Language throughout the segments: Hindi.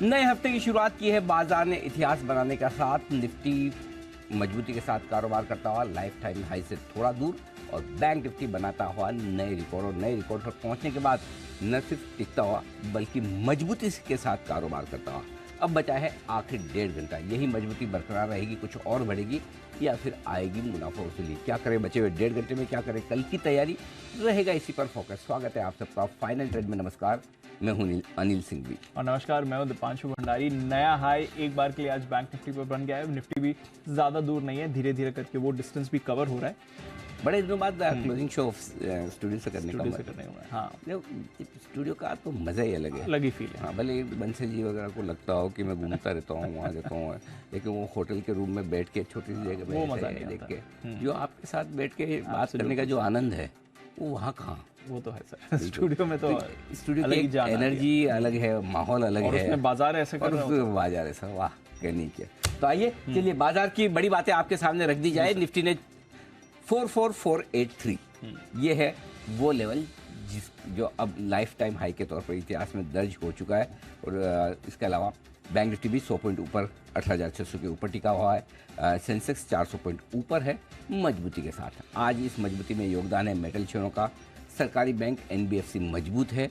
नए हफ्ते की शुरुआत की है बाजार ने इतिहास बनाने के साथ। निफ्टी मजबूती के साथ कारोबार करता हुआ लाइफ टाइम हाई से थोड़ा दूर और बैंक निफ्टी बनाता हुआ नए रिकॉर्ड और नए रिकॉर्ड पर पहुंचने के बाद न सिर्फ टिकता हुआ बल्कि मजबूती के साथ कारोबार करता हुआ। अब बचा है आखिर 1.5 घंटा। यही मजबूती बरकरार रहेगी, कुछ और बढ़ेगी या फिर आएगी मुनाफा वसूली? क्या करें बचे हुए 1.5 घंटे में, क्या करें कल की तैयारी, रहेगा इसी पर फोकस। स्वागत है आप सबका फाइनल ट्रेड में। नमस्कार, मैं हूं अनिल सिंह भी और नमस्कार, मैं हूं दीपांशु भंडारी। नया हाई एक बार के लिए आज बैंक निफ्टी पर बन गया है। निफ्टी भी ज़्यादा दूर नहीं है, धीरे धीरे करके वो डिस्टेंस भी कवर हो रहा है। बड़े दिनों बाद क्लोजिंग शो स्टूडियो से करने का हाँ, स्टूडियो का तो मज़ा ही अलग है, अलग ही फील है। हाँ, भले बंसल जी वगैरह को लगता हो कि मैं घूमता रहता हूँ वहाँ रहता हूँ, लेकिन वो होटल के रूम में बैठ के छोटी सी जगह वो में मज़ा नहीं देख आता। के जो आपके साथ बैठ के बात करने का जो आनंद है वो वहाँ कहाँ। वो तो है सर, स्टूडियो में तो स्टूडियो की एक एनर्जी अलग है, माहौल अलग और है, उसमें बाजार ऐसे कर रहे हो। बाजार ऐसा, वाह कहने के। तो आइए चलिए बाजार की बड़ी बातें आपके सामने रख दी जाए। निफ्टी ने 44483 ये है वो लेवल जो अब लाइफ टाइम हाई के तौर पर इतिहास में दर्ज हो चुका है। और इसके अलावा बैंक निफ्टी भी 100 पॉइंट ऊपर 18,600 के ऊपर टिका हुआ है। सेंसेक्स 400 पॉइंट ऊपर है मजबूती के साथ। आज इस मजबूती में योगदान है मेटल शेयरों का। सरकारी बैंक एनबीएफसी मजबूत है,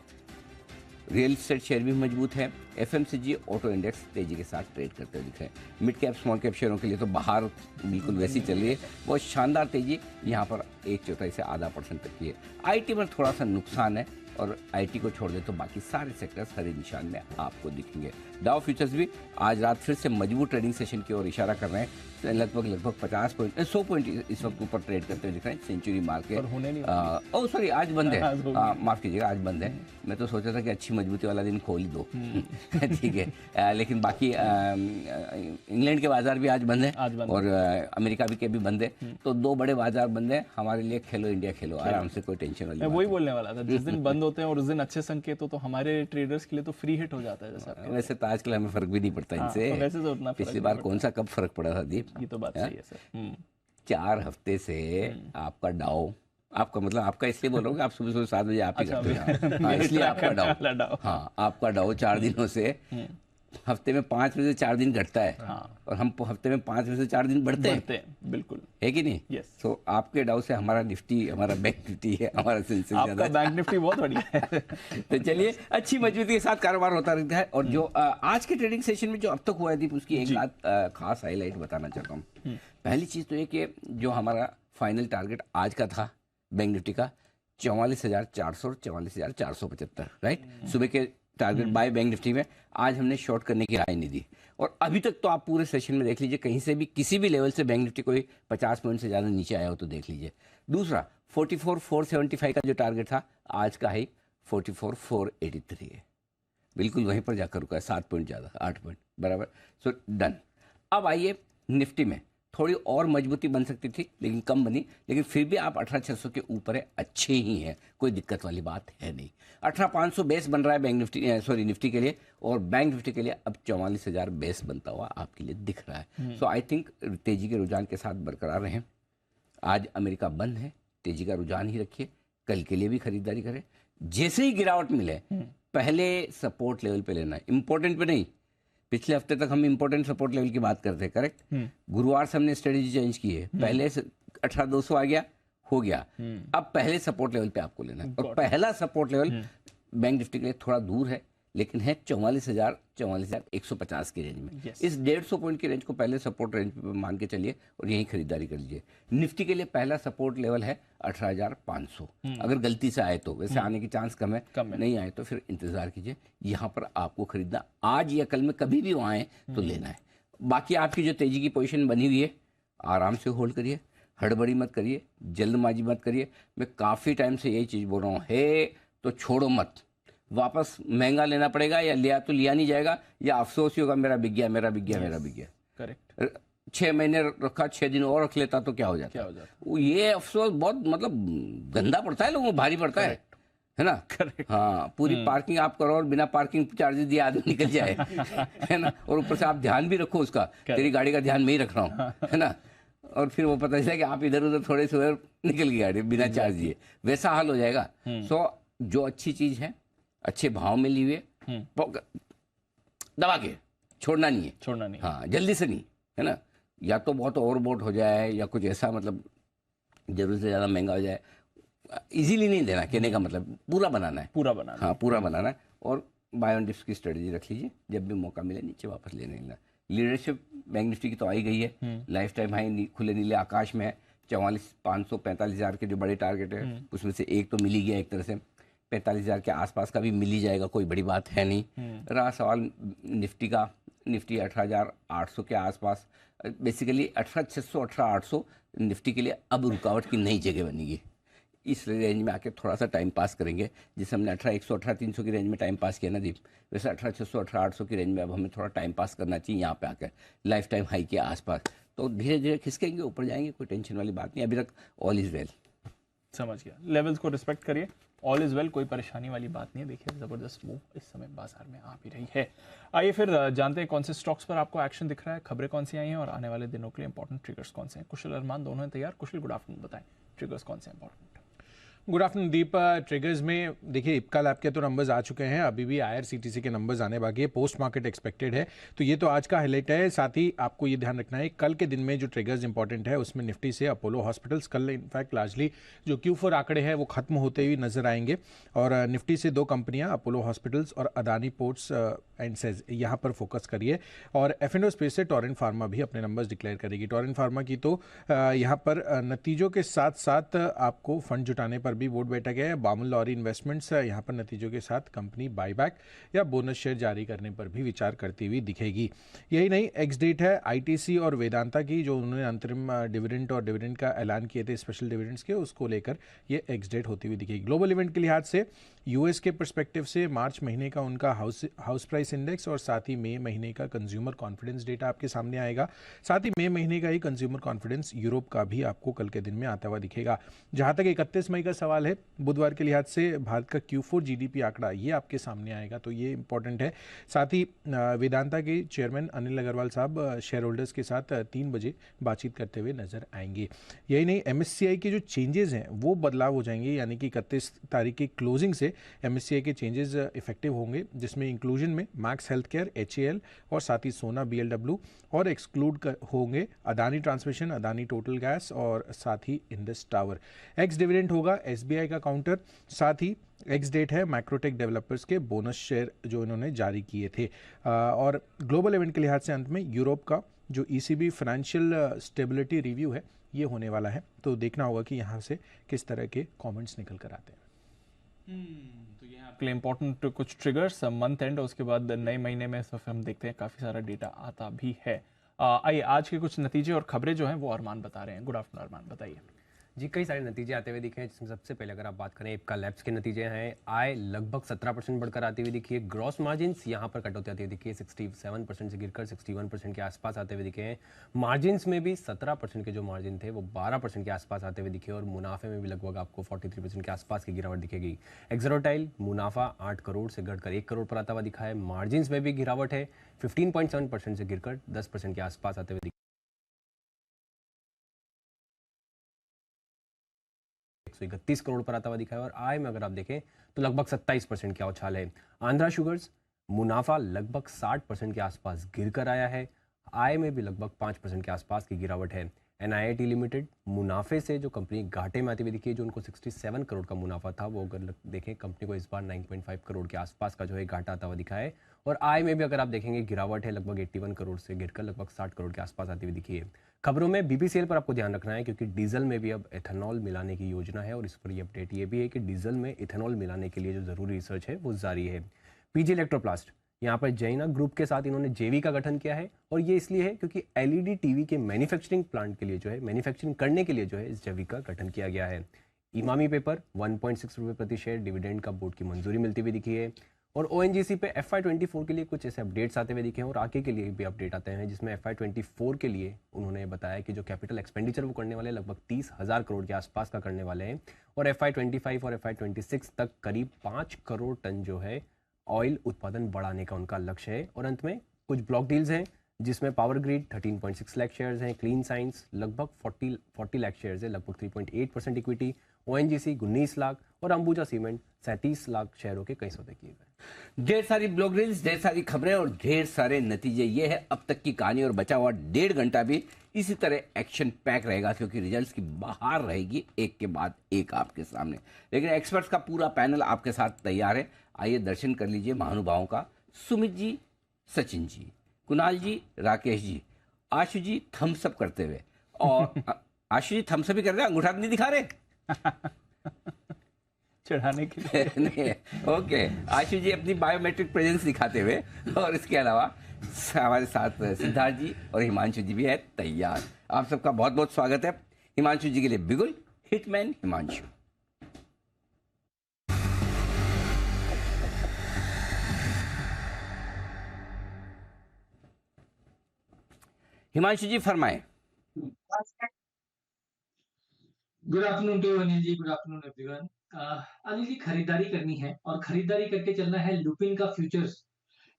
रियल एस्टेट शेयर भी मजबूत है। एफएमसीजी ऑटो इंडेक्स तेजी के साथ ट्रेड करते हुए दिख रहे हैं। मिड कैप स्मॉल कैप शेयरों के लिए तो बाहर बिल्कुल वैसी चल रही है, बहुत शानदार तेजी यहाँ पर 1/4 से आधा % तक की है। आईटी में थोड़ा सा नुकसान है और आईटी को छोड़ दे तो बाकी सारे सेक्टर्स हरे निशान में आपको दिखेंगे। डाउ फ्यूचर्स भी आज रात फिर से मजबूत ट्रेडिंग सेशन की ओर इशारा कर रहे हैं। तो लगभग 50 पॉइंट 100 पॉइंट इस वक्त ऊपर ट्रेड करते हुए दिख रहे हैं। सेंचुरी मार के ओह सॉरी आज बंद है, माफ कीजिएगा आज बंद है। मैं तो सोचा था कि अच्छी मजबूती वाला दिन खोल दो ठीक है, लेकिन बाकी इंग्लैंड के बाजार भी आज बंद है और अमेरिका भी के भी बंद है। तो दो बड़े बाजार बंद है हमारे लिए। खेलो इंडिया खेलो आराम से, कोई टेंशन वाली मैं वही बोलने वाला था। जिस दिन बंद होते हैं और उस दिन अच्छे संकेत तो हमारे ट्रेडर्स के लिए तो फ्री हिट हो जाता है जैसा। वैसे तो आजकल हमें फर्क भी नहीं पड़ता इनसे। वैसे तो उतना पिछली बार कौन सा कब फर्क पड़ा था दीप? ये तो बात सही है सर। 4 हफ्ते से आपका डाउ, आपका मतलब आपका इसलिए बोल रहा हूँ कि आप सुबह सुबह 7 बजे आप ही करते हैं, हाँ, इसलिए आपका डाउ, हाँ आपका डाउ 4 दिनों से हफ्ते में 5 बजे से 4 दिन घटता है। हाँ। और हम हफ्ते में 5 बजे से 4 दिन बढ़ते हैं। बिल्कुल है कि नहीं? यस। तो आपके डाउ से हमारा निफ्टी, हमारा बैंक निफ्टी है, हमारा सेंसेक्स आपका बैंक निफ्टी बहुत बढ़िया है तो चलिए अच्छी मजबूती के साथ कारोबार होता रहता है। और जो आज के ट्रेडिंग सेशन में जो अब तक हुआ है दीप, उसकी एक बात खास हाईलाइट बताना चाहता हूँ। पहली चीज तो ये कि जो हमारा फाइनल टारगेट आज का था बैंक निफ्टी का 44,400 और 44,475, राइट? सुबह के टारगेट बाय बैंक निफ्टी में आज हमने शॉर्ट करने की राय नहीं दी। और अभी तक तो आप पूरे सेशन में देख लीजिए, कहीं से भी किसी भी लेवल से बैंक निफ्टी कोई 50 पॉइंट से ज़्यादा नीचे आया हो तो देख लीजिए। दूसरा 44,475 का जो टारगेट था, आज का हाई 44,483 है, बिल्कुल वहीं पर जाकर रुका है, 7 पॉइंट ज़्यादा, 8 पॉइंट बराबर। So done. अब आइए निफ्टी में थोड़ी और मजबूती बन सकती थी लेकिन कम बनी, लेकिन फिर भी आप 18,600 के ऊपर है, अच्छे ही हैं, कोई दिक्कत वाली बात है नहीं। 18,500 बेस बन रहा है बैंक निफ्टी, सॉरी निफ्टी के लिए, और बैंक निफ्टी के लिए अब 44,000 बेस बनता हुआ आपके लिए दिख रहा है। सो आई थिंक तेजी के रुझान के साथ बरकरार रहें। आज अमेरिका बंद है, तेजी का रुझान ही रखिए, कल के लिए भी खरीदारी करें। जैसे ही गिरावट मिले पहले सपोर्ट लेवल पे लेना है, इंपॉर्टेंट पे नहीं। पिछले हफ्ते तक हम इंपॉर्टेंट सपोर्ट लेवल की बात करते हैं, करेक्ट? गुरुवार से हमने स्ट्रेटेजी चेंज की है। पहले 18,200 आ गया, हो गया। अब पहले सपोर्ट लेवल पे आपको लेना है, और पहला सपोर्ट लेवल बैंक निफ्टी के लिए थोड़ा दूर है लेकिन है 44,150 की रेंज में। इस 150 पॉइंट की रेंज को पहले सपोर्ट रेंज पे मान के चलिए और यहीं खरीदारी कर लीजिए। निफ्टी के लिए पहला सपोर्ट लेवल है 18,500, अगर गलती से आए तो, वैसे आने की चांस कम है, नहीं आए तो फिर इंतजार कीजिए। यहाँ पर आपको खरीदना आज या कल में कभी भी आए तो लेना है। बाकी आपकी जो तेजी की पोजीशन बनी हुई है आराम से होल्ड करिए, हड़बड़ी मत करिए, जल्दबाजी मत करिए। मैं काफ़ी टाइम से यही चीज़ बोल रहा हूँ, है तो छोड़ो मत। वापस महंगा लेना पड़ेगा, या लिया तो लिया नहीं जाएगा, या अफसोस ही होगा मेरा बिक गया, मेरा बिक गया, मेरा बिक गया। करेक्ट। 6 महीने रखा, 6 दिन और रख लेता तो क्या हो जाता? ये अफसोस बहुत मतलब गंदा पड़ता है, लोगों को भारी पड़ता है ना? करेक्ट। हाँ, पूरी पार्किंग आप करो और बिना पार्किंग चार्जेस दिए आदमी निकल जाए है ना? और ऊपर से आप ध्यान भी रखो उसका, तेरी गाड़ी का ध्यान मैं ही रख रहा हूँ, है ना? और फिर वो पता चला कि आप इधर उधर थोड़े से उधर निकल गई गाड़ी बिना चार्ज दिए, वैसा हाल हो जाएगा। सो जो अच्छी चीज है, अच्छे भाव में ली हुए, दबा के छोड़ना नहीं है, छोड़ना नहीं। हाँ जल्दी से नहीं, है ना, या तो बहुत ओवरबोट हो जाए या कुछ ऐसा, मतलब जरूरत से ज़्यादा महंगा हो जाए, इजीली नहीं देना, कहने का मतलब पूरा बनाना है, पूरा बनाना। हाँ पूरा बनाना है। और बाय ऑन डिप्स की स्ट्रेटजी रख लीजिए, जब भी मौका मिले नीचे वापस लेने लेना। लीडरशिप बैंक निफ्टी की तो आई गई है, लाइफ टाइम हाई खुले नीले आकाश में है, 44,500 45,000 के जो बड़े टारगेट है उसमें से एक तो मिल ही गया एक तरह से, 45,000 के आसपास का भी मिल ही जाएगा, कोई बड़ी बात है नहीं। रहा सवाल निफ्टी का, निफ्टी 18,800 के आसपास, बेसिकली 18,600 18,800 निफ्टी के लिए अब रुकावट की नई जगह बनेगी। इस रेंज में आके थोड़ा सा टाइम पास करेंगे, जिसे हमने 18,100 18,300 की रेंज में टाइम पास किया ना दीप, वैसे 18,600 18,800 की रेंज में अब हमें थोड़ा टाइम पास करना चाहिए यहाँ पे आकर, लाइफ टाइम हाई के आसपास। तो धीरे धीरे खिसकेंगे, ऊपर जाएंगे, कोई टेंशन वाली बात नहीं, अभी तक ऑल इज वेल। समझ गया, लेवल्स को रिस्पेक्ट करिए, ऑल इज वेल, कोई परेशानी वाली बात नहीं है। देखिए जबरदस्त मूव इस समय बाजार में आ भी रही है। आइए फिर जानते हैं कौन से स्टॉक्स पर आपको एक्शन दिख रहा है, खबरें कौन सी आई हैं और आने वाले दिनों के लिए इंपॉर्टेंट ट्रिगर्स कौन से हैं। कुशल अरमान दोनों हैं तैयार। कुशल गुड आफ्टरनून, बताएं ट्रिगर्स कौन से इंपॉर्टेंट। गुड आफ्टरनून दीप। ट्रिगर्स में देखिए इप्का लैब के तो नंबर्स आ चुके हैं, अभी भी आईआरसीटीसी के नंबर्स आने बाकी है, पोस्ट मार्केट एक्सपेक्टेड है, तो ये तो आज का हाईलाइट है। साथ ही आपको ये ध्यान रखना है कल के दिन में जो ट्रिगर्स इंपॉर्टेंट है उसमें निफ्टी से अपोलो हॉस्पिटल्स, कल इनफैक्ट लार्जली जो Q4 आंकड़े हैं वो खत्म होते हुए नजर आएंगे, और निफ्टी से दो कंपनियां अपोलो हॉस्पिटल्स और अदानी पोर्ट्स एंड सेज यहाँ पर फोकस करिए। और F&O स्पेस से टोरेंट फार्मा भी अपने नंबर्स डिक्लेयर करेगी। टोरेंट फार्मा की तो यहाँ पर नतीजों के साथ साथ आपको फंड जुटाने पर भी वोट बैठक है। बामुल लॉरी इन्वेस्टमेंट्स यहाँ पर नतीजों के साथ कंपनी बाईबैक या बोनस शेयर जारी करने पर भी विचार करती हुई दिखेगी। यही नहीं, एक्स डेट है आईटीसी और वेदांता की, जो उन्होंने अंतरिम डिविडेंड और डिविडेंड का ऐलान किए थे स्पेशल डिविडेंड्स के, उसको लेकर ये एक्स डेट होती हुई दिखेगी। ग्लोबल इवेंट के लिहाज से यूएस के परस्पेक्टिव से मार्च महीने का उनका हाउस प्राइस इंडेक्स और साथ ही मई महीने का कंज्यूमर कॉन्फिडेंस डेटा आपके सामने आएगा। साथ ही मई महीने का ही कंज्यूमर कॉन्फिडेंस यूरोप का भी आपको कल के दिन में आता हुआ दिखेगा। जहां तक 31 मई का सवाल है, बुधवार के लिहाज से भारत का Q4 जीडीपी आंकड़ा ये आपके सामने आएगा, तो ये इंपॉर्टेंट है। साथ ही वेदांता के चेयरमैन अनिल अग्रवाल साहब शेयर होल्डर्स के साथ 3 बजे बातचीत करते हुए नजर आएंगे। यही नहीं, MSCI के जो चेंजेस हैं वो बदलाव हो जाएंगे, यानी कि 31 तारीख की क्लोजिंग से MSCI के चेंजेस इफेक्टिव होंगे, जिसमें इंक्लूजन में मैक्स हेल्थ केयर, HAL और साथ ही सोना BLW, और एक्सक्लूड होंगे Adani transmission, Adani total gas और साथ ही इंडस टावर। एक्स डिविडेंड होगा SBI का काउंटर, साथ ही एक्स डेट है मैक्रोटेक डेवलपर्स के बोनस शेयर जो इन्होंने जारी किए थे। और ग्लोबल इवेंट के लिहाज से अंत में यूरोप का जो ECB फाइनेंशियल स्टेबिलिटी रिव्यू है ये होने वाला है, तो देखना होगा कि यहाँ से किस तरह के कमेंट्स निकल कर आते हैं। तो ये आपके लिए इंपॉर्टेंट कुछ ट्रिगर्स मंथ एंड, उसके बाद नए महीने में हम देखते हैं काफ़ी सारा डेटा आता भी है। आइए आज के कुछ नतीजे और खबरें जो हैं वो अरमान बता रहे हैं। गुड आफ्टरनून अरमान, बताइए जी। कई सारे नतीजे आते हुए दिखे हैं, जिसमें सबसे पहले अगर आप बात करें इप्का लैब्स के नतीजे हैं, आय लगभग 17% बढ़कर आती हुई दिखी है। ग्रॉस मार्जिन्स यहाँ पर कटौती आती हुई दिखी है, 67% से गिरकर 61% के आसपास आते हुए दिखे हैं। मार्जिन्स में भी 17% के जो मार्जिन थे वो 12% के आसपास आते हुए दिखे, और मुनाफे में भी लगभग आपको 43% के आसपास की गिरावट दिखेगी। एक्सरोटाइल मुनाफा 8 करोड़ से घटकर 1 करोड़ पर आता हुआ दिखा है। मार्जिन्स में भी गिरावट है, 15.7% से गिरकर 10% के आसपास आते हुए 131 करोड़ पर आता हुआ दिखा है। और आय में अगर आप देखें तो लगभग 27% का उछाल है। आंध्रा शुगर्स मुनाफा लगभग 60% के आसपास गिर कर आया है, आय में भी लगभग 5% के आसपास की गिरावट है। NIIT लिमिटेड मुनाफे से जो कंपनी घाटे में आती हुई दिखी है, जो उनको 67 करोड़ का मुनाफा था, वो अगर देखें कंपनी को इस बार 9.5 करोड़ के आसपास का जो है घाटा आता हुआ दिखा है। और आय में भी अगर आप देखेंगे गिरावट है, लगभग 81 करोड़ से गिरकर लगभग 60 करोड़ के आसपास आती हुई दिखी है। खबरों में BPCL पर आपको ध्यान रखना है, क्योंकि डीजल में भी अब एथेनॉल मिलाने की योजना है, और इस पर ये अपडेट ये भी है कि डीजल में इथेनॉल मिलाने के लिए जो जरूरी रिसर्च है वो जारी है। PG इलेक्ट्रोप्लास्ट यहाँ पर जैना ग्रुप के साथ इन्होंने JV का गठन किया है, और ये इसलिए है क्योंकि LED TV के मैन्युफैक्चरिंग प्लांट के लिए जो है, मैन्युफैक्चरिंग करने के लिए जो है इस JV का गठन किया गया है। इमामी पेपर 1.6 रुपये प्रति शेयर डिविडेंड का बोर्ड की मंजूरी मिलती हुई दिखी है। और ONGC पे FY24 के लिए कुछ ऐसे अपडेट्स आते हुए दिखे हैं, और आगे के लिए भी अपडेट आते हैं, जिसमें FY24 के लिए उन्होंने बताया कि जो कैपिटल एक्सपेंडिचर वो करने वाले लगभग 30,000 करोड़ के आसपास का करने वाले हैं, और FY25 और FY26 तक करीब 5 करोड़ टन जो है ऑयल उत्पादन बढ़ाने का उनका लक्ष्य है। और अंत में कुछ ब्लॉक डील्स हैं, जिसमें पावर ग्रिड 13.6 लाख शेयर्स हैं, क्लीन साइंस लगभग 40 लाख शेयर्स है, लगभग 3.8% इक्विटी, ONGC 19 लाख और अंबुजा सीमेंट 37 लाख शेयरों के कई सौदे किए गए। ढेर सारी ब्लॉग रील्स, ढेर सारी खबरें और ढेर सारे नतीजे। ये है अब तक की कहानी और बचा हुआ 1.5 घंटा भी इसी तरह एक्शन पैक रहेगा, क्योंकि रिजल्ट्स की बहार रहेगी एक के बाद एक आपके सामने। लेकिन एक्सपर्ट्स का पूरा पैनल आपके साथ तैयार है। आइए दर्शन कर लीजिए महानुभावों का। सुमित जी, सचिन जी, कुणाल जी, राकेश जी, आशु जी थम्स अप करते हुए, और आशु जी थम्स अप ही कर रहे हैं, अंगूठा नहीं दिखा रहे चढ़ाने के लिए। नहीं, ओके। आशु जी अपनी बायोमेट्रिक प्रेजेंस दिखाते हुए, और इसके अलावा हमारे साथ सिद्धार्थ जी और हिमांशु जी भी है तैयार। आप सबका बहुत बहुत स्वागत है। हिमांशु जी के लिए बिगुल, हिटमैन हिमांशु। हिमांशु जी फरमाएं। Good afternoon to Anil ji, good afternoon everyone. Anil ji, खरीदारी करनी है और खरीदारी करके चलना है लुपिन का फ्यूचर्स।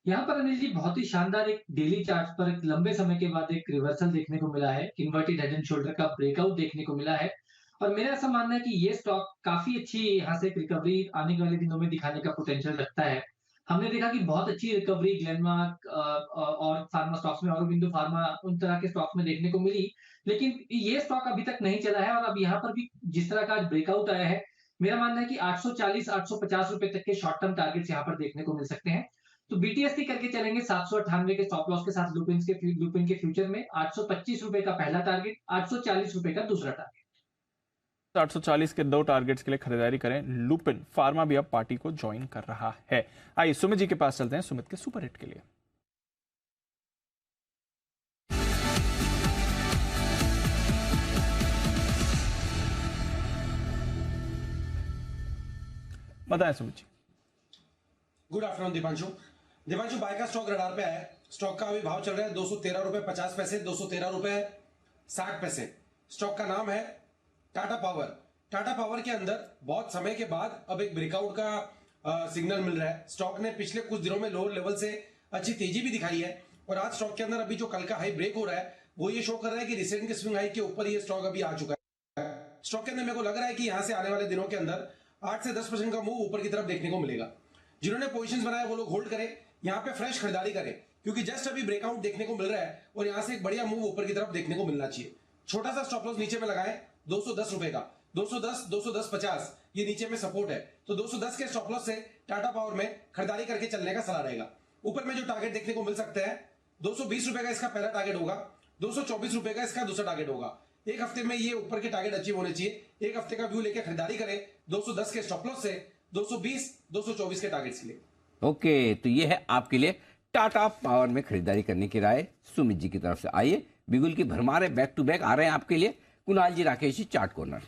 यहाँ पर अनिल जी बहुत ही शानदार एक डेली चार्ट पर एक लंबे समय के बाद एक रिवर्सल देखने को मिला है, इन्वर्टेड हेड एंड शोल्डर का ब्रेकआउट देखने को मिला है, और मेरा ऐसा मानना है कि ये स्टॉक काफी अच्छी यहाँ से रिकवरी आने वाले दिनों में दिखाने का पोटेंशियल रखता है। हमने देखा कि बहुत अच्छी रिकवरी ग्लेनमार्क और फार्मा स्टॉक्स में, औरोबिंदो फार्मा, उन तरह के स्टॉक्स में देखने को मिली, लेकिन ये स्टॉक अभी तक नहीं चला है। और अब यहाँ पर भी जिस तरह का आज ब्रेकआउट आया है, मेरा मानना है कि 840-850 रुपए तक के शॉर्ट टर्म टारगेट्स यहाँ पर देखने को मिल सकते हैं। तो BTST करके चलेंगे 798 के स्टॉप लॉस के साथ लुपिन के फ्यूचर में। 825 रुपए का पहला टारगेट, 840 रुपए का दूसरा टारगेट। 840 के 2 टारगेट्स के लिए खरीदारी करें। लुपिन फार्मा भी अब पार्टी को ज्वाइन कर रहा है। आइए सुमित जी के पास चलते हैं, सुमित के सुपर हिट के लिए। बताएं Sumit ji. Good afternoon Deepanshu. Deepanshu, buy का स्टॉक रडार पे आया। स्टॉक का अभी भाव चल रहा है 213 रुपए 50 पैसे, 213 रुपए 60 पैसे। स्टॉक का नाम है टाटा पावर। टाटा पावर के अंदर बहुत समय के बाद अब एक ब्रेकआउट का सिग्नल मिल रहा है। स्टॉक ने पिछले कुछ दिनों में लोअर लेवल से अच्छी तेजी भी दिखाई है, और आज स्टॉक के अंदर अभी जो कल का हाई ब्रेक हो रहा है वो ये शो कर रहा है कि रिसेंट के स्विंग हाई के ऊपर ये स्टॉक अभी आ चुका है। स्टॉक के अंदर मेरे को लग रहा है कि यहां से आने वाले दिनों के अंदर 8 से 10% का मूव ऊपर की तरफ देखने को मिलेगा। जिन्होंने पोजीशंस बनाए वो लोग होल्ड करें, यहाँ पे फ्रेश खरीदारी करें, क्योंकि जस्ट अभी ब्रेकआउट देखने को मिल रहा है और यहाँ से एक बढ़िया मूव ऊपर की तरफ देखने को मिलना चाहिए। छोटा सा स्टॉप लॉस नीचे में लगाएं 210 रुपए का, 210, 210.50 ये नीचे में सपोर्ट है, तो 210 के स्टॉप लॉस से टाटा पावर में खरीदारी करके चलने का सलाह रहेगा। ऊपर में जो टारगेट देखने को मिल सकते हैं 220 रुपए का इसका पहला टारगेट होगा, 224 रुपए का इसका दूसरा टारगेट होगा। एक हफ्ते में ये ऊपर के टारगेट अचीव होने चाहिए। एक हफ्ते का व्यू लेके खरीदारी करें 210 के स्टॉप लॉस से 220, 224 के टारगेट्स के लिए। ओके, तो ये है आपके लिए टाटा पावर में खरीदारी करने की राय सुमित जी की तरफ से। आइए बिगुल की भरमार है, बैक टू बैक आ रहे हैं आपके लिए कुणाल जी, राकेश जी, चार्ट कॉर्नर।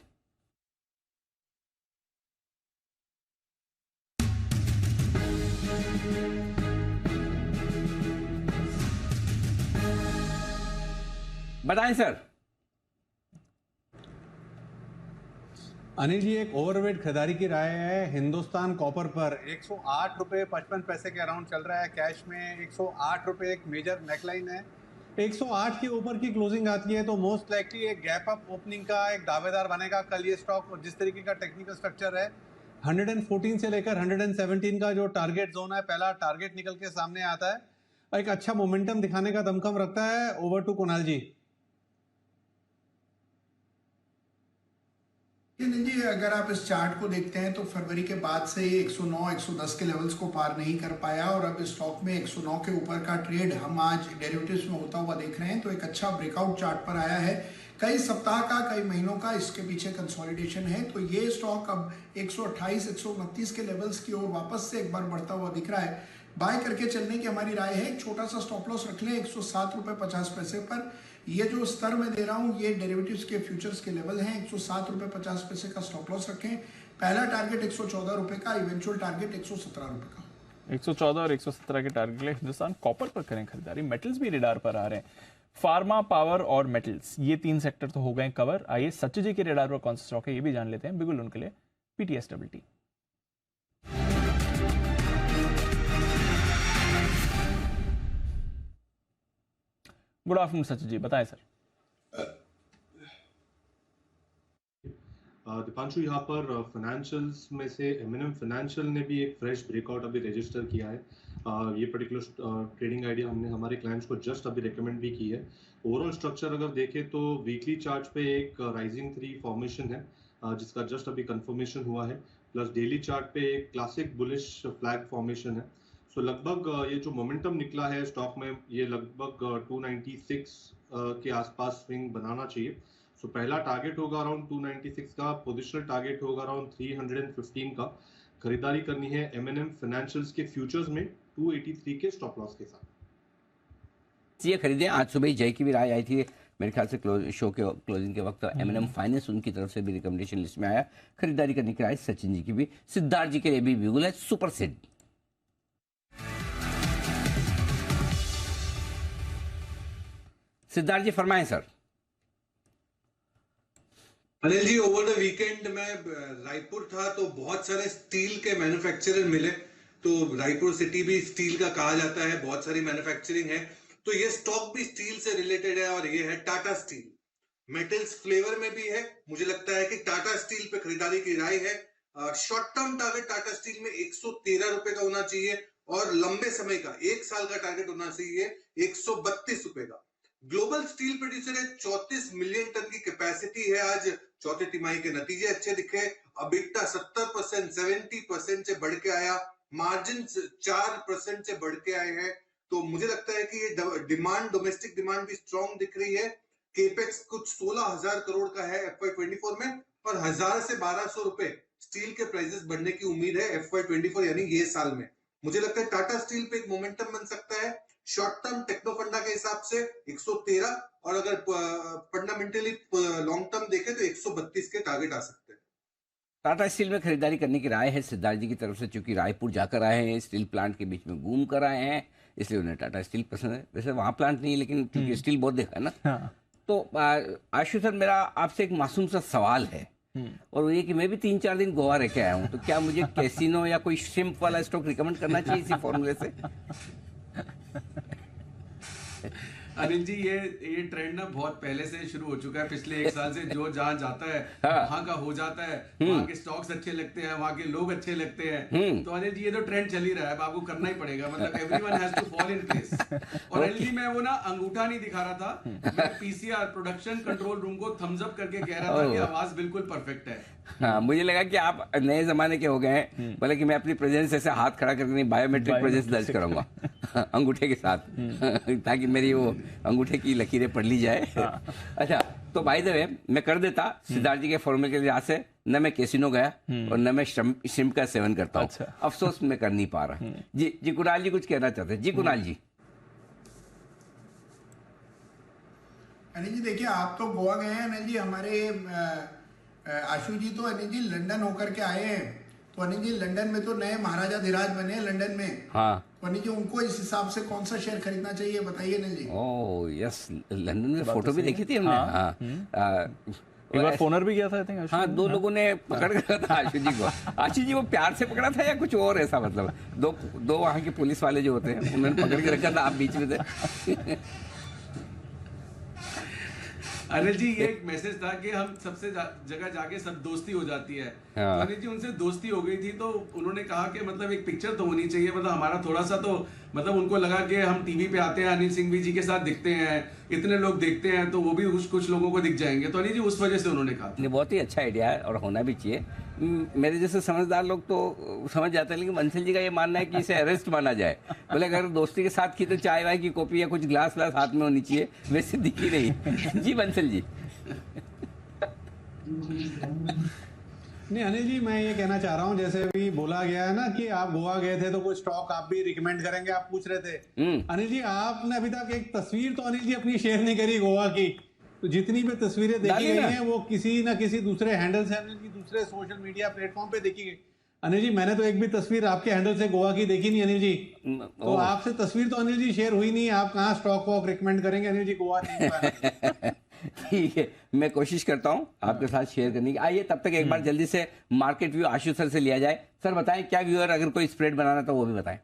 बताएं सर। अनिल जी, एक ओवरवेट खरीदारी की राय है हिंदुस्तान कॉपर पर। 108 रुपये 55 पैसे के अराउंड चल रहा है। कैश में 108 रुपये एक मेजर नेकलाइन है। 108 के ऊपर की क्लोजिंग आती है तो मोस्ट लाइकली एक गैप अप ओपनिंग का एक दावेदार बनेगा कल ये स्टॉक। और जिस तरीके का टेक्निकल स्ट्रक्चर है, 114 से लेकर 117 का जो टारगेट जोन है, पहला टारगेट निकल के सामने आता है। एक अच्छा मोमेंटम दिखाने का दमखम रखता है। ओवर टू कुणाल जी। जी, अगर आप इस चार्ट को देखते हैं तो फरवरी के बाद से ये 109, 110 के लेवल्स को पार नहीं कर पाया, और अब स्टॉक में 109 के ऊपर का ट्रेड हम आज डेरिवेटिव्स में होता हुआ देख रहे हैं। तो एक अच्छा ब्रेकआउट चार्ट पर आया है, कई सप्ताह का, कई महीनों का इसके पीछे कंसोलिडेशन है। तो ये स्टॉक अब 128, 129 के लेवल्स की ओर वापस से एक बार बढ़ता हुआ दिख रहा है। बाय करके चलने की हमारी राय है। एक छोटा सा स्टॉप लॉस रख लें 107 रुपये 50 पैसे पर। ये जो स्तर मैं दे रहा हूँ ये डेरिवेटिव्स के फ्यूचर्स के लेवल हैं। 107 रुपये 50 पैसे का स्टॉप लॉस रखें। पहला टारगेट 114 रुपये का, इवेंचुअल टारगेट 117 रुपये का। 114 और 117 के टारगेट के लिए हिंदुस्तान कॉपर पर करें खरीदारी। मेटल्स भी रेडार पर आ रहे हैं। फार्मा, पावर और मेटल्स, ये 3 सेक्टर तो हो गए कवर। आइए सच्चू जी के रेडार पर कौन सा स्टॉक है ये भी जान लेते हैं। बिगुल उनके लिए PTSWT। Good afternoon Sachin ji, बताएं सर। दीपांशु, यहाँ पर फाइनेंशियल्स में से एमएनएम फाइनेंशियल ने भी एक फ्रेश ब्रेकआउट अभी रजिस्टर किया है। ये पर्टिकुलर ट्रेडिंग आइडिया हमने हमारे क्लाइंट्स को जस्ट अभी रिकमेंड भी की है। ओवरऑल स्ट्रक्चर अगर देखें तो वीकली चार्ट पे एक राइजिंग 3 फॉर्मेशन है जिसका जस्ट अभी कंफर्मेशन हुआ है, प्लस डेली चार्ट पे एक क्लासिक बुलिश फ्लैग फॉर्मेशन है। सो लगभग ये जो मोमेंटम निकला है स्टॉक में, ये लगभग 296 के आसपास स्विंग बनाना चाहिए। सो पहला टारगेट होगा अराउंड 296 का, पोजिशनल टारगेट होगा अराउंड 315 का। खरीदारी करनी है एमएनएम फाइनेंशियल्स के फ्यूचर्स में 283 के स्टॉप लॉस के साथ। ये खरीदें। आज सुबह ही जय की भी राय आई थी मेरे ख्याल से शो के क्लोजिंग के वक्त। एमएनएम फाइनेंस उनकी तरफ से भी रिकमेंडेशन लिस्ट में आया। खरीदारी करने की राय सचिन जी की भी, सिद्धार्थ जी के लिए भी बिल्कुल है सुपर सेट। सिद्धार्थ जी फरमाएं sir. Anil ji, over the weekend में रायपुर था तो बहुत सारे स्टील के मैन्युफैक्चरर मिले। तो रायपुर सिटी भी स्टील का कहा जाता है, बहुत सारी मैन्युफैक्चरिंग है। तो ये स्टॉक भी स्टील से रिलेटेड है और ये है टाटा स्टील। मेटल्स फ्लेवर में भी है। मुझे लगता है कि टाटा स्टील पे खरीदारी की राय है। Short term target Tata steel में 113 रुपए का होना चाहिए और लंबे समय का 1 साल का टारगेट होना चाहिए 132 रुपए का। ग्लोबल स्टील प्रोड्यूसर है, 34 मिलियन टन की कैपेसिटी है। आज चौथे तिमाही के नतीजे अच्छे दिखे। अबिटा 70%, 70% से बढ़ के आया। मार्जिन 4% से बढ़ के आए हैं। तो मुझे लगता है कि ये डिमांड, डोमेस्टिक डिमांड भी स्ट्रॉन्ग दिख रही है। केपेक्स कुछ 16,000 करोड़ का है FY24 में और 1000 से 1200 रुपए स्टील के प्राइसेस बढ़ने की उम्मीद है FY24 यानी ये साल में। मुझे लगता है टाटा स्टील पे एक मोमेंटम बन सकता है। शॉर्ट टर्म टेक्नो फंडा के हिसाब से 113 और अगर फंडामेंटली लॉन्ग टर्म देखें तो 132 के टारगेट आ सकते हैं। टाटा स्टील में खरीदारी करने की राय है सिद्धार्थ जी की तरफ से, चूंकि रायपुर जाकर आए हैं, स्टील प्लांट के बीच में घूम कर आए हैं, इसलिए उन्हें टाटा स्टील पसंद है। वैसे वहां प्लांट नहीं है लेकिन क्योंकि स्टील बहुत देखा है ना। हाँ। तो आशु सर, मेरा आपसे एक मासूम सा सवाल है और वो ये कि मैं भी 3-4 दिन गोवा रह के आया हूँ, तो क्या मुझे कैसीनो या कोई श्रिम्प वाला स्टॉक रिकमेंड करना चाहिए इसी फॉर्मूले से? अनिल जी, ये ट्रेंड ना बहुत पहले से शुरू हो चुका है। पिछले 1 साल से जो जहाँ जाता है वहां का हो जाता है। वहां के स्टॉक्स अच्छे लगते हैं, वहां के लोग अच्छे लगते हैं। तो अनिल जी, ये तो ट्रेंड चल ही रहा है, अब आपको करना ही पड़ेगा। मतलब everyone has to fall in place. और अनिल जी, मैं वो ना अंगूठा नहीं दिखा रहा था, मैं पीसीआर प्रोडक्शन कंट्रोल रूम को थम्स अप करके कह रहा था कि आवाज बिल्कुल परफेक्ट है। हाँ, मुझे लगा कि आप नए जमाने के हो गए हैं, बोले कि मैं अपनी प्रेजेंस ऐसे हाथ खड़ा करके नहीं, बायोमेट्रिक प्रेजेंस दर्ज करूंगा अंगूठे के साथ, ताकि मेरी वो अंगूठे की लकीरें पढ़ ली जाए। अच्छा, तो बाय द वे मैं कर देता सिद्धार्थ जी के फॉर्मूले के लिहाज से, न मैं कैसीनो गया और न मैं श्रिम्प का सेवन करता हूँ। अच्छा। अफसोस मैं कर नहीं पा रहा। जी कुणाल जी कुछ कहना चाहते हैं? जी कुणाल जी। अनिल जी देखिए, आप तो गोवा गए हैं अनिल जी, हमारे आशु जी तो अनिल जी लंदन होकर के आए हैं। तो अनिल जी लंदन में तो नए महाराजा धीराज बने हैं लंदन में। हाँ। तो अनिल जी उनको इस हिसाब से कौन सा शेयर खरीदना चाहिए बताइए Anil ji. Oh yes, London में फोटो भी देखी थी हमने। हाँ। एक बार फोनर भी किया था, आई थिंक। हाँ, 2 लोगों ने पकड़ रखा था आशु जी को। आशु जी वो प्यार से पकड़ा था या कुछ और ऐसा? मतलब दो वहाँ के पुलिस वाले जो होते हैं उन्होंने पकड़ के रखा था, आप बीच में थे। अनिल जी, ये एक मैसेज था कि हम सबसे जगह जाके सब दोस्ती हो जाती है। तो अनिल जी उनसे दोस्ती हो गई थी, तो उन्होंने कहा कि मतलब एक पिक्चर तो होनी चाहिए, मतलब हमारा थोड़ा सा तो मतलब उनको लगा कि हम टीवी पे आते हैं, अनिल सिंघवी जी के साथ दिखते हैं, इतने लोग देखते हैं, तो वो भी कुछ लोगों को दिख जाएंगे। तो अनिल जी उस वजह से उन्होंने कहा। ये बहुत ही अच्छा आइडिया है और होना भी चाहिए। मेरे जैसे समझदार लोग तो समझ जाते हैं, लेकिन बंसल जी का ये मानना है कि इसे अरेस्ट माना जाए। बोले अगर दोस्ती के साथ की तो चाय वाय की कॉपी या कुछ ग्लास हाथ में होनी चाहिए, वैसे दिखी नहीं। जी बंसल जी। नहीं अनिल जी, मैं ये कहना चाह रहा हूँ, जैसे अभी बोला गया है ना कि आप गोवा गए थे तो कोई स्टॉक आप भी रिकमेंड करेंगे, आप पूछ रहे थे। अनिल जी, आपने अभी तक एक तस्वीर तो अनिल जी अपनी शेयर नहीं करी गोवा की। तो जितनी भी तस्वीरें देखी गई हैं वो किसी ना किसी दूसरे हैंडल से, अनिल जी दूसरे सोशल मीडिया प्लेटफॉर्म पे देखी गई। अनिल जी, मैंने तो एक भी तस्वीर आपके हैंडल से गोवा की देखी नहीं अनिल जी। तो आपसे तस्वीर तो अनिल जी शेयर हुई नहीं, आप कहाँ स्टॉक वॉक रिकमेंड करेंगे अनिल जी गोवा नहीं? ठीक है, मैं कोशिश करता हूँ आपके साथ शेयर करने की। आइए तब तक एक बार जल्दी से मार्केट व्यू आशु सर से लिया जाए। सर बताएं क्या व्यू, अगर कोई स्प्रेड बनाना तो वो भी बताएं।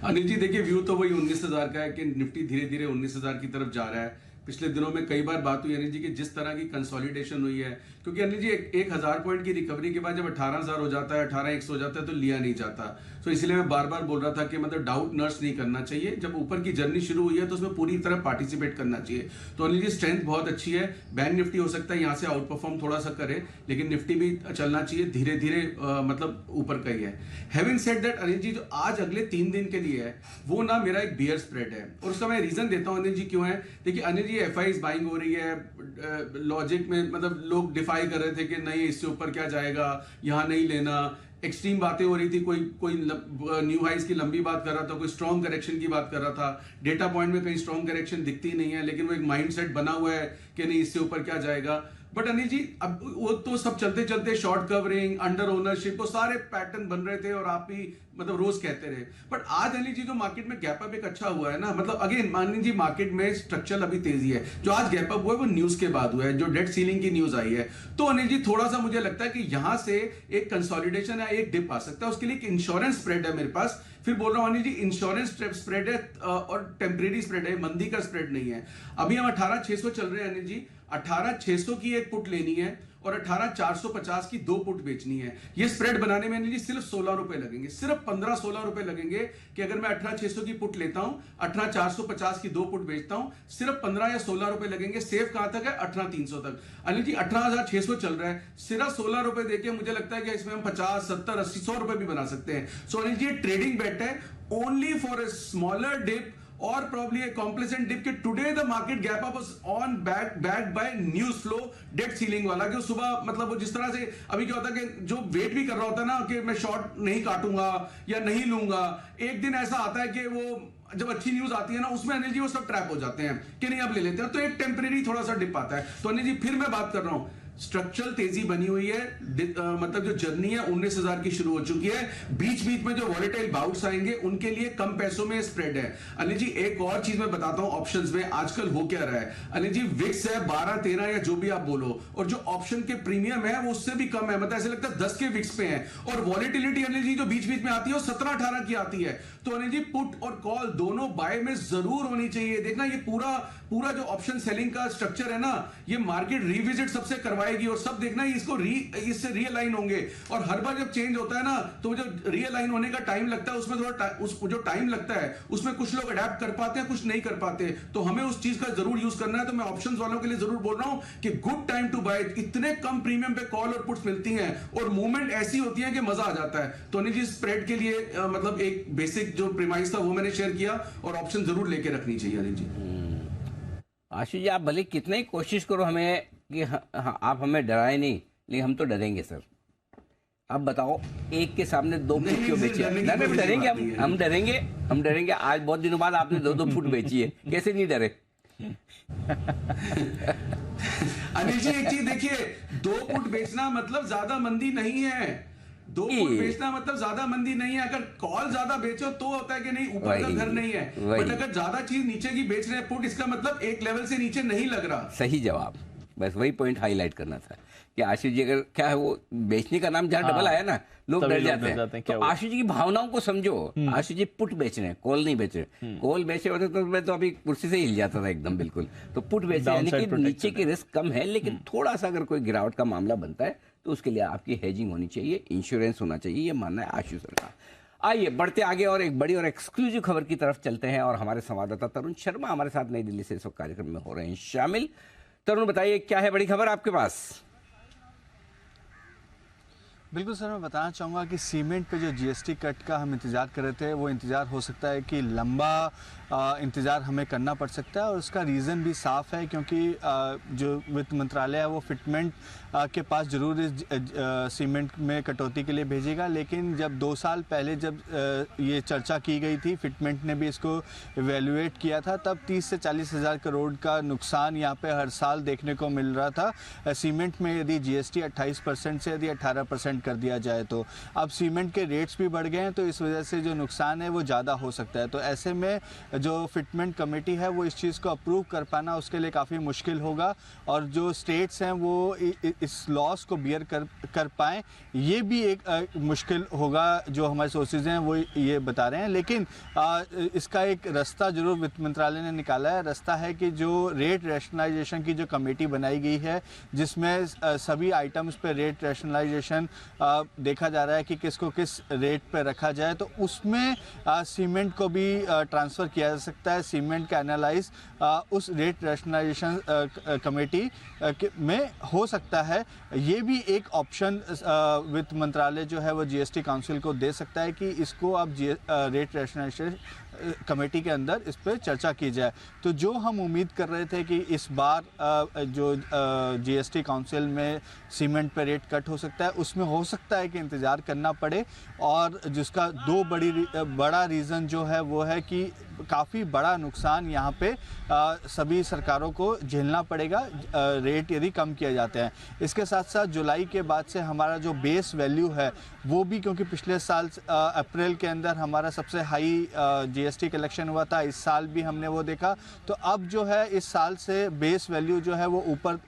अनिल जी देखिए, व्यू तो वही 19,000 का है कि निफ्टी धीरे धीरे 19,000 की तरफ जा रहा है। पिछले दिनों में कई बार बात हुई अनिल जी की जिस तरह की कंसोलिडेशन हुई है, क्योंकि अनिल जी 1000 पॉइंट की रिकवरी के बाद जब 18,000 हो जाता है, 18,100 हो जाता है तो लिया नहीं जाता। तो इसलिए मैं बार बार बोल रहा था कि मतलब डाउट नर्स नहीं करना चाहिए। जब ऊपर की जर्नी शुरू हुई है तो उसमें पूरी तरह पार्टिसिपेट करना चाहिए। तो अनिल जी स्ट्रेंथ बहुत अच्छी है। बैंक निफ्टी हो सकता है यहाँ से आउट परफॉर्म थोड़ा सा करे, लेकिन निफ्टी भी चलना चाहिए धीरे धीरे, मतलब ऊपर का ही है। Having said that Anil ji, जो आज अगले 3 दिन के लिए है वो ना मेरा एक बियर स्प्रेड है, और उसका मैं रीजन देता हूँ अनिल जी क्यों है। देखिए अनिल जी FIs बाइंग हो रही है, लॉजिक में मतलब लोग डिफाई कर रहे थे कि नहीं इससे ऊपर क्या जाएगा, यहाँ नहीं लेना, एक्सट्रीम बातें हो रही थी, कोई न्यू हाइज की लंबी बात कर रहा था, कोई स्ट्रॉन्ग करेक्शन की बात कर रहा था। डेटा पॉइंट में कहीं स्ट्रॉन्ग करेक्शन दिखती नहीं है, लेकिन वो एक माइंडसेट बना हुआ है कि नहीं इससे ऊपर क्या जाएगा। बट अनिल जी अब वो तो सब चलते चलते शॉर्ट कवरिंग, अंडर ओनरशिप, वो सारे पैटर्न बन रहे थे और आप भी मतलब रोज कहते रहे। बट आज अनिल जी जो मार्केट में गैप अप एक अच्छा हुआ है ना, मतलब अगेन मान लीजिए मार्केट में स्ट्रक्चरल अभी तेजी है, जो आज गैप अप हुआ है वो न्यूज के बाद हुआ है, जो डेट सीलिंग की न्यूज आई है। तो अनिल जी थोड़ा सा मुझे लगता है कि यहां से एक कंसोलिडेशन या एक डिप आ सकता है, उसके लिए एक इंश्योरेंस स्प्रेड है मेरे पास। फिर बोल रहा हूं अनिल जी इंश्योरेंस स्प्रेड है और टेम्परेरी स्प्रेड है, मंदी का स्प्रेड नहीं है। अभी हम 18,600 चल रहे हैं अनिल जी, 18,600 की एक पुट लेनी है और 18,450 की 2 पुट बेचनी है। ये स्प्रेड बनाने में अनिल जी सिर्फ 16 रुपए लगेंगे, सिर्फ 15-16 रुपए लगेंगे कि अगर मैं 18,600 की पुट लेता हूं, 18,450 की 2 पुट बेचता हूं, सिर्फ 15 या 16 रुपए लगेंगे। सेफ कहां तक है? 18,300 तक। अनिल जी 18,600 चल रहा है, सिर्फ 16 रुपए देके मुझे लगता है कि इसमें हम 50, 70, 80, 100 रुपए भी बना सकते हैं। सो अनिल जी ट्रेडिंग बेट है only for a smaller dip और प्रॉब्ली a complacent dip के today the market gap up was on back by news flow debt ceiling वाला, कि सुबह मतलब वो जिस तरह से अभी क्या होता है कि जो वेट भी कर रहा होता है ना कि मैं शॉर्ट नहीं काटूंगा या नहीं लूंगा, एक दिन ऐसा आता है कि वो जब अच्छी न्यूज आती है ना उसमें अनिल जी वो सब ट्रैप हो जाते हैं कि नहीं अब ले लेते हैं, तो एक टेम्परेरी थोड़ा सा डिप आता है। तो अनिल जी फिर मैं बात कर रहा हूं, स्ट्रक्चरल तेजी बनी हुई है, मतलब जो जर्नी है 19,000 की शुरू हो चुकी है, बीच बीच में जो वॉलेटाइल बाउट्स आएंगे उनके लिए कम पैसों में स्प्रेड है। अनिल जी एक और चीज मैं बताता हूं, ऑप्शंस में आजकल हो क्या रहा है अनिल जी, विक्स है 12-13 या जो भी आप बोलो, और जो ऑप्शन के प्रीमियम है वो उससे भी कम है, मतलब ऐसे लगता है 10 के विक्स पे है, और वॉलेटिलिटी अनिल जी जो बीच बीच में आती है वो 17-18 की आती है। तो अनिल जी पुट और कॉल दोनों बाय में जरूर होनी चाहिए। देखना ये पूरा जो ऑप्शन सेलिंग का स्ट्रक्चर है ना, ये मार्केट रिविजिट सबसे करवाएगी और सब देखना इसको इससे रीअलाइन होंगे। और हर बार जब चेंज होता है ना तो जो रीअलाइन होने का टाइम लगता है उसमें थोड़ा जो टाइम लगता है उसमें कुछ लोग अडेप्ट कर पाते हैं, कुछ नहीं कर पाते, तो हमें उस चीज का जरूर यूज करना है। तो मैं ऑप्शंस वालों के लिए जरूर बोल रहा हूं कि गुड टाइम टू बाय, इतने कम प्रीमियम पे कॉल और पुट्स मिलती हैं और मूवमेंट ऐसी होती है कि मजा आ जाता है। तो अनिल जी स्प्रेड के लिए मतलब एक बेसिक जो प्रीमाइस था वो मैंने शेयर किया, और ऑप्शन जरूर लेके रखनी चाहिए अनिल जी। आशीष जी आप भले कितना ही कोशिश करो हमें कि आप हमें डराए नहीं, लेकिन हम तो डरेंगे सर। अब बताओ एक के सामने 2 फुट क्यों बेची? नहीं डरेंगे, हम डरेंगे। आज बहुत दिनों बाद आपने 2-2 फुट बेची है, कैसे नहीं डरे? अनिल जी एक चीज देखिए, 2 फुट बेचना मतलब ज्यादा मंदी नहीं है, 2 फुट बेचना मतलब ज्यादा मंदी नहीं है। अगर कॉल ज्यादा बेचो तो होता है कि नहीं ऊपर का घर नहीं है, बट अगर ज्यादा चीज नीचे की बेच रहे हैं पुट, इसका मतलब एक लेवल से नीचे नहीं लग रहा। सही जवाब, बस वही पॉइंट हाईलाइट करना था कि आशीष जी अगर क्या है वो बेचने का नाम जहाँ डबल आया ना लोग डर जाते हैं। तो आशीष जी की भावनाओं को समझो। आशीष जी पुट बेच रहे हैं, कॉल नहीं बेच रहे। कॉल बेचे होते तो मैं तो अभी कुर्सी से हिल जाता था एकदम बिल्कुल। तो पुट बेच रहे यानी कि नीचे की रिस्क कम है, लेकिन थोड़ा सा अगर कोई गिरावट का मामला बनता है तो उसके लिए आपकी हेजिंग होनी चाहिए, इंश्योरेंस होना चाहिए, ये मानना है आशीष सर का। आइए बढ़ते आगे और एक बड़ी और एक्सक्लूसिव खबर की तरफ चलते हैं, और हमारे संवाददाता तरुण शर्मा हमारे साथ नई दिल्ली से इस वक्त कार्यक्रम में हो रहे हैं शामिल। तरुण बताइए क्या है बड़ी खबर आपके पास? बिल्कुल सर, मैं बताना चाहूँगा कि सीमेंट पे जो जीएसटी कट का हम इंतज़ार कर रहे थे वो इंतज़ार हो सकता है कि लंबा इंतज़ार हमें करना पड़ सकता है, और उसका रीज़न भी साफ़ है क्योंकि जो वित्त मंत्रालय है वो फिटमेंट के पास जरूर इस सीमेंट में कटौती के लिए भेजेगा, लेकिन जब 2 साल पहले जब ये चर्चा की गई थी, फिटमेंट ने भी इसको इवेल्युएट किया था, तब 30 से 40 हज़ार करोड़ का नुकसान यहाँ पे हर साल देखने को मिल रहा था सीमेंट में, यदि जीएसटी 28% से यदि 18% सस्पेंड कर दिया जाए तो। अब सीमेंट के रेट्स भी बढ़ गए हैं तो इस वजह से जो नुकसान है वो ज़्यादा हो सकता है। तो ऐसे में जो फिटमेंट कमेटी है वो इस चीज़ को अप्रूव कर पाना उसके लिए काफ़ी मुश्किल होगा, और जो स्टेट्स हैं वो इस लॉस को बियर कर पाएँ ये भी एक मुश्किल होगा, जो हमारे सोर्सेज हैं वो ये बता रहे हैं। लेकिन इसका एक रास्ता जरूर वित्त मंत्रालय ने निकाला है। रास्ता है कि जो रेट रैशनलाइजेशन की जो कमेटी बनाई गई है जिसमें सभी आइटम्स पे रेट रैशनलाइजेशन देखा जा रहा है कि किसको किस रेट पे रखा जाए, तो उसमें सीमेंट को भी ट्रांसफ़र किया जा सकता है। सीमेंट का एनालाइज उस रेट रैशनलाइजेशन कमेटी में हो सकता है। ये भी एक ऑप्शन वित्त मंत्रालय जो है वो जीएसटी काउंसिल को दे सकता है कि इसको अब रेट रैशनलाइजेशन कमेटी के अंदर इस पर चर्चा की जाए। तो जो हम उम्मीद कर रहे थे कि इस बार जो जीएसटी काउंसिल में सीमेंट पे रेट कट हो सकता है उसमें हो सकता है कि इंतज़ार करना पड़े, और जिसका बड़ा रीज़न जो है वो है कि काफ़ी बड़ा नुकसान यहाँ पे सभी सरकारों को झेलना पड़ेगा रेट यदि कम किए जाते हैं। इसके साथ साथ जुलाई के बाद से हमारा जो बेस वैल्यू है वो भी, क्योंकि पिछले साल अप्रैल के अंदर हमारा सबसे हाई जीएसटी कलेक्शन हुआ था, इस साल भी हमने वो देखा, तो अब जो है इस साल से बेस वैल्यू जो है वो ऊपर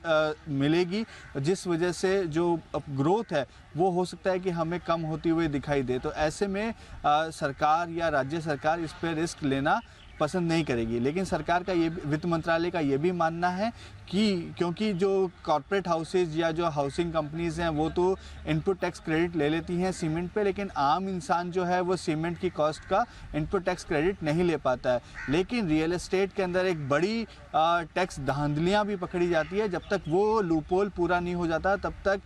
मिलेगी, जिस वजह से जो ग्रोथ है वो हो सकता है कि हमें कम होती हुई दिखाई दे। तो ऐसे में सरकार या राज्य सरकार इस पर रिस्क लेना पसंद नहीं करेगी। लेकिन सरकार का ये वित्त मंत्रालय का ये भी मानना है कि क्योंकि जो कॉर्पोरेट हाउसेज या जो हाउसिंग कंपनीज हैं वो तो इनपुट टैक्स क्रेडिट ले लेती हैं सीमेंट पे, लेकिन आम इंसान जो है वो सीमेंट की कॉस्ट का इनपुट टैक्स क्रेडिट नहीं ले पाता है। लेकिन रियल एस्टेट के अंदर एक बड़ी टैक्स धांधलियाँ भी पकड़ी जाती है। जब तक वो लूपहोल पूरा नहीं हो जाता तब तक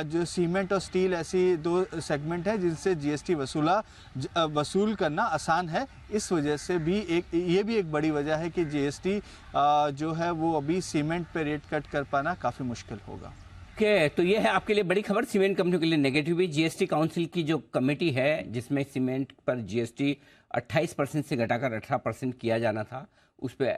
जो सीमेंट और स्टील ऐसी दो सेगमेंट है जिनसे जीएसटी वसूल करना आसान है। इस वजह से भी ये भी एक बड़ी वजह है कि जीएसटी जो है वो अभी सीमेंट पे रेट कट कर पाना काफ़ी मुश्किल होगा। ओके, तो ये है आपके लिए बड़ी खबर सीमेंट कंपनियों के लिए नेगेटिव भी। जीएसटी काउंसिल की जो कमेटी है जिसमें सीमेंट पर जीएसटी 28% से घटाकर 18% किया जाना था, उस पर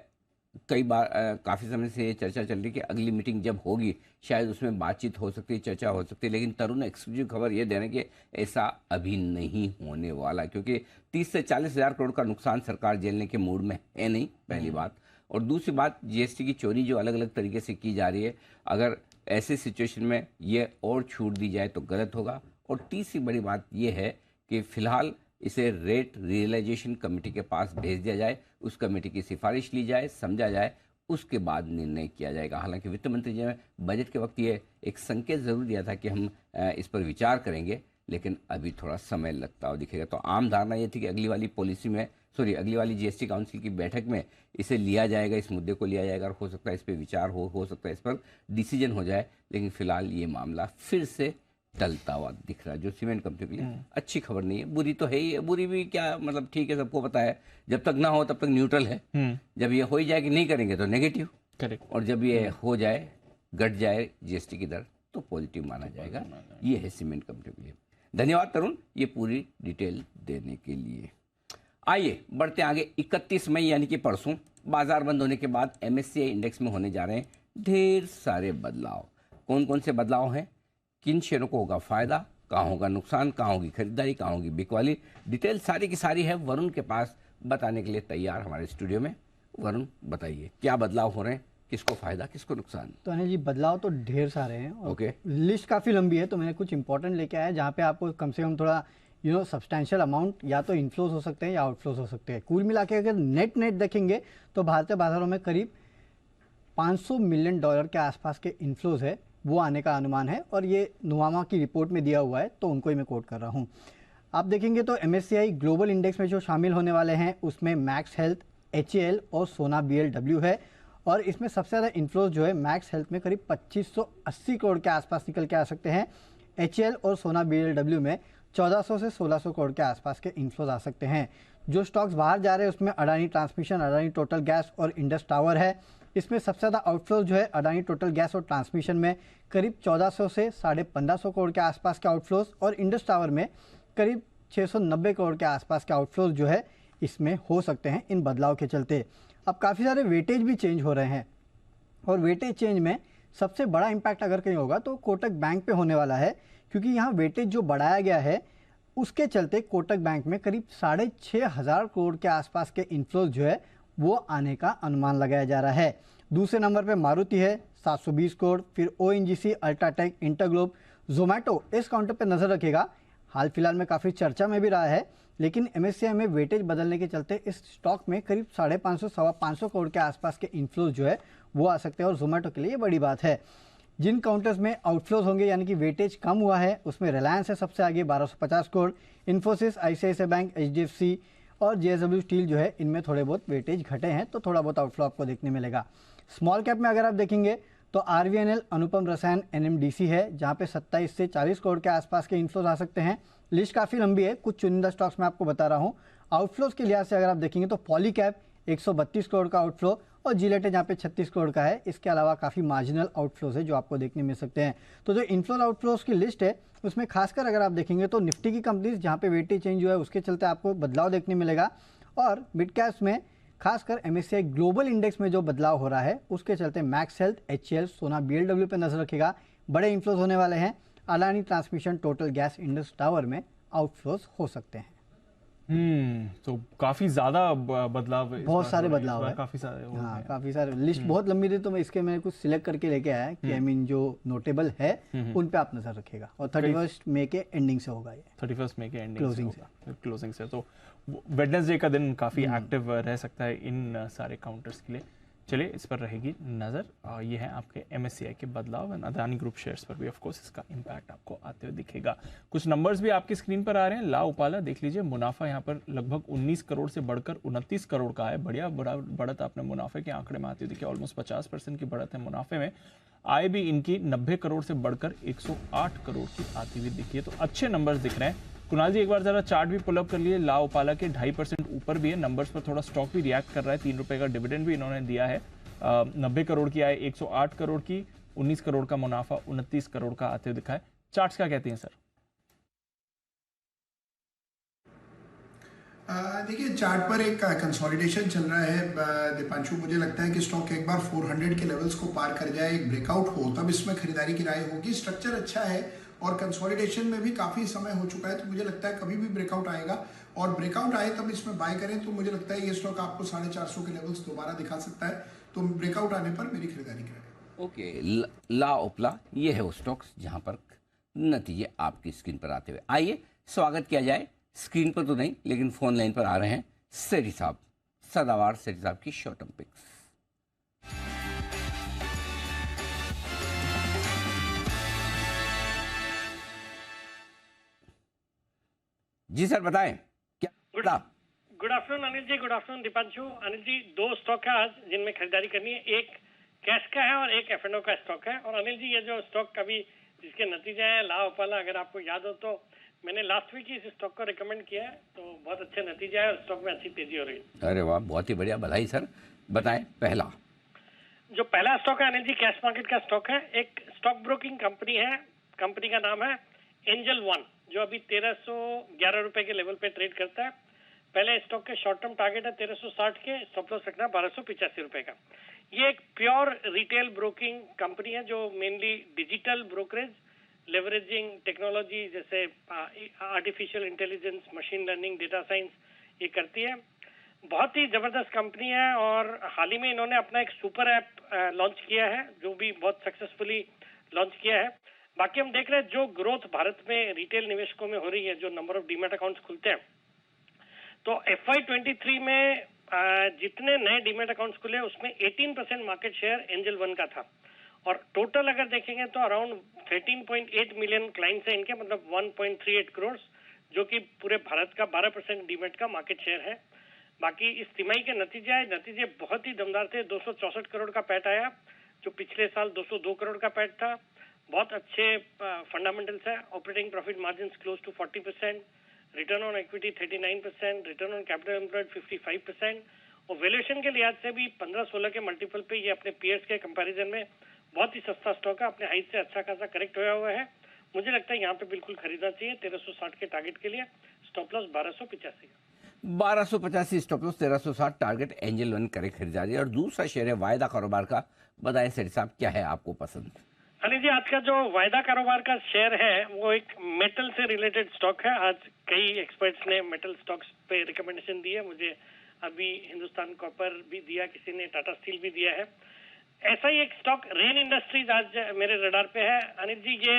कई बार काफ़ी समय से चर्चा चल रही कि अगली मीटिंग जब होगी शायद उसमें बातचीत हो सकती है, चर्चा हो सकती है। लेकिन तरुण एक्सक्लूसिव खबर ये दे रहे हैं कि ऐसा अभी नहीं होने वाला, क्योंकि 30 से 40 हज़ार करोड़ का नुकसान सरकार झेलने के मूड में है नहीं, पहली बात। और दूसरी बात, जीएसटी की चोरी जो अलग अलग तरीके से की जा रही है, अगर ऐसे सिचुएशन में ये और छूट दी जाए तो गलत होगा। और तीसरी बड़ी बात ये है कि फिलहाल इसे रेट रियलाइजेशन कमेटी के पास भेज दिया जाए, उस कमेटी की सिफारिश ली जाए, समझा जाए, उसके बाद निर्णय किया जाएगा। हालांकि वित्त मंत्री जी ने बजट के वक्त ये एक संकेत ज़रूर दिया था कि हम इस पर विचार करेंगे, लेकिन अभी थोड़ा समय लगता हुआ दिखेगा। तो आम धारणा ये थी कि अगली वाली जीएसटी काउंसिल की बैठक में इसे लिया जाएगा, इस मुद्दे को लिया जाएगा और हो सकता है इस पर विचार हो सकता है इस पर डिसीजन हो जाए। लेकिन फिलहाल ये मामला फिर से टलता हुआ दिख रहा है, जो सीमेंट कंपनी के लिए अच्छी खबर नहीं है। बुरी तो है ही है, बुरी भी क्या मतलब, ठीक है, सबको पता है जब तक ना हो तब तक न्यूट्रल है, जब ये हो ही जाए कि नहीं करेंगे तो नेगेटिव, करेक्ट, और जब ये हो जाए, घट जाए जीएसटी की दर, तो पॉजिटिव माना जाएगा। ये है सीमेंट कंपनी के लिए। धन्यवाद तरुण ये पूरी डिटेल देने के लिए। आइए बढ़ते आगे। 31 मई यानी कि परसों बाजार बंद होने के बाद MSCI इंडेक्स में होने जा रहे हैं ढेर सारे बदलाव। कौन कौन से बदलाव हैं, किन शेयरों को होगा फायदा, कहाँ होगा नुकसान, कहाँ होगी खरीदारी, कहाँ होगी बिकवाली, डिटेल सारी की सारी है वरुण के पास बताने के लिए तैयार हमारे स्टूडियो में। वरुण बताइए क्या बदलाव हो रहे हैं, किसको फायदा किसको नुकसान? तो अनिल जी बदलाव तो ढेर सारे हैं, ओके, लिस्ट काफ़ी लंबी है, तो मैंने कुछ इंपॉर्टेंट लेके आया जहाँ पे आपको कम से कम थोड़ा सब्सटैंशियल अमाउंट या तो इनफ्लोज हो सकते हैं या आउटफ्लोज हो सकते हैं। कुल मिला के अगर नेट देखेंगे तो भारतीय बाजारों में करीब $500 मिलियन के आसपास के इनफ्लोज है, वो आने का अनुमान है, और ये नुवामा की रिपोर्ट में दिया हुआ है, तो उनको ही मैं कोट कर रहा हूँ। आप देखेंगे तो MSCI ग्लोबल इंडेक्स में जो शामिल होने वाले हैं उसमें मैक्स हेल्थ, HAL और सोना BLW है, और इसमें सबसे ज़्यादा इन्फ्लोज जो है मैक्स हेल्थ में करीब 2580 करोड़ के आसपास निकल के आ सकते हैं। HAL और सोना BLW में 1400 से 1600 करोड़ के आसपास के इन्फ्लोज आ सकते हैं। जो स्टॉक्स बाहर जा रहे हैं उसमें Adani transmission, Adani total gas और इंडस टावर है। इसमें सबसे ज़्यादा आउटफ्लोज जो है अडानी टोटल गैस और ट्रांसमिशन में करीब 1400 से 1550 करोड़ के आसपास के आउटफ्लोज, और इंडस टावर में करीब 690 करोड़ के आसपास के आउटफ्लोज जो है इसमें हो सकते हैं इन बदलाव के चलते। अब काफ़ी सारे वेटेज भी चेंज हो रहे हैं, और वेटेज चेंज में सबसे बड़ा इम्पैक्ट अगर कहीं होगा तो कोटक बैंक पे होने वाला है, क्योंकि यहाँ वेटेज जो बढ़ाया गया है उसके चलते कोटक बैंक में करीब 6,500 करोड़ के आसपास के इन्फ्लोज जो है वो आने का अनुमान लगाया जा रहा है। दूसरे नंबर पे मारुति है 720 करोड़, फिर ONGC, अल्ट्राटेक, इंटरग्लोब, जोमेटो इस काउंटर पे नजर रखेगा। हाल फिलहाल में काफ़ी चर्चा में भी रहा है, लेकिन MSCI में वेटेज बदलने के चलते इस स्टॉक में करीब 550 सवा 500 करोड़ के आसपास के इन्फ्लोज जो है वो आ सकते हैं और जोमेटो के लिए ये बड़ी बात है। जिन काउंटर्स में आउटफ्लोज होंगे यानी कि वेटेज कम हुआ है उसमें रिलायंस है सबसे आगे 1250 crore, Infosys, ICICI bank, HDFC और JSW स्टील जो है इनमें थोड़े बहुत वेटेज घटे हैं, तो थोड़ा बहुत आउटफ्लो आपको देखने मिलेगा। स्मॉल कैप में अगर आप देखेंगे तो RVNL, अनुपम रसायन, NMDC है जहाँ पे 27 से 40 करोड़ के आसपास के इन्फ्लोज आ सकते हैं। लिस्ट काफ़ी लंबी है, कुछ चुनिंदा स्टॉक्स में आपको बता रहा हूँ। आउटफ्लोज के लिहाज से अगर आप देखेंगे तो पॉलीकैप 132 करोड़ का आउटफ्लो और जिलेट है जहाँ पे 36 करोड़ का है। इसके अलावा काफ़ी मार्जिनल आउटफ्लोज है जो आपको देखने मिल सकते हैं। तो जो इनफ्लो आउटफ्लोज की लिस्ट है उसमें खासकर अगर आप देखेंगे तो निफ्टी की कंपनीज जहाँ पे वेटेज चेंज हुआ है उसके चलते आपको बदलाव देखने मिलेगा, और मिड कैप्स में खासकर MSCI ग्लोबल इंडेक्स में जो बदलाव हो रहा है उसके चलते मैक्स हेल्थ, HCL, सोना, BLW पे नजर रखेगा। बड़े इन्फ्लोज होने वाले हैं। Adani transmission, total gas, Indus tower में आउटफ्लोज हो सकते हैं। तो काफी ज्यादा बदलाव, बहुत सारे बदलाव है, काफी सारे। हाँ, काफी सारे। लिस्ट बहुत लंबी थी तो मैं इसके में कुछ सिलेक्ट करके लेके आया कि आई मीन जो नोटेबल है उन पे आप नजर रखेगा। और 31 मई के एंडिंग से होगा ये, 31 मई के एंडिंग क्लोजिंग से। तो वेडनेसडे का दिन काफी एक्टिव रह सकता है इन सारे काउंटर्स के लिए। चलिए इस पर रहेगी नज़र। ये है आपके MSCI के बदलाव। अदानी ग्रुप शेयर्स पर भी ऑफ कोर्स इसका इम्पैक्ट आपको आते हुए दिखेगा। कुछ नंबर्स भी आपकी स्क्रीन पर आ रहे हैं। ला उपाला देख लीजिए, मुनाफा यहाँ पर लगभग 19 करोड़ से बढ़कर 29 करोड़ का है। बढ़िया बढ़त आपने मुनाफे के आंकड़े में आती हुई दिखी, ऑलमोस्ट 50% की बढ़त है मुनाफे में। आय भी इनकी 90 करोड़ से बढ़कर 108 करोड़ की आती हुई दिखी है। तो अच्छे नंबर्स दिख रहे हैं। कुणाल जी एक बार जरा चार्ट भी पुल अप कर लिए। ला उपाला के 2.5% ऊपर भी है। नंबर्स पर थोड़ा स्टॉक भी रिएक्ट कर रहा है। 3 रुपए का डिविडेंड भी इन्होंने दिया है। 90 करोड़ की आय, 108 करोड़ की, 19 करोड़ का मुनाफा, 29 करोड़ का आते हुए दिखा है। चार्ट्स क्या कहते हैं सर? देखिए चार्ट पर एक कंसोलिडेशन चल रहा है दीपांशु। मुझे लगता है कि स्टॉक एक बार 400 के लेवल्स को पार कर जाए, एक ब्रेकआउट हो, तब इसमें खरीदारी की राय होगी। स्ट्रक्चर अच्छा है और कंसोलिडेशन में भी काफ़ी समय हो चुका है, तो मुझे लगता है कभी भी ब्रेकआउट आएगा और ब्रेकआउट आए तब इसमें बाय करें। तो मुझे लगता है ये स्टॉक आपको 450 के लेवल्स दोबारा दिखा सकता है, तो ब्रेकआउट आने पर मेरी खरीदारी करें। ओके, ला ओपला ये है वो स्टॉक्स जहां पर नतीजे आपकी स्क्रीन पर आते हुए। आइए स्वागत किया जाए, स्क्रीन पर तो नहीं लेकिन फोन लाइन पर आ रहे हैं सेठी साहब, सदावार सेठी साहब की शॉर्ट टर्म पिक्स। जी सर बताएं क्या? Good afternoon Anil ji, good afternoon Deepanshu. Anil ji, 2 stock है आज जिनमें खरीदारी करनी है। एक कैश का है और एक F&O का स्टॉक है। और अनिल जी ये जो स्टॉक अभी जिसके नतीजे हैं, ला ओपाला, अगर आपको याद हो तो मैंने लास्ट वीक ही इस स्टॉक को रिकमेंड किया है, तो बहुत अच्छे नतीजे हैं और स्टॉक में अच्छी तेजी हो रही है। अरे वाह, बहुत ही बढ़िया, बधाई सर। बताएं पहला। जो पहला स्टॉक है अनिल जी, कैश मार्केट का स्टॉक है। एक स्टॉक ब्रोकिंग कंपनी है, कंपनी का नाम है एंजल वन, जो अभी 1311 रुपए के लेवल पे ट्रेड करता है। पहले स्टॉक के शॉर्ट टर्म टारगेट है 1360 के, स्टॉप लॉस रखना 1285 रुपए का। ये एक प्योर रिटेल ब्रोकिंग कंपनी है जो mainly digital brokerage, leveraging technology जैसे artificial intelligence, machine learning, data science ये करती है। बहुत ही जबरदस्त कंपनी है और हाल ही में इन्होंने अपना एक सुपर ऐप लॉन्च किया है जो भी बहुत सक्सेसफुली लॉन्च किया है। बाकी हम देख रहे हैं जो ग्रोथ भारत में रिटेल निवेशकों में हो रही है, जो नंबर ऑफ डीमैट अकाउंट्स खुलते हैं, तो FY23 में जितने नए डीमैट अकाउंट्स खुले उसमें 18% मार्केट शेयर एंजल वन का था। और टोटल अगर देखेंगे तो अराउंड 13.8 मिलियन क्लाइंट्स हैं इनके, मतलब 1.38 करोड़, जो कि पूरे भारत का 12% डीमैट का मार्केट शेयर है। बाकी इस तिमाही के नतीजे आए, नतीजे बहुत ही दमदार थे। 264 करोड़ का पैट आया, जो पिछले साल 202 करोड़ का पैट था। बहुत अच्छे फंडामेंटल्स है। Operating profit margin close to 40%, return on equity 39%, return on capital employed 55%, और वैल्यूएशन के लिहाज से भी 15-16 के मल्टीपल पे ये अपने पीयर्स के कंपैरिजन में बहुत ही सस्ता स्टॉक है। अपने हाइट से अच्छा खासा करेक्ट होया हुआ है। मुझे लगता है यहाँ पे बिल्कुल खरीदना चाहिए 1360 के टारगेट के लिए। Stop loss 1285। 1285 stop loss, 1360 target, angel one करे खरीदारी। और दूसरा शेयर है वायदा कारोबार का। बताएं सेठ साहब क्या है आपको पसंद? अनिल जी, आज का जो वायदा कारोबार का शेयर है वो एक मेटल से रिलेटेड स्टॉक है। आज कई एक्सपर्ट्स ने मेटल स्टॉक्स पे रिकमेंडेशन दी है। मुझे अभी हिंदुस्तान कॉपर भी दिया, किसी ने टाटा स्टील भी दिया है। ऐसा ही एक स्टॉक रेन इंडस्ट्रीज आज मेरे रडार पे है। अनिल जी, ये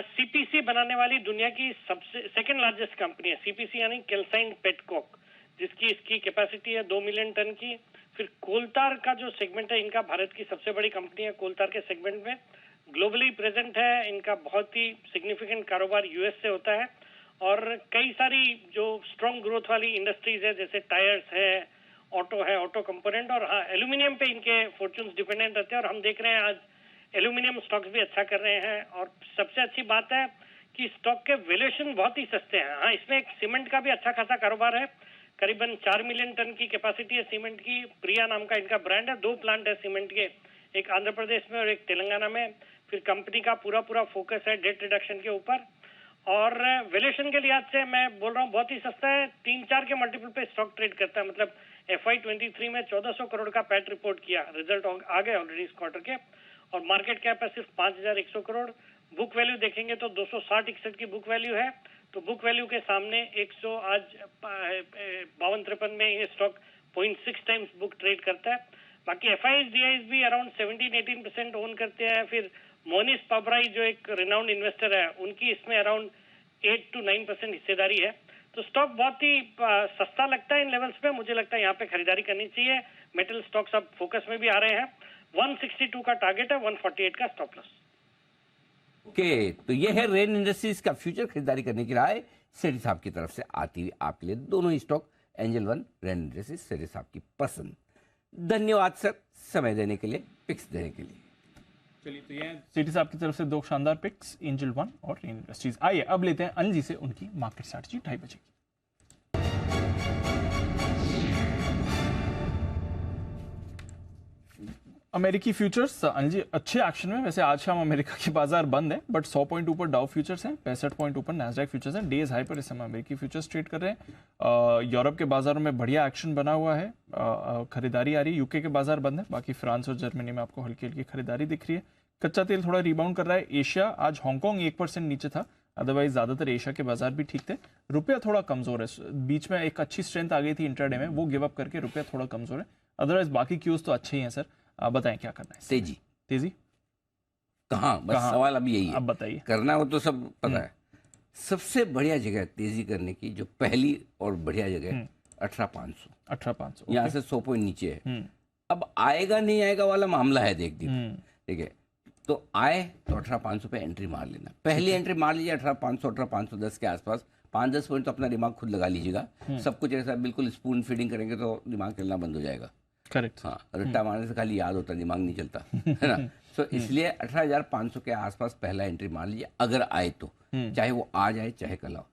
सीपीसी बनाने वाली दुनिया की सबसे सेकंड लार्जेस्ट कंपनी है। सीपीसी यानी कैल्साइंड पेटकोक, जिसकी इसकी कैपेसिटी है 2 मिलियन टन की। फिर कोलतार का जो सेगमेंट है, इनका भारत की सबसे बड़ी कंपनी है कोलतार के सेगमेंट में, ग्लोबली प्रेजेंट है। इनका बहुत ही सिग्निफिकेंट कारोबार यूएस से होता है और कई सारी जो स्ट्रॉन्ग ग्रोथ वाली इंडस्ट्रीज है, जैसे टायर्स है, ऑटो है, ऑटो कंपोनेंट, और हाँ, एल्यूमिनियम पे इनके फॉर्चून्स डिपेंडेंट रहते हैं। और हम देख रहे हैं आज एल्यूमिनियम स्टॉक्स भी अच्छा कर रहे हैं। और सबसे अच्छी बात है कि स्टॉक के वैल्यूएशन बहुत ही सस्ते हैं। हाँ, इसमें एक सीमेंट का भी अच्छा खासा कारोबार है। करीबन 4 मिलियन टन की कैपेसिटी है सीमेंट की। प्रिया नाम का इनका ब्रांड है। 2 प्लांट है सीमेंट के, एक आंध्र प्रदेश में और एक तेलंगाना में। फिर कंपनी का पूरा फोकस है डेट रिडक्शन के ऊपर। और वैल्यूएशन के लिहाज से मैं बोल रहा हूँ बहुत ही सस्ता है। 3-4 के मल्टीपल पे स्टॉक ट्रेड करता है। मतलब FY23 में 1400 करोड़ का पैट रिपोर्ट किया, रिजल्ट आ गए ऑलरेडी इस क्वार्टर के, और मार्केट कैप है सिर्फ 5100 करोड़। बुक वैल्यू देखेंगे तो 260-61 की बुक वैल्यू है। तो बुक वैल्यू के सामने 100 आज 52-53 में ये स्टॉक 0.6 टाइम्स बुक ट्रेड करता है। बाकी FIs DIs भी अराउंड 17-18% ओन करते हैं। फिर मोनिस पाबराई जो एक रिनाउंड इन्वेस्टर है, उनकी इसमें अराउंड 8-9% हिस्सेदारी है। तो स्टॉक बहुत ही सस्ता लगता है इन लेवल्स पे। मुझे लगता है यहाँ पे खरीदारी करनी चाहिए। मेटल स्टॉक्स अब फोकस में भी आ रहे हैं। 162 का टारगेट है, 148 का स्टॉप लॉस। ओके, तो ये है रेन इंडस्ट्रीज का फ्यूचर खरीदारी करने की राय सेठी साहब की तरफ से आती हुई आपके लिए। दोनों ही stock Angel One, Rain Industries, Sethi साहब की पसंद। धन्यवाद सर, समय देने के लिए, पिक्स देने के लिए। चलिए, तो ये सेठी साहब की तरफ से 2 शानदार पिक्स, एंजल वन और रेन इंडस्ट्रीज। आइए अब लेते हैं अनिल जी से उनकी मार्केट स्ट्रैटेजी 2:30 बजे की। अमेरिकी फ्यूचर्स अनिल जी अच्छे एक्शन में। वैसे आज शाम अमेरिका के बाजार बंद है, बट 100 पॉइंट ऊपर डाउ फ्यूचर्स हैं, 65 पॉइंट ऊपर नैस्डैक फ्यूचर्स हैं। डेज हाई पर इस समय अमेरिकी फ्यूचर्स ट्रेड कर रहे हैं। यूरोप के बाजारों में बढ़िया एक्शन बना हुआ है, खरीदारी आ रही है। यूके के बाजार बंद है, बाकी फ्रांस और जर्मनी में आपको हल्की हल्की खरीदारी दिख रही है। कच्चा तेल थोड़ा रिबाउंड कर रहा है। एशिया आज हांगकांग 1% नीचे था, अदरवाइज ज्यादातर एशिया के बाजार भी ठीक थे। रुपया थोड़ा कमजोर है, बीच में एक अच्छी स्ट्रेंथ आ गई थी इंट्राडे में, वो गिव अप करके रुपया थोड़ा कमजोर है। अदरवाइज बाकी क्यूज तो अच्छे ही हैं सर। आप बताएं क्या करना है। तेजी कहाँ, बस सवाल अभी यही है। अब बताइए। करना हो तो सब पता है। सबसे बढ़िया जगह तेजी करने की जो पहली और बढ़िया जगह 18,500 यहाँ से 100 पॉइंट नीचे है। अब आएगा नहीं आएगा वाला मामला है, देख ठीक है। तो आए तो 18,500 पे एंट्री मार लेना। पहली एंट्री मार लीजिए 18,500, 18,510 के आसपास। 5-10 पॉइंट तो अपना दिमाग खुद लगा लीजिएगा। सब कुछ ऐसा बिल्कुल स्पून फीडिंग करेंगे तो दिमाग चलना बंद हो जाएगा। करेक्ट। हाँ, रट्टा मारने से खाली याद होता है, दिमाग नहीं चलता, है ना। तो इसलिए 18,500 के आसपास पहला एंट्री मार लीजिए अगर आए तो, चाहे वो आज आए चाहे कल आओ।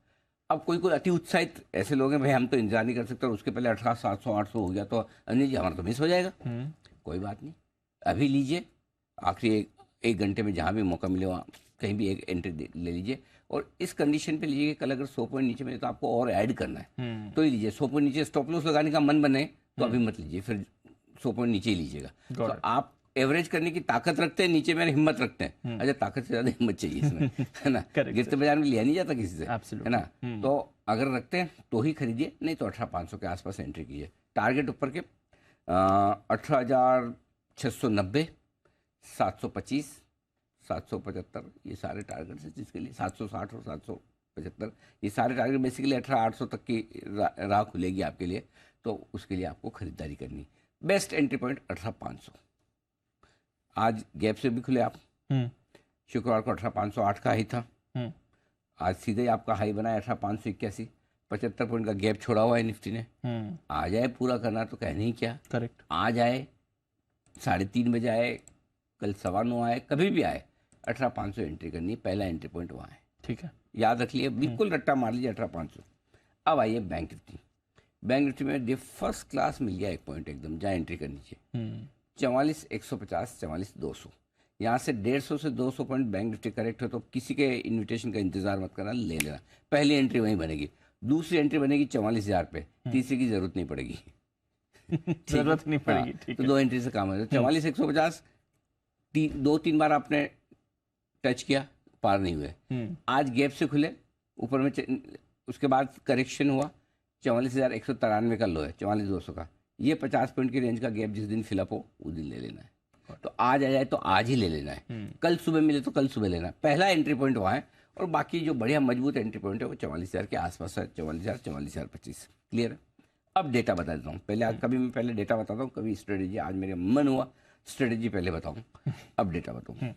अब कोई अति उत्साहित ऐसे लोग हैं, भाई हम तो इंतजार नहीं कर सकते और उसके पहले 18,700-800 हो गया तो अनिल जी हमारा तो मिस हो जाएगा। कोई बात नहीं, अभी लीजिए, आखिरी एक घंटे में जहाँ भी मौका मिले वहाँ कहीं भी एक एंट्री ले लीजिए। और इस कंडीशन पे लीजिए कि कल अगर 100 पॉइंट नीचे मिले तो आपको और ऐड करना है तो ही लीजिए। 100 पॉइंट नीचे स्टॉप लॉस लगाने का मन बने तो अभी मत लीजिए, फिर 100 पॉइंट नीचे ही लीजिएगा। तो आप एवरेज करने की ताकत रखते हैं, नीचे में हिम्मत रखते हैं। अच्छा, ताकत से ज्यादा हिम्मत चाहिए इसमें, है ना। गिरते बाजार में लिया नहीं जाता किसी से, है ना। तो अगर रखते हैं तो ही खरीदिए, नहीं तो 18,500 के आसपास एंट्री कीजिए। टारगेट ऊपर के 18,690, 725, 775 ये सारे टारगेट्स हैं, जिसके लिए 760 और 775 ये सारे टारगेट बेसिकली 18,800 तक की राह खुलेगी आपके लिए। तो उसके लिए आपको खरीदारी करनी। Best entry point 18,500। आज गैप से भी खुले आप। शुक्रवार को 18,508 का हाई था, आज सीधे ही आपका हाई बनाया 18,581। 75 पॉइंट का गैप छोड़ा हुआ है निफ्टी ने। आ जाए पूरा करना तो कहने ही क्या। करेक्ट। आ जाए 3:30 बजे आए, कल 9:15 आए, कभी भी आए 18,500 एंट्री करनी है। पहला एंट्री पॉइंट वहाँ है, ठीक है, याद रख लिए, बिल्कुल रट्टा मार लीजिए 18,500। अब आइए बैंक निफ्टी। बैंक निफ्टी में फर्स्ट क्लास मिल गया एक पॉइंट एकदम, जहाँ एंट्री करनी चाहिए 44,150, 44,200। यहाँ से 150 से 200 पॉइंट बैंक निफ्टी करेक्ट हो तो किसी के इन्विटेशन का इंतजार मत करना, ले लेना। पहली एंट्री वहीं बनेगी, दूसरी एंट्री बनेगी 44,000 पे, तीसरी की जरूरत नहीं पड़ेगी। जरूरत नहीं पड़ेगी, ठीक तो है। 2 एंट्री से काम है। 44,150 2-3 बार आपने टच किया, पार नहीं हुए। आज गैप से खुले ऊपर में उसके बाद करेक्शन हुआ, 44,193 का लो है, 44,200 का। ये 50 पॉइंट की रेंज का गैप जिस दिन फिलअप हो उस दिन ले लेना है। तो आज आ जाए तो आज ही ले लेना है, कल सुबह मिले तो कल सुबह लेना है। पहला एंट्री पॉइंट वहाँ है और बाकी जो बढ़िया मजबूत एंट्री पॉइंट है वो 44,000 के आसपास है, 44,000, 44,025। क्लियर है। अब डेटा बता देता हूँ पहले। कभी मैं पहले डेटा बताता हूँ, कभी स्ट्रेटेजी। आज मेरे मन हुआ स्ट्रेटेजी पहले बताऊँ, अब डेटा बताऊँ।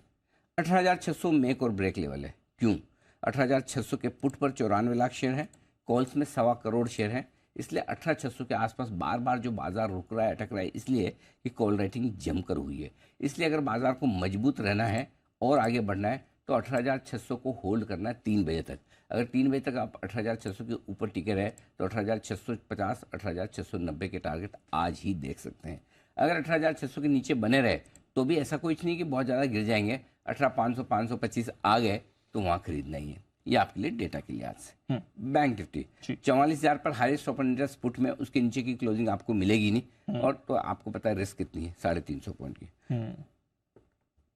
18,600 मेक और ब्रेक लेवल है। क्यों? 18,600 के पुट पर 94 लाख शेयर है, कॉल्स में 1.25 करोड़ शेयर है, इसलिए 18,600 के आसपास बार बार जो बाजार रुक रहा है, अटक रहा है, इसलिए कि कॉल राइटिंग जमकर हुई है। इसलिए अगर बाजार को मजबूत रहना है और आगे बढ़ना है तो 18,600 को होल्ड करना है 3 बजे तक। अगर 3 बजे तक आप 18,600 के ऊपर टिके रहे तो 18,650, 18,690 के टारगेट आज ही देख सकते हैं। अगर 18,600 के नीचे बने रहे तो भी ऐसा कुछ नहीं कि बहुत ज़्यादा गिर जाएंगे, 18,500, 525 आ गए तो वहाँ खरीदना ही है। ये आपके लिए डेटा के लिहाज से। बैंक निफ्टी 44,000 पर हाईएस्ट ओपन इंटरेस्ट पुट में, उसके नीचे की क्लोजिंग आपको मिलेगी नहीं, और तो आपको पता है रिस्क कितनी है, 350 पॉइंट की।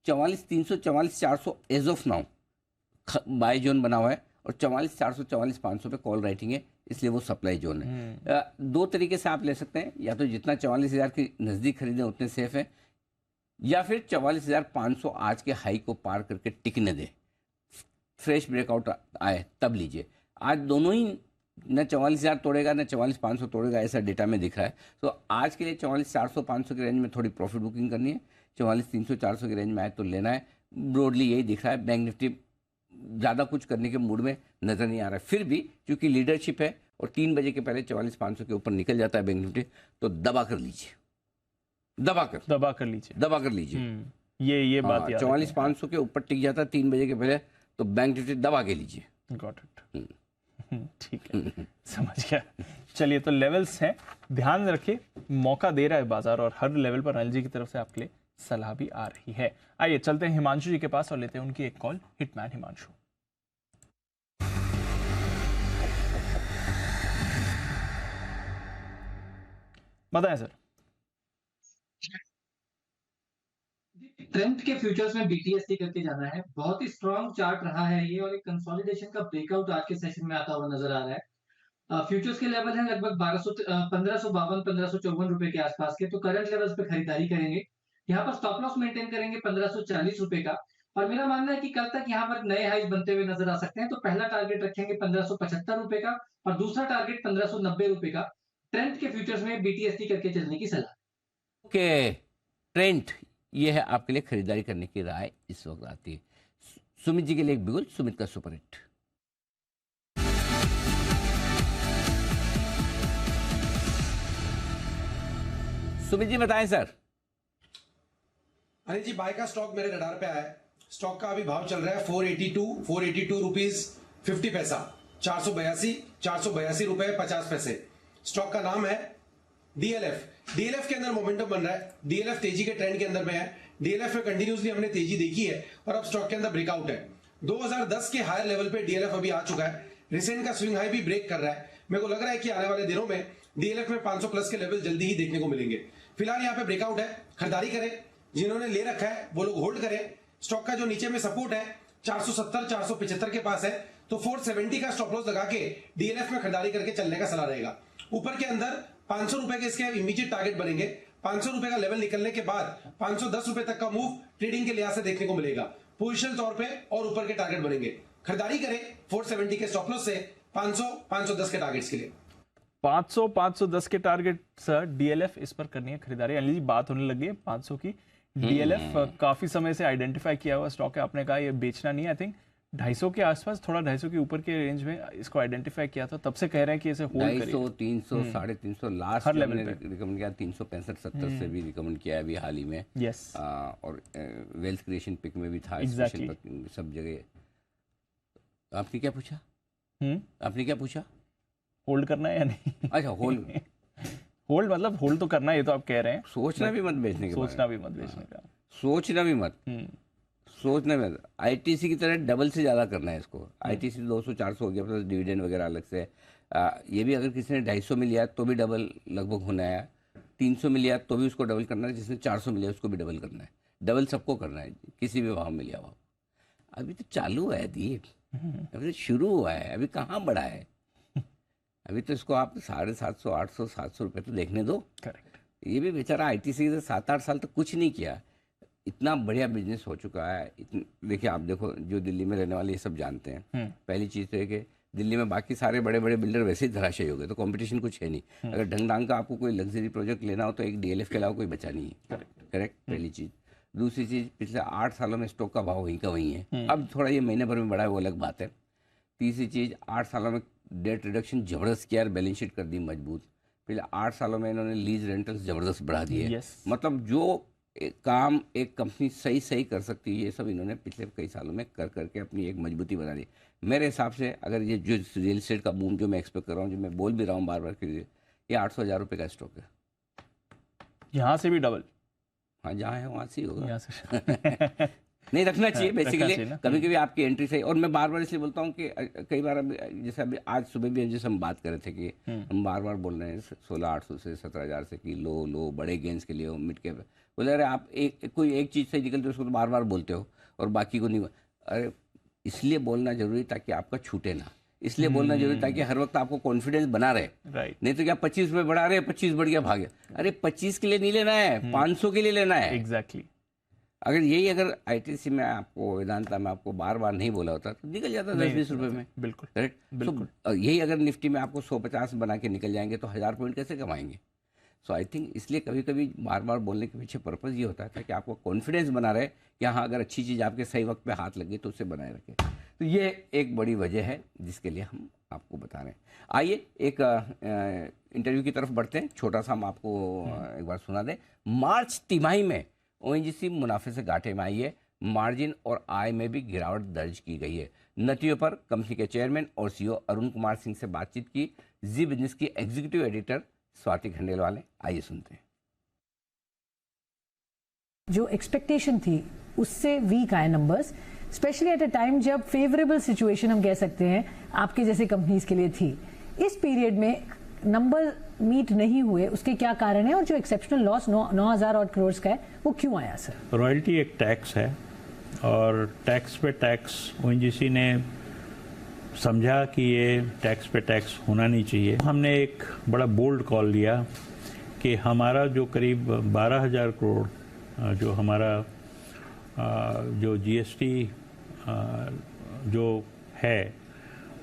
44,300, 44,400 as of now buy zone बना हुआ है, और 44,400, 44,500 पे कॉल राइटिंग है, इसलिए वो सप्लाई जोन है। 2 तरीके से आप ले सकते हैं, या तो जितना 44,000 के नज़दीक खरीदें उतने सेफ है, या फिर 44,500 आज के हाई को पार करके टिकने दें, फ्रेश ब्रेकआउट आए तब लीजिए। आज दोनों ही न 44,000 तोड़ेगा न 44,500 तोड़ेगा, ऐसा डेटा में दिख रहा है। तो आज के लिए 44,400, 500 की रेंज में थोड़ी प्रॉफिट बुकिंग करनी है, 44,300, 400 की रेंज में आए तो लेना है। ब्रॉडली यही दिख रहा है। बैंक निफ्टी ज़्यादा कुछ करने के मूड में नज़र नहीं आ रहा है, फिर भी क्योंकि लीडरशिप है और 3 बजे के पहले 44,500 के ऊपर निकल जाता है बैंक निफ्टी, तो दबा कर लीजिए, दबा कर लीजिए। ये बात याद 44,500 के ऊपर टिक जाता है 3 बजे के पहले, तो बैंक निफ्टी दबा के लीजिए। Got it. ठीक है, समझ गया। चलिए, तो लेवल्स हैं, ध्यान रखिए, मौका दे रहा है बाजार और हर लेवल पर अनिल जी की तरफ से आपके लिए सलाह भी आ रही है। आइए चलते हैं हिमांशु जी के पास और लेते हैं उनकी एक कॉल। हिटमैन हिमांशु। बताएं सर। ट्रेंड के फ्यूचर्स में BTST करके जाना है। बहुत ही स्ट्रॉन्ग चार्ट रहा है ये, और एक कंसोलिडेशन का ब्रेकआउट आज के सेशन में आता हुआ नजर आ रहा है। फ्यूचर्स के लेवल हैं लगभग 1552, 1554 रुपए के आसपास के। तो करंट लेवल्स पे खरीदारी करेंगे। यहाँ पर स्टॉप लॉस मेंटेन करेंगे 1540 रुपए का, और मेरा मानना है कि कल तक यहाँ पर नए हाइज बनते हुए नजर आ सकते हैं। तो पहला टारगेट रखेंगे 1575 रुपए का, और दूसरा टारगेट 1590 रुपए का। ट्रेंड के फ्यूचर्स में BTST करके चलने की सलाह। ओके, ट्रेंड ये है आपके लिए खरीदारी करने की राय इस वक्त आती है। सुमित जी के लिए एक बिगुल, सुमित का सुपर हिट। सुमित जी बताएं सर। अनिल जी, बाय का स्टॉक मेरे रडार पे आया है। स्टॉक का अभी भाव चल रहा है 482 रुपीज 50 पैसा, 482 रुपए 50 पैसे। स्टॉक का नाम है DLF के अंदर मोमेंटम बन रहा है। DLF तेजी के ट्रेंड के अंदर में है। DLF में कंटिन्यूसली हमने तेजी देखी है और अब स्टॉक के अंदर ब्रेकआउट है। 2010 के हायर लेवल पे DLF अभी आ चुका है। रिसेंट का स्विंग हाई भी ब्रेक कर रहा है। मेरे को लग रहा है कि आने वाले दिनों में DLF में 500 प्लस के लेवल जल्दी ही देखने को मिलेंगे। फिलहाल यहाँ पे ब्रेकआउट है, खरीदारी करें। जिन्होंने ले रखा है वो लोग होल्ड करें। स्टॉक का जो नीचे में सपोर्ट है 470, 475 के पास है, तो 470 का स्टॉप लॉस लगा के DLF में खरीदारी करके चलने का सलाह रहेगा। ऊपर के अंदर 500 रुपए के इसके इमीडिएट टारगेट बनेंगे। 500 रुपए का लेवल निकलने के बाद 510 रुपए तक का मूव ट्रेडिंग के लिहाज से देखने को मिलेगा। पोजिशनल तौर पे और ऊपर के टारगेट बनेंगे। खरीदारी करें 470 के स्टॉप लॉस से 500, 510 के टारगेट्स के लिए। 500, 510 के टारगेट सर DLF इस पर करनी है खरीदारी। अनिल जी, बात होने लगी है 500 की। DLF काफी समय से आइडेंटिफाई किया हुआ स्टॉक है। आपने कहा ये बेचना नहीं है। आई थिंक 250 के आसपास, थोड़ा 250 के ऊपर के रेंज में इसको आइडेंटिफाई किया था, तब से कह रहे हैं कि इसे होल्ड करिए। 250, 300, 350 लास्ट हर लेवल लेवल पे रिकमेंड किया। 365, 70 से भी रिकमेंड किया है अभी हाल ही में। यस। और वेल्थ क्रिएशन पिक में भी था। Exactly. सब जगह। आपने क्या पूछा? आपने क्या पूछा? होल्ड करना है या नहीं? अच्छा, होल्ड होल्ड मतलब होल्ड तो करना है, ये तो आप कह रहे हैं। सोचना भी मत बेचने के सोचना भी मत बेचने का। सोचना भी मत, सोचना भी मत। ITC की तरह डबल से ज़्यादा करना है इसको। ITC 200, 400 हो गया, प्लस डिविडेंड वगैरह अलग से। ये भी अगर किसी ने 250 में लिया तो भी डबल लगभग होना है। 300 में लिया तो भी उसको डबल करना है। जिसने 400 में लिया उसको भी डबल करना है। डबल सबको करना है, किसी भी भाव में लिया भाव। अभी तो चालू है दीप, अभी तो शुरू हुआ है, अभी कहाँ बढ़ा है। अभी तो इसको आप 750, 800, 700 रुपये तो देखने दो। करेक्ट। ये भी बेचारा आईटीसी से 7-8 साल तक कुछ नहीं किया, इतना बढ़िया बिजनेस हो चुका है। देखिए आप देखो, जो दिल्ली में रहने वाले ये सब जानते हैं। पहली चीज़ तो है कि दिल्ली में बाकी सारे बड़े बड़े बिल्डर वैसे ही धराशायी हो गए, तो कंपटीशन कुछ है नहीं। अगर ढंग ढंग का आपको कोई लग्जरी प्रोजेक्ट लेना हो तो एक डीएलएफ के अलावा कोई बचा नहीं है। करेक्ट, पहली चीज़। दूसरी चीज़, पिछले 8 सालों में स्टॉक का भाव वहीं का वहीं है, अब थोड़ा ये महीने भर में बढ़ा है वो अलग बात है। तीसरी चीज़, 8 सालों में डेट रिडक्शन ज़बरदस्त किया और बैलेंस शीट कर दी मजबूत। पिछले 8 सालों में इन्होंने लीज रेंटल्स ज़बरदस्त बढ़ा दिए। मतलब जो काम एक कंपनी सही कर सकती है, ये सब इन्होंने पिछले कई सालों में कर करके अपनी एक मजबूती बना दी। मेरे हिसाब से अगर ये जो रियल एस्टेट का बूम जो मैं एक्सपेक्ट कर रहा हूँ, जो मैं बोल भी रहा हूँ बार बार, कि ये 800,000 रुपये का स्टॉक है। यहाँ से भी डबल? हाँ, जहाँ है वहाँ से ही होगा। नहीं, रखना चाहिए बेसिकली। कभी कभी आपकी एंट्री सही, और मैं बार बार इसलिए बोलता हूँ कि कई बार अभी जैसे अभी आज सुबह भी जैसे हम बात कर रहे थे कि हम बार बार बोल रहे हैं 16,800 से 17,000 से कि लो बड़े गेंस के लिए हो, मिड कैप। बोले अरे आप कोई एक चीज़ सही निकलती है उसको तो बार बार बोलते हो और बाकी को नहीं। अरे इसलिए बोलना जरूरी ताकि आपका छूटे ना, इसलिए बोलना जरूरी ताकि हर वक्त आपको कॉन्फिडेंस बना रहे। नहीं तो क्या 25 रुपये बढ़ा रहे, 25 बढ़ गया भागे। अरे 25 के लिए नहीं लेना है, 500 के लिए लेना है। एग्जैक्टली। अगर आईटीसी में आपको, वेदांता में आपको बार बार नहीं बोला होता तो निकल जाता 10-20 रुपये में। बिल्कुल करेक्ट, बिल्कुल। यही अगर निफ्टी में आपको 150 बना के निकल जाएंगे तो 1000 पॉइंट कैसे कमाएंगे। सो आई थिंक इसलिए कभी कभी बार बार बोलने के पीछे पर्पज़ ये होता है कि आपको कॉन्फिडेंस बना रहे कि हाँ, अगर अच्छी चीज़ आपके सही वक्त पे हाथ लगे तो उसे बनाए रखें। तो ये एक बड़ी वजह है जिसके लिए हम आपको बता रहे हैं। आइए एक इंटरव्यू की तरफ बढ़ते हैं, छोटा सा हम आपको एक बार सुना दें। मार्च तिमाही में ओएनजीसी मुनाफे से घाटे में आई है, मार्जिन और आय में भी गिरावट दर्ज की गई है। नतीजों पर कंपनी के चेयरमैन और सीईओ अरुण कुमार सिंह से बातचीत की जी बिजनेस की एग्जीक्यूटिव एडिटर स्वाति खंडेलवाल ने। आइए सुनते हैं। जो एक्सपेक्टेशन थी उससे वीक आए numbers, specially at a time जब फेवरेबल सिचुएशन हम कह सकते हैं आपके जैसे कंपनीज के लिए थी। इस पीरियड में नंबर मीट नहीं हुए, उसके क्या कारण है और जो एक्सेप्शनल लॉस 9,000 और करोड़ का है वो क्यों आया सर? रॉयल्टी एक टैक्स है और टैक्स पे टैक्स ओएनजीसी ने समझा कि ये टैक्स पे टैक्स होना नहीं चाहिए। हमने एक बड़ा बोल्ड कॉल लिया कि हमारा जो करीब 12,000 करोड़ जो हमारा जो जीएसटी जो है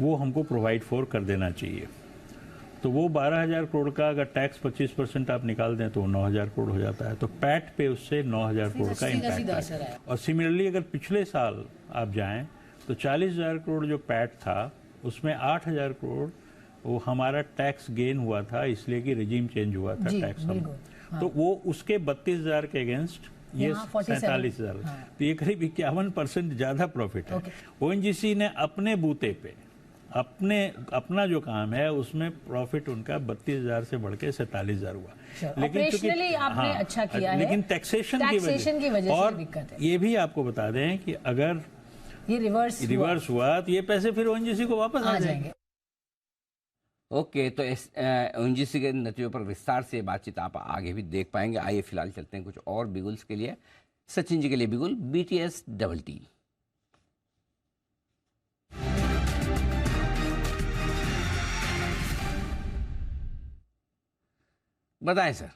वो हमको प्रोवाइड फॉर कर देना चाहिए। तो वो 12,000 करोड़ का अगर टैक्स 25% आप निकाल दें तो 9,000 करोड़ हो जाता है। तो पैट पे उससे 9,000 करोड़ का इम्पैक्ट है। और सिमिलरली अगर पिछले साल आप जाएं तो 40,000 करोड़ जो पैट था उसमें 8,000 करोड़ वो हमारा टैक्स गेन हुआ था, इसलिए कि रिजीम चेंज हुआ था टैक्स हम। हाँ। तो वो उसके 32,000 के अगेंस्ट ये 47,000। तो ये करीब 51% ज्यादा प्रॉफिट है। ओएनजीसी ने अपने बूते पे अपना जो काम है उसमें प्रॉफिट उनका 32,000 से बढ़ के 47,000 हुआ। लेकिन चूंकि आपने अच्छा किया है, लेकिन टैक्सेशन की वजह और दिक्कत है। ये भी आपको बता दें कि अगर ये रिवर्स हुआ तो ये पैसे फिर ओएनजीसी को वापस आ जाएंगे। ओके, तो ओएनजीसी के नतीजों पर विस्तार से बातचीत आप आगे भी देख पाएंगे। आइए फिलहाल चलते हैं कुछ और बिगुल्स के लिए। सचिन जी के लिए बिगुल BTS डबल टी। बताएं सर।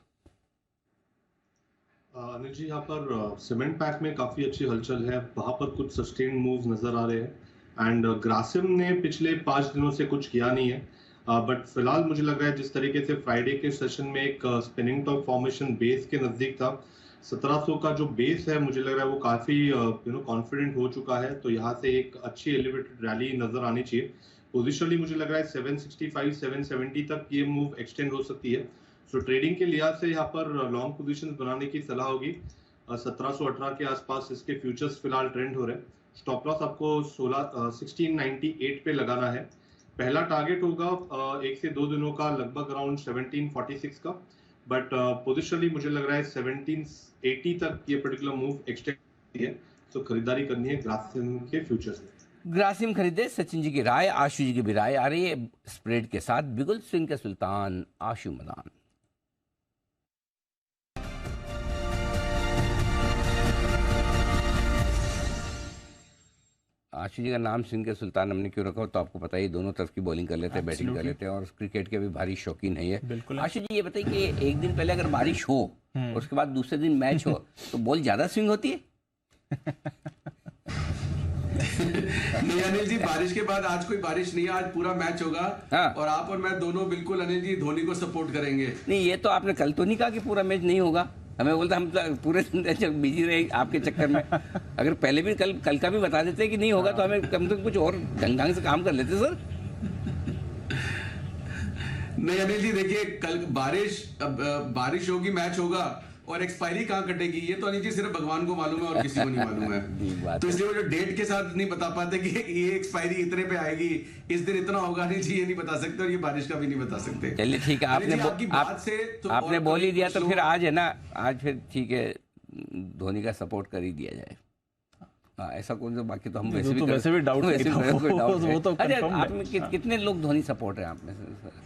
अनिल जी, यहाँ पर सीमेंट पैक में काफी अच्छी हलचल है, वहां पर कुछ सस्टेन्ड मूव्स नजर आ रहे हैं एंड ग्रासिम ने पिछले 5 दिनों से कुछ किया नहीं है, बट फिलहाल मुझे लग रहा है जिस तरीके से फ्राइडे के सेशन में एक स्पिनिंग टॉप फॉर्मेशन बेस के नजदीक था, 1700 का जो बेस है मुझे लग रहा है वो काफी कॉन्फिडेंट हो चुका है। तो यहाँ से एक अच्छी एलिवेटेड रैली नजर आनी चाहिए। पोजिशनली मुझे लग रहा है 765 770 तक ये मूव एक्सटेंड हो सकती है। सो ट्रेडिंग के लिहाज से यहाँ पर लॉन्ग पोजीशंस बनाने की सलाह होगी। 1718 के आसपास इसके फ्यूचर्स फिलहाल ट्रेंड हो रहे हैं। स्टॉप लॉस आपको 1698 पे लगाना है। पहला टारगेट होगा 1 से 2 दिनों का लगभग अराउंड 1746 का, बट पोजिशनली मुझे लग रहा है 1780 तक ये पर्टिकुलर मूव एक्सटेंड है। तो खरीदारी करनी है ग्रासिम के फ्यूचर्स में। ग्रासिम खरीदे, सचिन जी की राय, आशु जी की भी राय आ रही है स्प्रेड के साथ। बिगुल स्विंग के सुल्तान आशु मदान। आशीष जी का नाम सुन के सुल्तान हमने क्यों रखा हो, तो आपको पता ही दोनों तरफ की बॉलिंग कर लेते हैं, बैटिंग कर लेते हैं और क्रिकेट के भी भारी शौकीन है ये। बिल्कुल। आशीष जी ये बताइए कि एक दिन पहले अगर बारिश हो और उसके बाद दूसरे दिन मैच हो तो बॉल ज्यादा स्विंग होती है? नहीं अनिल जी, बारिश के बाद आज कोई बारिश नहीं है, आज पूरा मैच होगा। और आप और मैं दोनों बिल्कुल अनिल जी धोनी को सपोर्ट करेंगे। नहीं, ये तो आपने कल तो नहीं कहा कि पूरा मैच नहीं होगा, हमें बोलता हम पूरे दिन बिजी रहे आपके चक्कर में। अगर पहले भी कल का भी बता देते कि नहीं होगा तो हमें कम से कम कुछ और ढंग से काम कर लेते सर। नहीं अनिल जी देखिए, कल बारिश होगी, मैच होगा और एक्सपायरी कहाँ कटेगी ये तो अनिल जी सिर्फ भगवान को मालूम है और किसी को नहीं मालूम है। तो इसलिए वो जो डेट के साथ नहीं बता पाते कि ये एक्सपायरी इतने पे आएगी, इस दिन इतना होगा, अनिल जी ये नहीं बता सकते और ये बारिश का भी नहीं बता सकते। चलिए ठीक है, आपने बोल ही दिया तो फिर आज है ना, आज फिर ठीक है धोनी का सपोर्ट कर ही दिया जाए। हाँ ऐसा कौन सा, बाकी तो हम वैसे भी डाउट अच्छा आप में कितने लोग धोनी सपोर्ट है आप में से?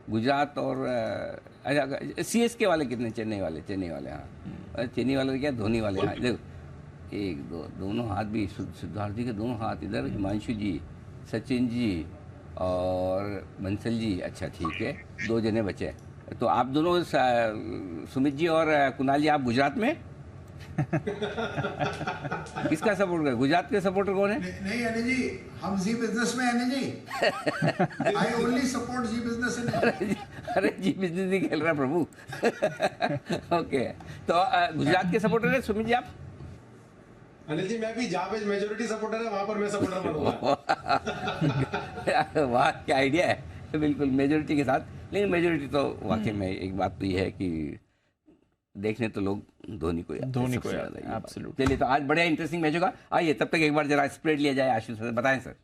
गुजरात और अच्छा CSK वाले कितने? चेन्नई वाले हाँ, चेन्नई वाले क्या धोनी वाले? हाँ देखो एक दो दोनों हाथ भी सिद्धार्थ जी के दोनों हाथ इधर, हिमांशु जी, सचिन जी और बंसल जी। अच्छा ठीक है, 2 जने बचे। तो आप दोनों सुमित जी और कुणाल जी आप गुजरात में किसका सपोर्ट कर? गुजरात के सपोर्टर कौन है? नहीं अनिल जी, हम जी बिजनेस में Anil ji. I only support Zee Business. अरे जी बिजनेस नहीं खेल रहा प्रभु। ओके तो गुजरात के सपोर्टर है सुमित जी आप? अनिल जी मैं भी जहाँ पे मेजोरिटी सपोर्टर है वहां पर मैं सपोर्टर बनूंगा। वाह क्या आइडिया है, बिल्कुल मेजोरिटी के साथ। लेकिन मेजोरिटी तो वाकई में एक बात तो ये है कि देखने तो लोग धोनी को याद है। एब्सोल्युटली। चलिए तो आज बढ़िया इंटरेस्टिंग मैच होगा। आइए तब तक एक बार जरा स्प्रेड लिया जाए। आशीष सर बताएं सर।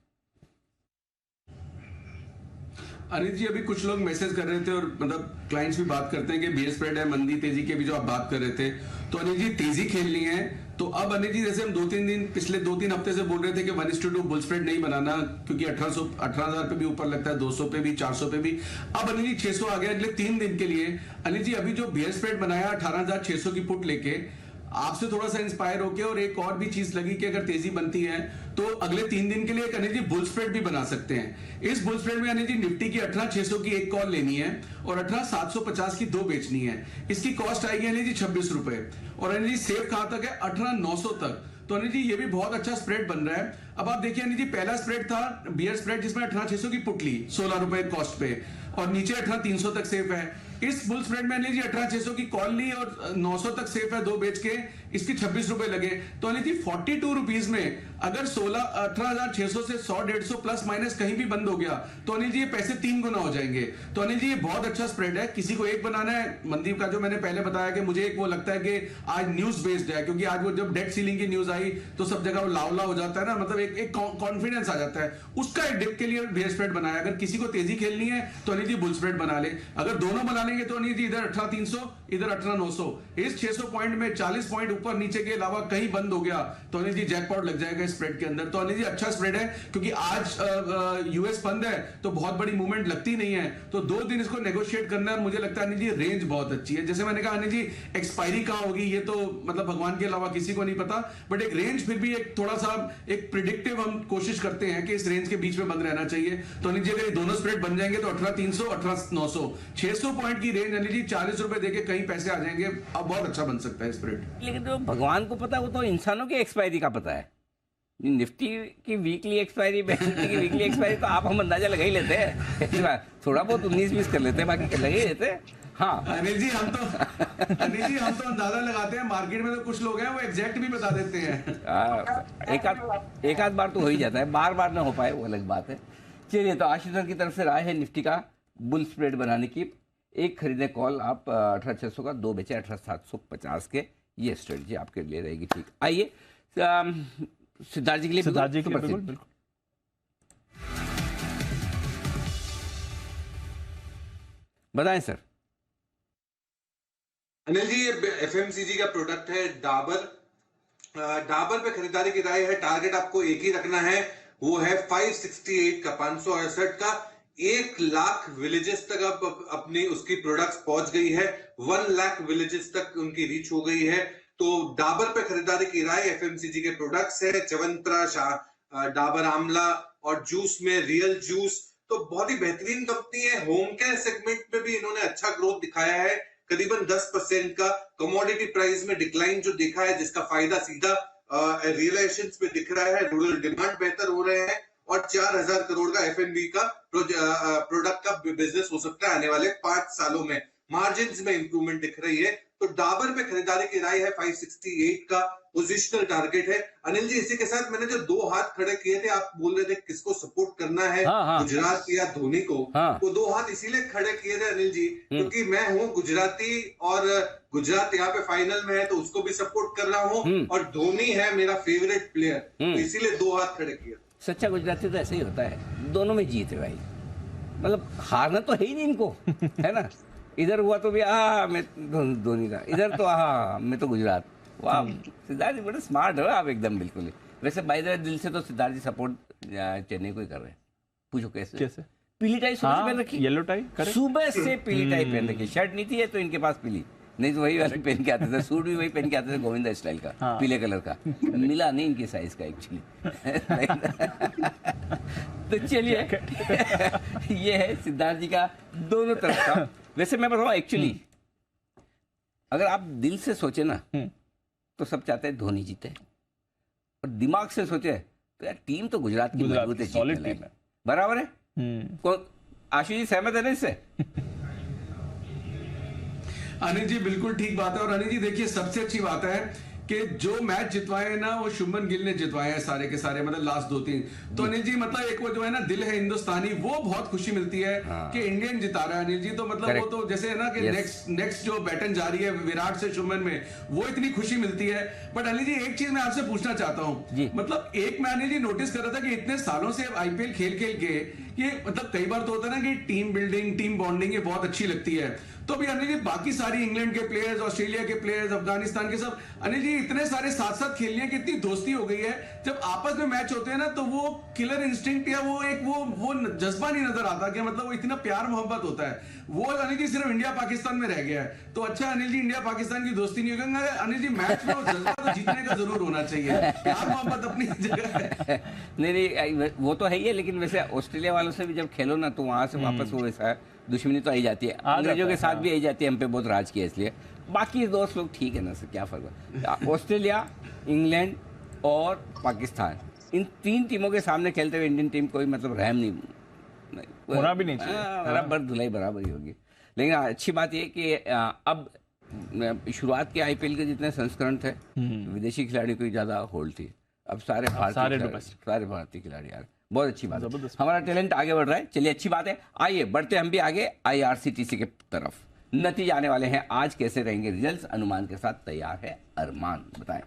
अनिल जी अभी कुछ लोग मैसेज कर रहे थे और मतलब क्लाइंट्स भी बात करते हैं कि बेयर स्प्रेड है, मंदी तेजी के भी जो आप बात कर रहे थे, तो अनिल जी तेजी खेलनी है तो अब अनिल जी जैसे हम पिछले 2-3 हफ्ते से बोल रहे थे कि 1:2 बुल स्प्रेड नहीं बनाना क्योंकि 18,000 पे भी ऊपर लगता है, 200 पे भी, 400 पे भी। अब अनिल जी 600 आ गया अगले 3 दिन के लिए। अनिल जी अभी जो बेयर स्प्रेड बनाया 18,600 की पुट लेके, आपसे थोड़ा सा इंस्पायर होके और एक और भी चीज लगी कि अगर तेजी बनती है तो अगले 3 दिन के लिए एक अनिल जी बुल स्प्रेड भी बना सकते हैं। इस बुल स्प्रेड में अनिल जी निफ्टी की 18,600 की एक कॉल लेनी है और 18,750 की 2 बेचनी है। इसकी कॉस्ट आएगी अनिल जी 26 रुपए और अनिल जी सेफ कहां तक है? 18,900 तक। तो अनिल जी ये भी बहुत अच्छा स्प्रेड बन रहा है। अब आप देखिए अनिल जी पहला स्प्रेड था बियर स्प्रेड जिसमें 18,600 की पुट ली 16 रुपए कॉस्ट पे और नीचे 18,300 तक सेफ है। इस बुल स्प्रेड में अनिल जी 18,600 की कॉल ली और 900 तक सेफ है 2 बेच के, इसके 26 रुपए लगे। तो अनिल जी 42 रुपीज में अगर 18,600 से 100-150 प्लस माइनस कहीं भी बंद हो गया तो अनिल जी ये पैसे 3 गुना हो जाएंगे। तो अनिल जी ये बहुत अच्छा स्प्रेड है। किसी को एक बनाना है, मनदीप का जो मैंने पहले बताया कि मुझे एक वो लगता है कि आज न्यूज बेस्ड है क्योंकि आज वो जब डेट सीलिंग की न्यूज आई तो सब जगह वो लावला हो जाता है ना, मतलब एक कॉन्फिडेंस आ जाता है, उसका एक डिप के लिए बेयर स्प्रेड बनाया। अगर किसी को तेजी खेलनी है तो अनिल जी बुल स्प्रेड बना ले। अगर दोनों बना लेंगे तो अनिल जी इधर 18,300 इधर 18,900, इस 600 पॉइंट में 40 पॉइंट ऊपर नीचे के अलावा कहीं बंद हो गया तो अनिल जी जैकपॉट लग जाएगा स्प्रेड के अंदर। तो अनिल जी अच्छा स्प्रेड है क्योंकि आज यूएस बंद है तो बहुत बड़ी मूवमेंट लगती नहीं है, तो 2 दिन इसको नेगोशिएट करना है। मुझे लगता है अनिल जी रेंज बहुत अच्छी है। जैसे मैंने कहा अनिल जी एक्सपायरी कहां होगी ये तो मतलब भगवान के अलावा किसी को नहीं पता, बट एक रेंज फिर भी एक थोड़ा सा एक प्रिडिक्टिव हम कोशिश करते हैं कि इस रेंज के बीच में बंद रहना चाहिए। तो अनिल जी अगर ये दोनों स्प्रेड बन जाएंगे तो 18,300 18,900 600 पॉइंट की रेंज अनिल जी 40 रुपए देके कहीं पैसे आ जाएंगे। अब बहुत अच्छा बन सकता है स्प्रेड। लेकिन तो भगवान को पता, वो तो इंसानों की एक्सपायरी का पता है। निफ्टी की वीकली एक्सपायरी, बैंक निफ्टी की वीकली एक्सपायरी तो आप हम अंदाजा लगा ही लेते हैं, थोड़ा बहुत 19-20 कर लेते हैं, बाकी लगा ही लेते हैं। हाँ अनिल जी हम तो अंदाजा लगाते हैं, मार्केट में तो कुछ लोग हैं वो एग्जैक्ट भी बता देते हैं। एक आध बार तो हो ही जाता है, बार बार ना हो पाए वो अलग बात है। चलिए तो आशीष सर की तरफ से राय है निफ्टी का बुल स्प्रेड बनाने की, एक खरीदे कॉल आप 18,600 का, 2 बेचे 18,750 के, ये स्ट्रेटजी आपके लिए रहेगी। ठीक, आइए सिद्धार्थ जी के लिए बिल्कुल बताएं सर। अनिल जी ये एफएमसीजी का प्रोडक्ट है डाबर पे खरीदारी की राय है। टारगेट आपको एक ही रखना है, वो है 568 का, 568 का। 1 लाख विलेजेस तक अब अपनी उसकी प्रोडक्ट्स पहुंच गई है, 1 लाख विलेजेस तक उनकी रीच हो गई है। तो डाबर पे खरीदारी की राय, एफएमसीजी के प्रोडक्ट्स है। च्यवंत्रा, डाबर आमला और जूस में रियल जूस, तो बहुत ही बेहतरीन कंपनी है। होम केयर सेगमेंट में भी इन्होंने अच्छा ग्रोथ दिखाया है, करीबन 10% का। कमोडिटी प्राइस में डिक्लाइन जो देखा है, जिसका फायदा सीधा रियलाइजेशंस में दिख रहा है, रूरल डिमांड बेहतर हो रहे हैं और 4000 करोड़ का एफएनबी का प्रोडक्ट का बिजनेस हो सकता है आने वाले 5 सालों में। मार्जिन्स में इंप्रूवमेंट दिख रही है। तो डाबर पे खरीदारी की राय है, 568 का पोजिशनल टारगेट है। अनिल जी, इसी के साथ मैंने जो 2 हाथ खड़े किए थे, आप बोल रहे थे किसको सपोर्ट करना है, गुजरात या धोनी को, वो 2 हाथ इसीलिए खड़े किए थे अनिल जी, क्योंकि मैं हूँ गुजराती और गुजरात यहाँ पे फाइनल में है, तो उसको भी सपोर्ट कर रहा हूँ और धोनी है मेरा फेवरेट प्लेयर, तो इसीलिए 2 हाथ खड़े किए। सच्चा गुजराती तो ऐसे ही होता है, दोनों में जीत है भाई, मतलब हारना तो है ही नहीं इनको, है ना। इधर हुआ तो भी मैं धोनी का, इधर तो मैं तो गुजरात। वाह सिद्धार्थ जी, बड़े स्मार्ट हो आप एकदम, बिल्कुल ही। वैसे बाय द वे दिल से तो सिद्धार्थ जी सपोर्ट चेन्नई को ही कर रहे हैं। पूछो कैसे? पीली टाई सुबह पहन रखी, येलो टाई, सुबह से पीली टाई पहन रखी। शर्ट नहीं थी है तो इनके पास पीली, नहीं तो वही वाले पहन के आते थे। सूट भी वही पहन के आते थे, गोविंदा स्टाइल का, पीले कलर का। मिला नहीं इनकी साइज का एक्चुअली। तो चलिए ये है सिद्धार्थ जी का दोनों तरफ का। वैसे मैं बताऊं एक्चुअली, अगर आप दिल से सोचे ना तो सब चाहते हैं धोनी जीते, और दिमाग से सोचे तो यार टीम तो गुजरात की मजबूत है, सॉलिड टीम है, बराबर है। कौन आशीष जी सहमत है ना इससे? अनिल जी बिल्कुल ठीक बात है। और अनिल जी देखिए, सबसे अच्छी बात है कि जो मैच जितवाए हैं ना, वो शुभमन गिल ने जितवाए हैं सारे के सारे, मतलब लास्ट 2-3। तो अनिल जी मतलब एक वो जो है ना दिल है हिंदुस्तानी, वो बहुत खुशी मिलती है कि इंडियन जिता रहा है अनिल जी। तो मतलब वो तो जैसे है ना कि नेक्स्ट जो बैटन जा रही है विराट से शुभमन में, वो इतनी खुशी मिलती है। बट अनिल जी एक चीज मैं आपसे पूछना चाहता हूँ, मतलब एक मैं अनिल जी नोटिस कर रहा था कि इतने सालों से आईपीएल खेल के ये मतलब कई बार तो होता है ना कि टीम बिल्डिंग, टीम बॉन्डिंग ये बहुत अच्छी लगती है। तो अभी अनिल जी बाकी सारी इंग्लैंड के प्लेयर्स, ऑस्ट्रेलिया के प्लेयर्स, अफगानिस्तान के सब, अनिल जी इतने सारे साथ साथ खेल लिए कि इतनी दोस्ती हो गई है, जब आपस में मैच होते हैं ना तो वो किलर इंस्टिंक्ट या वो एक वो जज्बा नहीं नजर आता कि मतलब वो इतना प्यार मोहब्बत होता है, वो अनिल जी सिर्फ इंडिया पाकिस्तान में रह गया है। तो अच्छा अनिल जी, इंडिया पाकिस्तान की दोस्ती नहीं होगी अनिल जी, मैच में वो जज्बा तो जीतने का जरूर होना चाहिए, प्यार मोहब्बत अपनी जगह है। नहीं वो तो है ही है, लेकिन वैसे ऑस्ट्रेलिया वालों से भी जब खेलो ना तो वहां से वापस वो वैसा दुश्मनी तो आई जाती है, अंग्रेजों के साथ भी आई जाती है, हम पे बहुत राज किया इसलिए। बाकी दोस्त लोग ठीक है ना सर, क्या फर्क है। ऑस्ट्रेलिया, इंग्लैंड और पाकिस्तान, इन 3 टीमों के सामने खेलते हुए इंडियन टीम कोई मतलब रहम नहीं होना भी नहीं चाहिए, बराबर धुलाई बराबर ही होगी। लेकिन अच्छी बात यह कि अब शुरुआत के आईपीएल के जितने संस्करण थे विदेशी खिलाड़ियों की ज्यादा होल्ड थी, अब सारे भारतीय खिलाड़ी आ रहे, बहुत अच्छी बात है। हमारा टैलेंट आगे बढ़ रहा है, चलिए अच्छी बात है। आइए बढ़ते हम भी आगे आईआरसीटीसी के तरफ। नतीजे आने वाले हैं आज, कैसे रहेंगे रिजल्ट्स, अनुमान के साथ तैयार है अरमान, बताएं।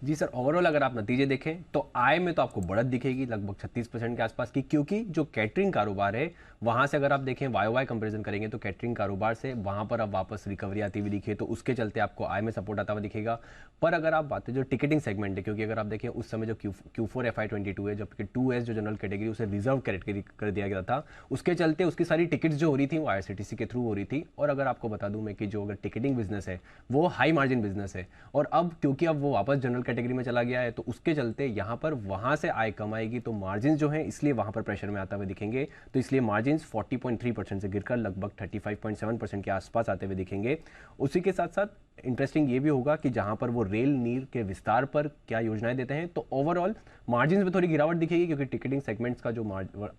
जी सर, ओवरऑल अगर आप नतीजे देखें तो आय में तो आपको बढ़त दिखेगी लगभग 36% के आसपास की, क्योंकि जो कैटरिंग कारोबार है वहां से अगर आप देखें वाई कंपैरिजन करेंगे तो कैटरिंग कारोबार से वहां पर अब वापस रिकवरी आती हुई दिखे, तो उसके चलते आपको आय में सपोर्ट आता हुआ दिखेगा। पर अगर आप बात जो टिकटिंग सेगमेंट है, क्योंकि अगर आप देखें उस समय जो Q4 FY22 है, जबकि 2S जो जनरल कैटेगरी उसे रिजर्व कैटेगरी कर दिया गया था, उसके चलते उसकी सारी टिकट्स जो हो रही थी वो IRCTC के थ्रू हो रही थी। और अगर आपको बता दूं मैं कि जो अगर टिकटिंग बिजनेस है वो हाई मार्जिन बिजनेस है, और अब क्योंकि अब वो वापस जनरल कैटेगरी में चला गया है तो उसके चलते यहाँ पर वहां से आय कम आएगी, तो मार्जिन जो है इसलिए वहां पर प्रेशर में आता हुए दिखेंगे। तो इसलिए मार्जिन 40.3% से गिरकर लगभग 35.7% के आसपास आते हुए दिखेंगे। उसी के साथ साथ इंटरेस्टिंग ये भी होगा कि जहां पर वो रेल नीर के विस्तार पर क्या योजनाएं देते हैं, तो ओवरऑल मार्जिन में थोड़ी गिरावट दिखेगी, क्योंकि टिकटिंग सेगमेंट्स का जो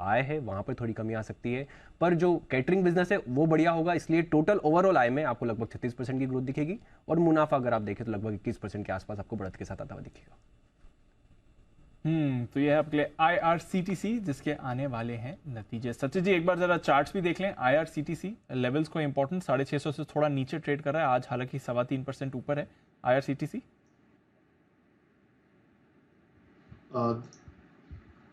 आय है वहां पर थोड़ी कमी आ सकती है। पर जो कैटरिंग बिजनेस है वो बढ़िया होगा, इसलिए टोटल ओवरऑल आय में आपको लगभग 36% की ग्रोथ दिखेगी, और मुनाफा अगर आप देखें तो लगभग 21% के आसपास आपको बढ़त के साथ आता हुआ दिखेगा। तो ये है आपके लिए IRCTC जिसके आने वाले हैं नतीजे। सचिन जी एक बार जरा चार्ट्स भी देख लें। IRCTC लेवल्स को इंपॉर्टेंट 650 से थोड़ा नीचे ट्रेड कर रहा है आज, हालांकि 3.25% ऊपर है IRCTC।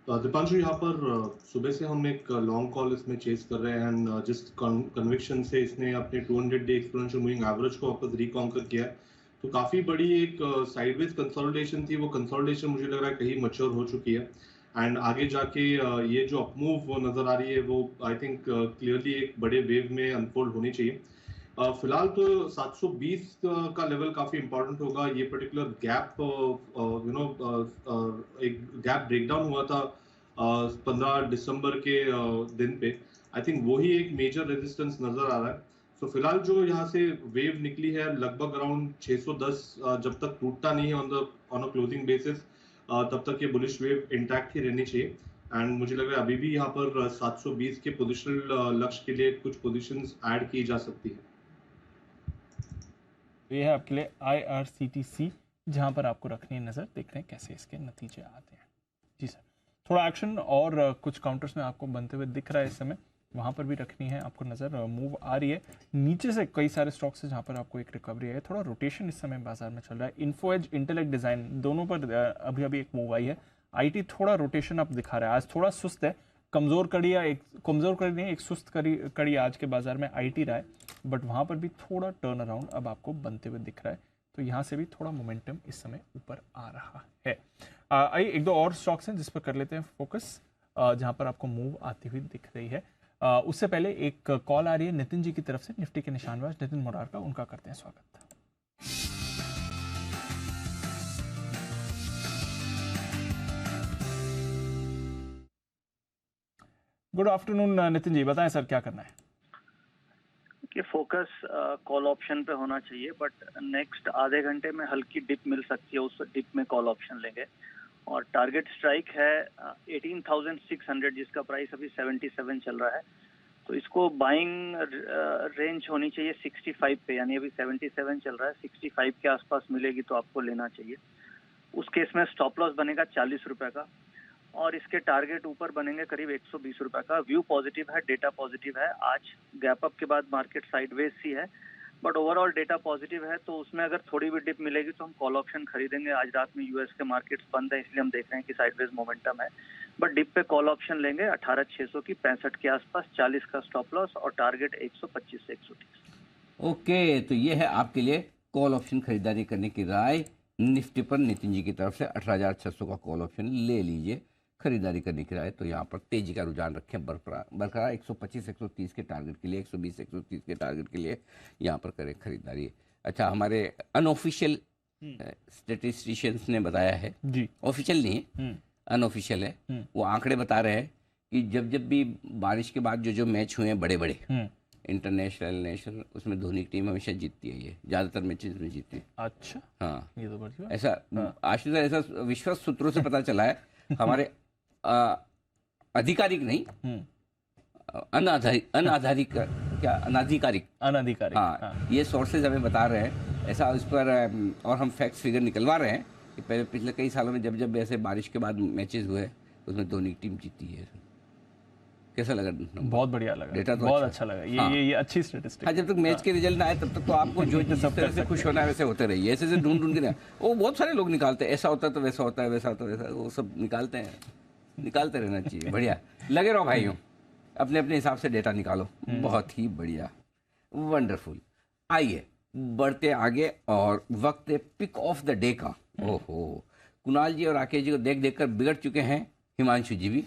दीपांशु, यहाँ पर सुबह से हम एक लॉन्ग कॉल इसमें चेस कर रहे हैं, एंड जिस कन्विक्शन से इसने अपने 200 डे एक्सपोनेंशियल मूविंग एवरेज को वापस रिकॉन्कर किया, तो काफी बड़ी एक साइडवेज कंसोलिडेशन थी। वो कंसोलिडेशन मुझे लग रहा है कहीं मैच्योर हो चुकी है, एंड आगे जाके ये जो अपमूव नजर आ रही है वो आई थिंक क्लियरली एक बड़े वेव में अनफोल्ड होनी चाहिए। फिलहाल तो 720 का लेवल काफी इंपॉर्टेंट होगा। ये पर्टिकुलर गैप एक गैप ब्रेकडाउन हुआ था 15 दिसंबर के दिन पे। आई थिंक वही एक मेजर रेजिस्टेंस नजर आ रहा है। सो फिलहाल जो यहाँ से वेव निकली है लगभग अराउंड 610 जब तक टूटता नहीं है ऑन अ क्लोजिंग बेसिस तब तक ये बुलिश वेव इंटैक्ट ही रहनी चाहिए। एंड मुझे लग रहा है अभी भी यहाँ पर 720 के पोजिशनल लक्ष्य के लिए कुछ पोजीशंस ऐड की जा सकती है। ये है आपके लिए IRCTC, जहां पर आपको रखनी है नज़र। देख रहे हैं कैसे इसके नतीजे आते हैं। जी सर, थोड़ा एक्शन और कुछ काउंटर्स में आपको बनते हुए दिख रहा है इस समय, वहां पर भी रखनी है आपको नज़र। मूव आ रही है नीचे से कई सारे स्टॉक्स है जहां पर आपको एक रिकवरी है। थोड़ा रोटेशन इस समय बाजार में चल रहा है। इन्फोएज, इंटेलेक्ट डिज़ाइन दोनों पर अभी अभी एक मूव आई है। IT थोड़ा रोटेशन अब दिखा रहा है, आज थोड़ा सुस्त है। कमज़ोर कड़ी नहीं, एक सुस्त कड़ी आज के बाजार में IT रहा है, बट वहाँ पर भी थोड़ा टर्न अराउंड अब आपको बनते हुए दिख रहा है। तो यहाँ से भी थोड़ा मोमेंटम इस समय ऊपर आ रहा है। आइए एक दो और स्टॉक्स हैं जिस पर कर लेते हैं फोकस, जहाँ पर आपको मूव आती हुई दिख रही है। उससे पहले एक कॉल आ रही है नितिन जी की तरफ से, निफ्टी के निशानबाज नितिन मोरार का, उनका करते हैं स्वागत। गुड आफ्टरनून नितिन जी, बताएं सर क्या करना है। कि फोकस कॉल ऑप्शन पे होना चाहिए, बट नेक्स्ट आधे घंटे में हल्की डिप मिल सकती है, उस डिप में कॉल ऑप्शन लेंगे। और टारगेट स्ट्राइक है 18,600, जिसका प्राइस अभी 77 चल रहा है। तो इसको बाइंग रेंज होनी चाहिए 65 पे, यानी अभी 77 चल रहा है, 65 के आसपास मिलेगी तो आपको लेना चाहिए। उस केस में स्टॉप लॉस बनेगा 40 रुपए का, और इसके टारगेट ऊपर बनेंगे करीब 120 रुपए का। व्यू पॉजिटिव है, डेटा पॉजिटिव है। आज गैप अप के बाद मार्केट साइडवेज सी है, बट ओवरऑल डेटा पॉजिटिव है, तो उसमें अगर थोड़ी भी डिप मिलेगी तो हम कॉल ऑप्शन खरीदेंगे। आज रात में यूएस के मार्केट्स बंद है, इसलिए हम देख रहे हैं कि साइडवेज मोमेंटम है, बट डिप पे कॉल ऑप्शन लेंगे 18,600 की 65 के आसपास, 40 का स्टॉप लॉस और टारगेट 125 से 130। ओके, तो ये है आपके लिए कॉल ऑप्शन खरीदारी करने की राय निफ्टी पर नितिन जी की तरफ से। 18,600 का कॉल ऑप्शन ले लीजिए खरीदारी करने की राय। तो यहाँ पर तेजी का रुझान रखें बरकरार 125-130 के टारगेट के लिए, 120-130 के टारगेट के लिए यहाँ पर करें खरीदारी। अच्छा, हमारे अनऑफिशियल स्टैटिस्टिशियंस ने बताया है जी, ऑफिशियल नहीं है, अनऑफिशियल है, वो आंकड़े बता रहे हैं कि जब जब भी बारिश के बाद जो मैच हुए हैं बड़े बड़े इंटरनेशनल नेशनल, उसमें धोनी की टीम हमेशा जीतती है, ये ज्यादातर मैचेस में जीतती है। अच्छा, हाँ, ये तो बढ़िया। ऐसा आशीष, ऐसा विश्वस्त सूत्रों से पता चला है। हमारे आधिकारिक नहीं, अनाधिकारिक, हाँ, ये सोर्सेज हमें बता रहे हैं ऐसा उस पर। और हम फैक्ट्स फिगर निकलवा रहे हैं कि पहले पिछले कई सालों में जब जब ऐसे बारिश के बाद मैचेस हुए उसमें धोनी की टीम जीती है। कैसा लगा? बहुत बढ़िया लगा, डेटा तो बहुत अच्छा लगा। ये अच्छी स्टैटिस्टिक्स। हाँ, जब तक मैच के रिजल्ट ना आए तब तक तो आपको जो जिस तरह से खुश होना है वैसे होते रहिए। ऐसे ढूंढ के वो बहुत सारे लोग निकालते हैं, ऐसा होता है तो वैसा होता है, वैसा होता है वैसा, वो सब निकालते हैं, निकालते रहना चाहिए। बढ़िया, लगे रहो भाइयों, अपने अपने हिसाब से डेटा निकालो। बहुत ही बढ़िया, वंडरफुल। आइए बढ़ते आगे, और वक्त है पिक ऑफ द डे का। ओहो, कुणाल जी और राकेश जी को देख देख कर बिगड़ चुके हैं हिमांशु जी भी।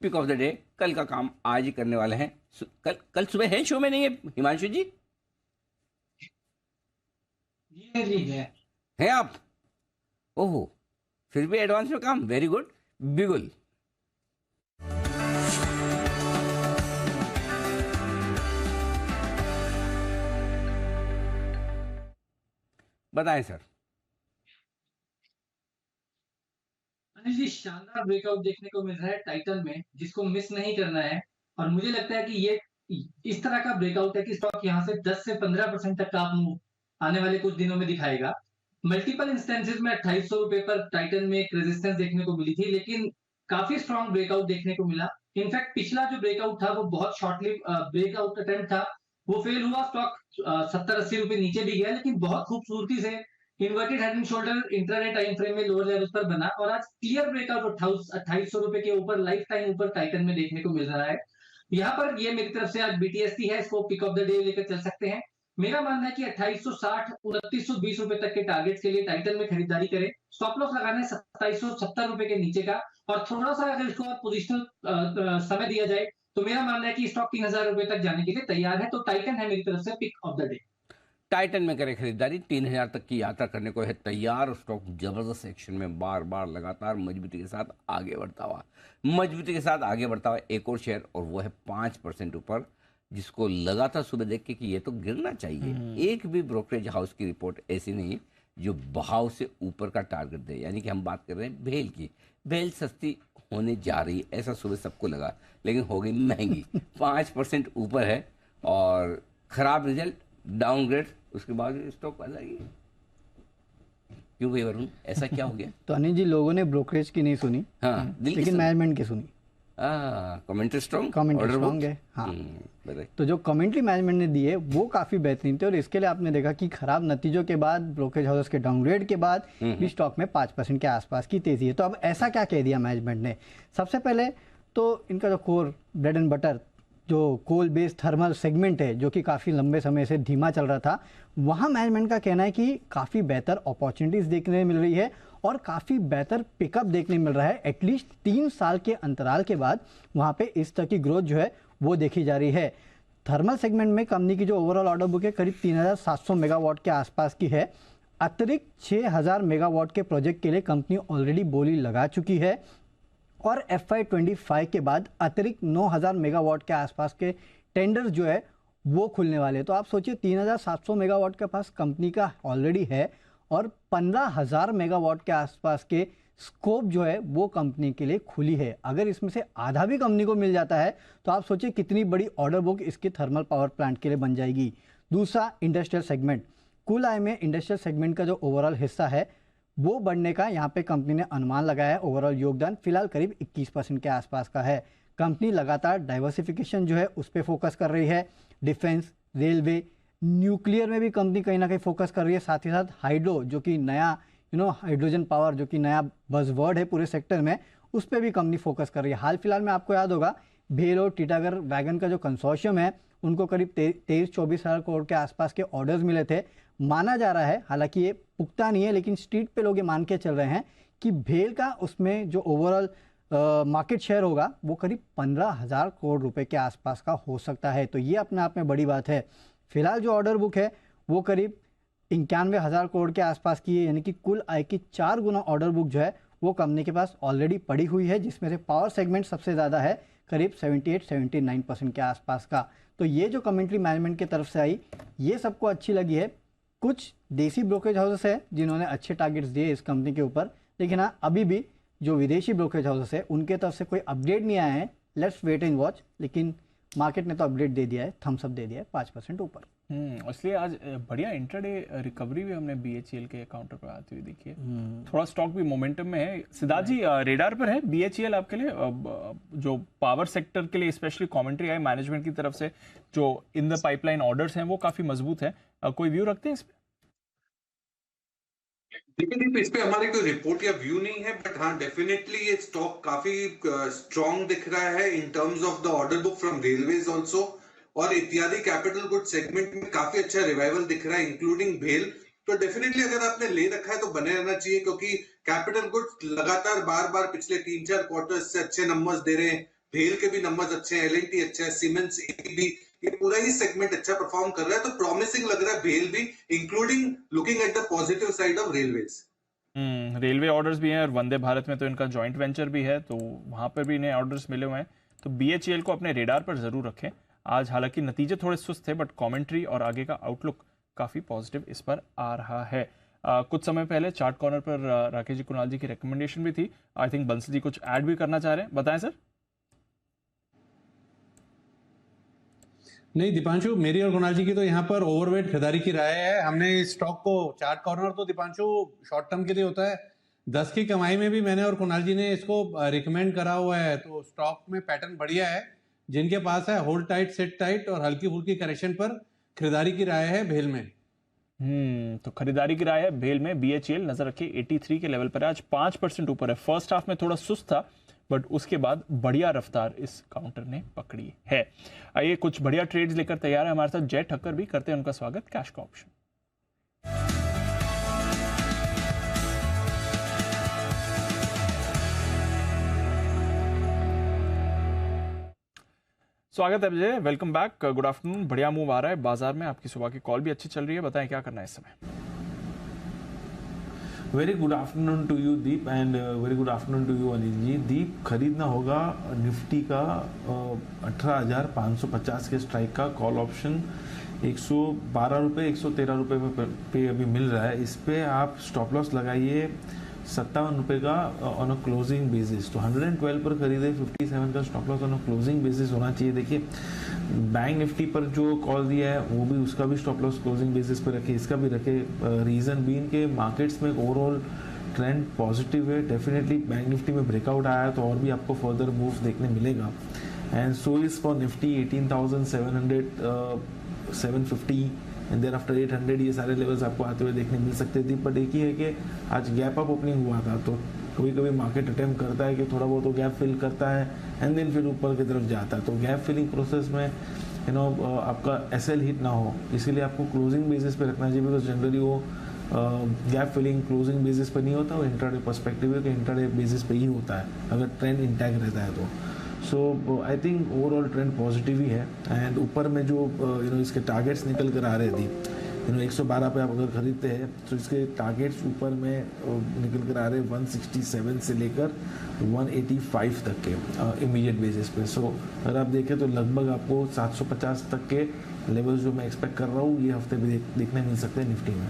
पिक ऑफ द डे, कल का काम आज ही करने वाले हैं। कल सुबह है शो में, नहीं है हिमांशु जी? हैं आप? ओहो, फिर भी एडवांस में काम, वेरी गुड, बिगुल। बताएं सर। अनिल जी, शानदार ब्रेकआउट देखने को मिल रहा है टाइटन में, जिसको मिस नहीं करना है। और मुझे लगता है कि ये इस तरह का ब्रेकआउट है कि स्टॉक यहाँ से 10 से 15% तक का आप मूव आने वाले कुछ दिनों में दिखाएगा। मल्टीपल इंस्टेंसेस में 2800 रुपए पर टाइटन में एक रेजिस्टेंस देखने को मिली थी, लेकिन काफी स्ट्रॉन्ग ब्रेकआउट देखने को मिला। इनफैक्ट पिछला जो ब्रेकआउट था वो बहुत शॉर्टली ब्रेकआउट अटेम्प्ट था, वो फेल हुआ। स्टॉक 70-80 रुपए नीचे भी गया, लेकिन बहुत खूबसूरती से inverted head and shoulder intraday time frame में लोअर लेवल्स पर बना, और आज क्लियर ब्रेकआउट 2800 रुपए के ऊपर लाइफ टाइम ऊपर टाइटन में देखने को मिल रहा है। यहाँ पर ये मेरी तरफ से आज BTST है, इसको पिक ऑफ द डे लेकर चल सकते हैं। मेरा मानना है कि 2860, 2920 रुपए तक के टारगेट्स के लिए टाइटन में खरीदारी करें। स्टॉप लॉस लगाना है 2770 रुपए के नीचे का, और थोड़ा सा अगर इसको पोजिशनल समय दिया जाए तो मेरा मानना है कि स्टॉक 3,000 रुपए तक जाने के लिए तैयार है। तो टाइटन है मेरी तरफ से pick of the day. Titan में करें खरीदारी, 3,000 तक की यात्रा करने को है तैयार। स्टॉक जबरदस्त एक्शन में बार बार लगातार मजबूती के साथ आगे बढ़ता हुआ एक और शेयर, और वो है 5% ऊपर, जिसको लगा था सुबह देख के कि ये तो गिरना चाहिए। एक भी ब्रोकरेज हाउस की रिपोर्ट ऐसी नहीं जो बहाव से ऊपर का टारगेट दे, यानी कि हम बात कर रहे हैं भेल की। भेल सस्ती होने जा रही है ऐसा सुबह सबको लगा, लेकिन हो गई महंगी। 5% ऊपर है और खराब रिजल्ट, डाउनग्रेड, उसके बाद स्टॉक आ जाएगी। क्यों भाई वरुण, ऐसा क्या हो गया? तो अनिल जी, लोगों ने ब्रोकरेज की नहीं सुनी, हाँ, लेकिन मैनेजमेंट की सुनी। कमेंट्री स्ट्रॉन्ग है। हाँ, तो जो कमेंट्री मैनेजमेंट ने दी है वो काफी बेहतरीन थे, और इसके लिए आपने देखा कि खराब नतीजों के बाद, ब्रोकरेज हाउस के डाउनग्रेड के बाद भी स्टॉक में 5% के आसपास की तेजी है। तो अब ऐसा क्या कह दिया मैनेजमेंट ने? सबसे पहले तो इनका जो कोर ब्रेड एंड बटर, जो कोल बेस्ड थर्मल सेगमेंट है, जो कि काफ़ी लंबे समय से धीमा चल रहा था, वहाँ मैनेजमेंट का कहना है कि काफ़ी बेहतर अपॉर्चुनिटीज़ देखने मिल रही है और काफ़ी बेहतर पिकअप देखने मिल रहा है। एटलीस्ट 3 साल के अंतराल के बाद वहाँ पे इस तरह की ग्रोथ जो है वो देखी जा रही है। थर्मल सेगमेंट में कंपनी की जो ओवरऑल ऑर्डर बुक है करीब 3,700 मेगावाट के आसपास की है। अतिरिक्त 6,000 मेगावाट के प्रोजेक्ट के लिए कंपनी ऑलरेडी बोली लगा चुकी है, और FY25 के बाद अतिरिक्त 9,000 मेगावाट के आसपास के टेंडर्स जो है वो खुलने वाले हैं। तो आप सोचिए 3,700 मेगावाट के पास कंपनी का ऑलरेडी है, और 15,000 मेगावाट के आसपास के स्कोप जो है वो कंपनी के लिए खुली है। अगर इसमें से आधा भी कंपनी को मिल जाता है तो आप सोचिए कितनी बड़ी ऑर्डर बुक इसके थर्मल पावर प्लांट के लिए बन जाएगी। दूसरा, इंडस्ट्रियल सेगमेंट। कुल आय में इंडस्ट्रियल सेगमेंट का जो ओवरऑल हिस्सा है वो बढ़ने का यहाँ पे कंपनी ने अनुमान लगाया है। ओवरऑल योगदान फिलहाल करीब 21% के आसपास का है। कंपनी लगातार डाइवर्सिफिकेशन जो है उस पर फोकस कर रही है। डिफेंस, रेलवे, न्यूक्लियर में भी कंपनी कहीं ना कहीं फोकस कर रही है। साथ ही साथ हाइड्रो, जो कि नया हाइड्रोजन पावर, जो कि नया बज़वर्ड है पूरे सेक्टर में, उस पर भी कंपनी फोकस कर रही है। हाल फिलहाल में आपको याद होगा भेल और टीटागढ़ वैगन का जो कंसोर्शियम है उनको करीब 23-24 हज़ार करोड़ के आसपास के ऑर्डर्स मिले थे। माना जा रहा है, हालांकि ये पुख्ता नहीं है, लेकिन स्ट्रीट पे लोग ये मान के चल रहे हैं कि भेल का उसमें जो ओवरऑल मार्केट शेयर होगा वो करीब 15,000 करोड़ रुपए के आसपास का हो सकता है। तो ये अपने आप में बड़ी बात है। फिलहाल जो ऑर्डर बुक है वो करीब 91,000 करोड़ के आसपास की है, यानी कि कुल आय की 4 गुना ऑर्डर बुक जो है वो कंपनी के पास ऑलरेडी पड़ी हुई है, जिसमें से पावर सेगमेंट सबसे ज़्यादा है, करीब 78-79% के आसपास का। तो ये जो कमेंट्री मैनेजमेंट की तरफ से आई, ये सबको अच्छी लगी है। कुछ देसी ब्रोकरेज हाउसेस है जिन्होंने अच्छे टारगेट्स दिए इस कंपनी के ऊपर, लेकिन हाँ, अभी भी जो विदेशी ब्रोकरेज हाउसेस है उनके तरफ से कोई अपडेट नहीं आया है। Let's wait and watch. लेकिन मार्केट ने तो अपडेट दे दिया है, थम्स अप दे दिया है 5% ऊपर। इसलिए आज बढ़िया इंट्राडे रिकवरी भी हमने BHEL के काउंटर पर आती हुई देखी है। थोड़ा स्टॉक भी मोमेंटम में है। सिद्धार्थ जी, रेडार पर है BHEL आपके लिए, जो पावर सेक्टर के लिए स्पेशली कमेंट्री आई मैनेजमेंट की तरफ से, जो इन द पाइपलाइन ऑर्डर्स हैं वो काफी मजबूत है। कोई व्यू रखते हैं इस पे? देखिए, इस पे हमारे कोई रिपोर्ट या व्यू नहीं है, बट हाँ डेफिनेटली ये स्टॉक काफी स्ट्रॉन्ग दिख रहा है in terms of the order book from railways also, और इत्यादि कैपिटल गुड सेगमेंट में काफी अच्छा रिवाइवल दिख रहा है, इंक्लूडिंग भेल। तो डेफिनेटली अगर आपने ले रखा है तो बने रहना चाहिए, क्योंकि कैपिटल गुड लगातार बार बार पिछले 3-4 क्वार्टर्स से अच्छे नंबर्स दे रहे हैं। भेल के भी नंबर्स अच्छे हैं, L&T अच्छा है, सीमेंस, ABB, ये पूरा ही सेगमेंट अच्छा परफॉर्म कर रहा है। तो प्रॉमिसिंग लग रहा है भेल भी, including looking at the positive side of railways. Railway orders भी हैं, और वंदे भारत में तो इनका जॉइंट वेंचर भी है, तो वहां पर भी इन्हें ऑर्डर्स मिले हुए हैं। तो BHEL को अपने रेडार पर जरूर रखें। आज हालांकि नतीजे थोड़े सुस्त थे, बट कमेंट्री और आगे का आउटलुक काफी पॉजिटिव इस पर आ रहा है। कुछ समय पहले चार्ट कॉर्नर पर राकेश जी, कुणाल जी की रिकमेंडेशन भी थी। आई थिंक बंसल जी कुछ ऐड भी करना चाह रहे हैं, बताएं सर। नहीं दीपांशु, मेरी और कुणाल जी की तो यहाँ पर ओवरवेट खरीदारी की राय है। हमने इस स्टॉक को, चार्ट कॉर्नर तो दीपांशु शॉर्ट टर्म के लिए होता है, 10 की कमाई में भी मैंने और कुणाल जी ने इसको रिकमेंड करा हुआ है। तो स्टॉक में पैटर्न बढ़िया है। जिनके पास है होल्ड टाइट, सेट टाइट और हल्की फुल्की करेक्शन पर खरीदारी की राय है भेल में। तो खरीदारी की राय है भेल में। BHEL नजर रखिए 83 के लेवल पर, आज 5% ऊपर है। फर्स्ट हाफ में थोड़ा सुस्त था, बट उसके बाद बढ़िया रफ्तार इस काउंटर ने पकड़ी है। आइए, कुछ बढ़िया ट्रेड्स लेकर तैयार है हमारे साथ जय ठक्कर भी, करते हैं उनका स्वागत। कैश का ऑप्शन स्वागत है विजय, वेलकम बैक, गुड आफ्टरनून। बढ़िया मूव आ रहा है बाजार में, आपकी सुबह की कॉल भी अच्छी चल रही है, बताएं क्या करना है इस समय। Very good afternoon to you Deep and very good afternoon to you Anil ji. Deep, खरीदना होगा निफ्टी का 18,550 के स्ट्राइक का कॉल ऑप्शन 112 रुपये 113 रुपये पे अभी मिल रहा है। इस पे आप स्टॉप लॉस लगाइए 57 रुपये का ऑन अ क्लोजिंग बेसिस। तो 112 पर खरीदे, 57 का stop loss on a closing basis होना चाहिए। देखिए बैंक निफ्टी पर जो कॉल दिया है वो भी, उसका भी स्टॉप लॉस क्लोजिंग बेसिस पर रखे, इसका भी रखे। रीजन बीन के मार्केट्स में ओवरऑल ट्रेंड पॉजिटिव है। डेफिनेटली बैंक निफ्टी में ब्रेकआउट आया तो और भी आपको फर्दर मूव देखने मिलेगा। And so is for Nifty 18,700 750 and thereafter 800, ये सारे लेवल्स आपको आते हुए देखने मिल सकते थे। बट एक ही है कि आज गैप अप ओपनिंग हुआ था, तो कभी कभी मार्केट अटेम्प्ट करता है कि थोड़ा बहुत तो गैप फिल करता है एंड देन फिर ऊपर की तरफ जाता है। तो गैप फिलिंग प्रोसेस में आपका एसएल हिट ना हो, इसीलिए आपको क्लोजिंग बेसिस पे रखना चाहिए। बिकॉज जनरली वो गैप फिलिंग क्लोजिंग बेसिस पे नहीं होता, वो इंट्राडे पर्सपेक्टिव है कि इंट्राडे बेसिस पे ही होता है अगर ट्रेंड इंटैक्ट रहता है तो। So I think overall trend positive ही है। एंड ऊपर में जो इसके टारगेट्स निकल कर आ रहे थे 112 पे आप अगर खरीदते हैं तो इसके टारगेट्स ऊपर में निकल कर आ रहे हैं 167 से लेकर 185 तक के इमीडिएट बेसिस पे। सो अगर आप देखें तो लगभग आपको 750 तक के लेवल्स जो मैं एक्सपेक्ट कर रहा हूँ ये हफ्ते भी देखने मिल सकते हैं निफ्टी में।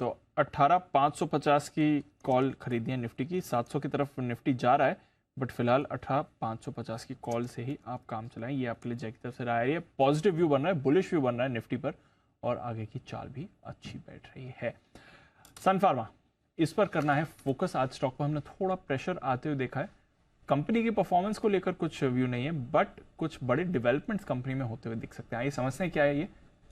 तो 18,550 की कॉल खरीदी है निफ्टी की, 700 की तरफ निफ्टी जा रहा है, बट फिलहाल 18,550 की कॉल से ही आप काम चलाएं। ये आपके लिए जय की तरफ से राय है। पॉजिटिव व्यू बन रहा है, बुलिश व्यू बन रहा है निफ्टी पर, और आगे की चाल भी अच्छी बैठ रही है। सन फार्मा, इस पर करना है फोकस। आज स्टॉक पर हमने थोड़ा प्रेशर आते हुए देखा है। कंपनी की परफॉर्मेंस को लेकर कुछ व्यू नहीं है, बट कुछ बड़े डेवलपमेंट्स कंपनी में होते हुए दिख सकते हैं। आइए समझते हैं क्या है ये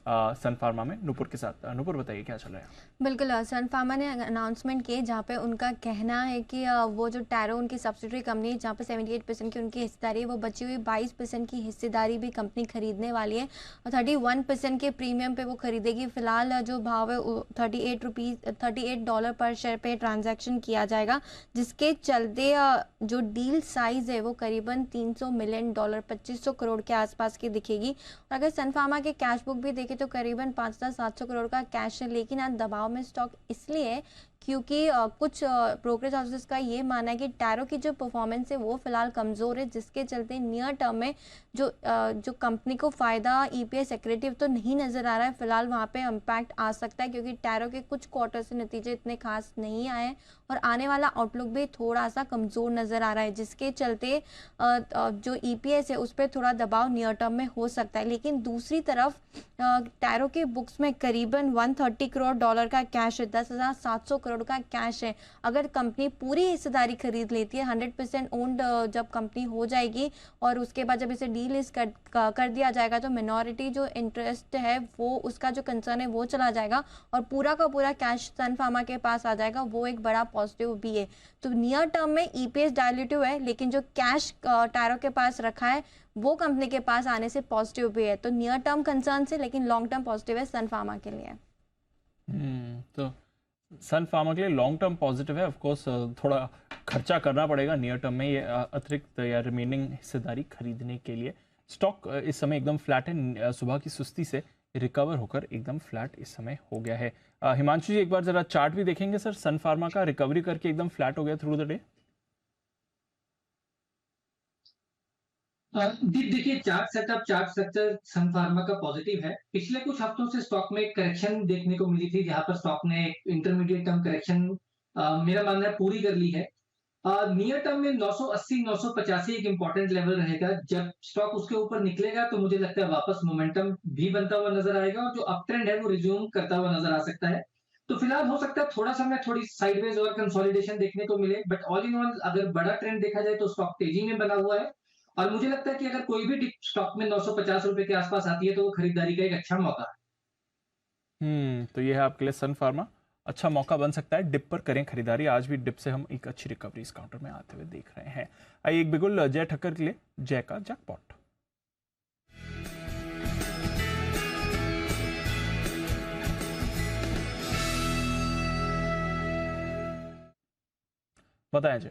सन फार्मा में, नूपुर के साथ। नूपुर बताइए क्या चल रहा है। बिल्कुल, सन फार्मा ने अनाउंसमेंट किए जहाँ पे उनका कहना है कि वो जो टैरो उनकी सब्सिडरी कंपनी है जहाँ पे 78% की उनकी हिस्सेदारी है, वो बची हुई 22% की हिस्सेदारी भी कंपनी खरीदने वाली है और 31% के प्रीमियम पे वो खरीदेगी। फिलहाल जो भाव है $38 पर शेयर पे ट्रांजैक्शन किया जाएगा, जिसके चलते जो डील साइज है वो करीबन $300 मिलियन 2500 करोड़ के आसपास की दिखेगी। और अगर सन फार्मा के कैश बुक भी देखें तो करीबन 5,700 करोड़ का कैश है, लेकिन आज दबाव में स्टॉक इसलिए है क्योंकि कुछ ब्रोकरेज हाउसेस का ये मानना है कि टैरो की जो परफॉर्मेंस है वो फिलहाल कमज़ोर है, जिसके चलते नियर टर्म में जो कंपनी को फ़ायदा ईपीएस एक्रेटिव तो नहीं नज़र आ रहा है। फिलहाल वहाँ पे इम्पैक्ट आ सकता है क्योंकि टैरो के कुछ क्वार्टर से नतीजे इतने खास नहीं आए हैं और आने वाला आउटलुक भी थोड़ा सा कमज़ोर नज़र आ रहा है, जिसके चलते जो ईपीएस है उस पर थोड़ा दबाव नियर टर्म में हो सकता है। लेकिन दूसरी तरफ टैरो के बुक्स में करीबन $130 करोड़ का कैश है, 10,700 करोड़ का कैश है। अगर कंपनी पूरी हिस्सेदारी खरीद लेती है, 100% ओन्ड जब कंपनी हो जाएगी और उसके बाद जब इसे डीलिस्ट कर दिया जाएगा तो मिनॉरिटी जो इंटरेस्ट है वो, उसका जो कंसर्न है वो चला जाएगा और पूरा का पूरा कैश सन फार्मा के पास आ जाएगा। वो एक बड़ा पॉजिटिव भी है। तो नियर टर्म में ईपीएस डायल्यूटिव है, लेकिन जो कैश टैरो के पास रखा है वो कंपनी के पास आने से पॉजिटिव भी है। तो नियर टर्म कंसर्न से, लेकिन लॉन्ग टर्म पॉजिटिव है सन फार्मा के लिए। तो सन फार्मा के लिए लॉन्ग टर्म पॉजिटिव है। ऑफ कोर्स थोड़ा खर्चा करना पड़ेगा नियर टर्म में ये अतिरिक्त या रिमेनिंग हिस्सेदारी खरीदने के लिए। स्टॉक इस समय एकदम फ्लैट है, सुबह की सुस्ती से रिकवर होकर एकदम फ्लैट इस समय हो गया है। हिमांशु जी एक बार जरा चार्ट भी देखेंगे सर, सन फार्मा का रिकवरी करके एकदम फ्लैट हो गया थ्रू द डे। देखिए चार्ट सेटअप, चार्ट स्ट्रक्चर सन फार्मा का पॉजिटिव है। पिछले कुछ हफ्तों से स्टॉक में एक करेक्शन देखने को मिली थी जहां पर स्टॉक ने इंटरमीडिएट टर्म करेक्शन मेरा मानना है पूरी कर ली है। नियर टर्म में 980 985 एक इंपॉर्टेंट लेवल रहेगा। जब स्टॉक उसके ऊपर निकलेगा तो मुझे लगता है वापस मोमेंटम भी बनता हुआ नजर आएगा और जो अप ट्रेंड है वो रिज्यूम करता हुआ नजर आ सकता है। तो फिलहाल हो सकता है थोड़ा समय थोड़ी साइडवेज और कंसोलिडेशन देखने को मिले, बट ऑल इन ऑल अगर बड़ा ट्रेंड देखा जाए तो स्टॉक तेजी में बना हुआ है और मुझे लगता है कि अगर कोई भी डिप स्टॉक में 950 रुपए के आसपास आती है तो वो खरीदारी का एक अच्छा मौका है। तो ये है आपके लिए सन फार्मा, अच्छा मौका बन सकता है। डिप पर करें खरीदारी। आज भी डिप से हम एक अच्छी रिकवरी इस काउंटर में आते हुए देख रहे हैं। आइए एक बिल्कुल जय ठक्कर के लिए जय का जैकपॉट। बताएं जय।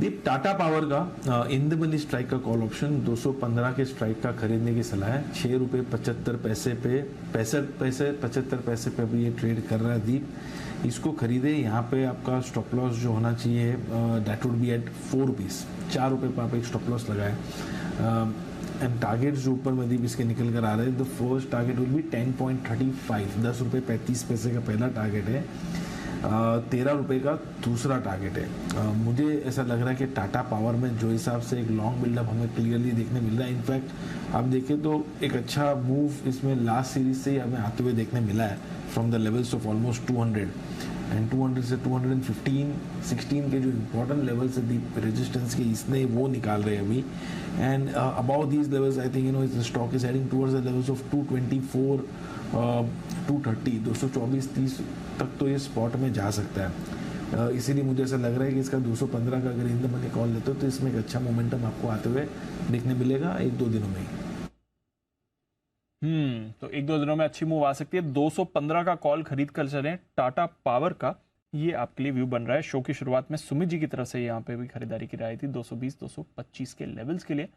दीप, टाटा पावर का इन द मनी स्ट्राइक का कॉल ऑप्शन 215 के स्ट्राइक का खरीदने की सलाह है। 6 रुपये 75 पैसे पे 75 पैसे पे अभी ये ट्रेड कर रहा है दीप। इसको खरीदे। यहाँ पे आपका स्टॉप लॉस जो होना चाहिए that would be at 4 rupees. 4 रुपये पर आप एक स्टॉप लॉस लगाए। एंड टारगेट जो ऊपर में दीप इसके निकल कर आ रहे हैं, the first target will be 10.35, 10 रुपये 35 पैसे का पहला टारगेट है। 13 रुपये का दूसरा टारगेट है। मुझे ऐसा लग रहा है कि टाटा पावर में जो हिसाब से एक लॉन्ग बिल्डअप हमें क्लियरली देखने मिल रहा है, इनफैक्ट आप देखें तो एक अच्छा मूव इसमें लास्ट सीरीज से ही हमें आते हुए देखने मिला है from the levels of almost 200 and 200 से 215, 16 के जो इंपॉर्टेंट लेवल्स है दीप रेजिस्टेंस के, इसने वो निकाल रहे हैं अभी। And about these levels I think the stock is heading towards the levels of 224, 230, 224, 30 तक तो ये स्पॉट में जा सकता है। इसीलिए मुझे ऐसा लग रहा है कि इसका 215 का अगर इन द मनी कॉल लेते हो तो इसमें एक अच्छा मोमेंटम आपको आते हुए देखने मिलेगा 1-2 दिनों में ही। तो 1-2 दिनों में अच्छी मूव आ सकती है। 215 का कॉल खरीद कर चलें टाटा पावर का, ये आपके लिए व्यू बन रहा है। शो की शुरुआत में सुमित जी की तरफ से यहाँ पे भी खरीदारी की राय थी 220-225 के लेवल्स के लिए,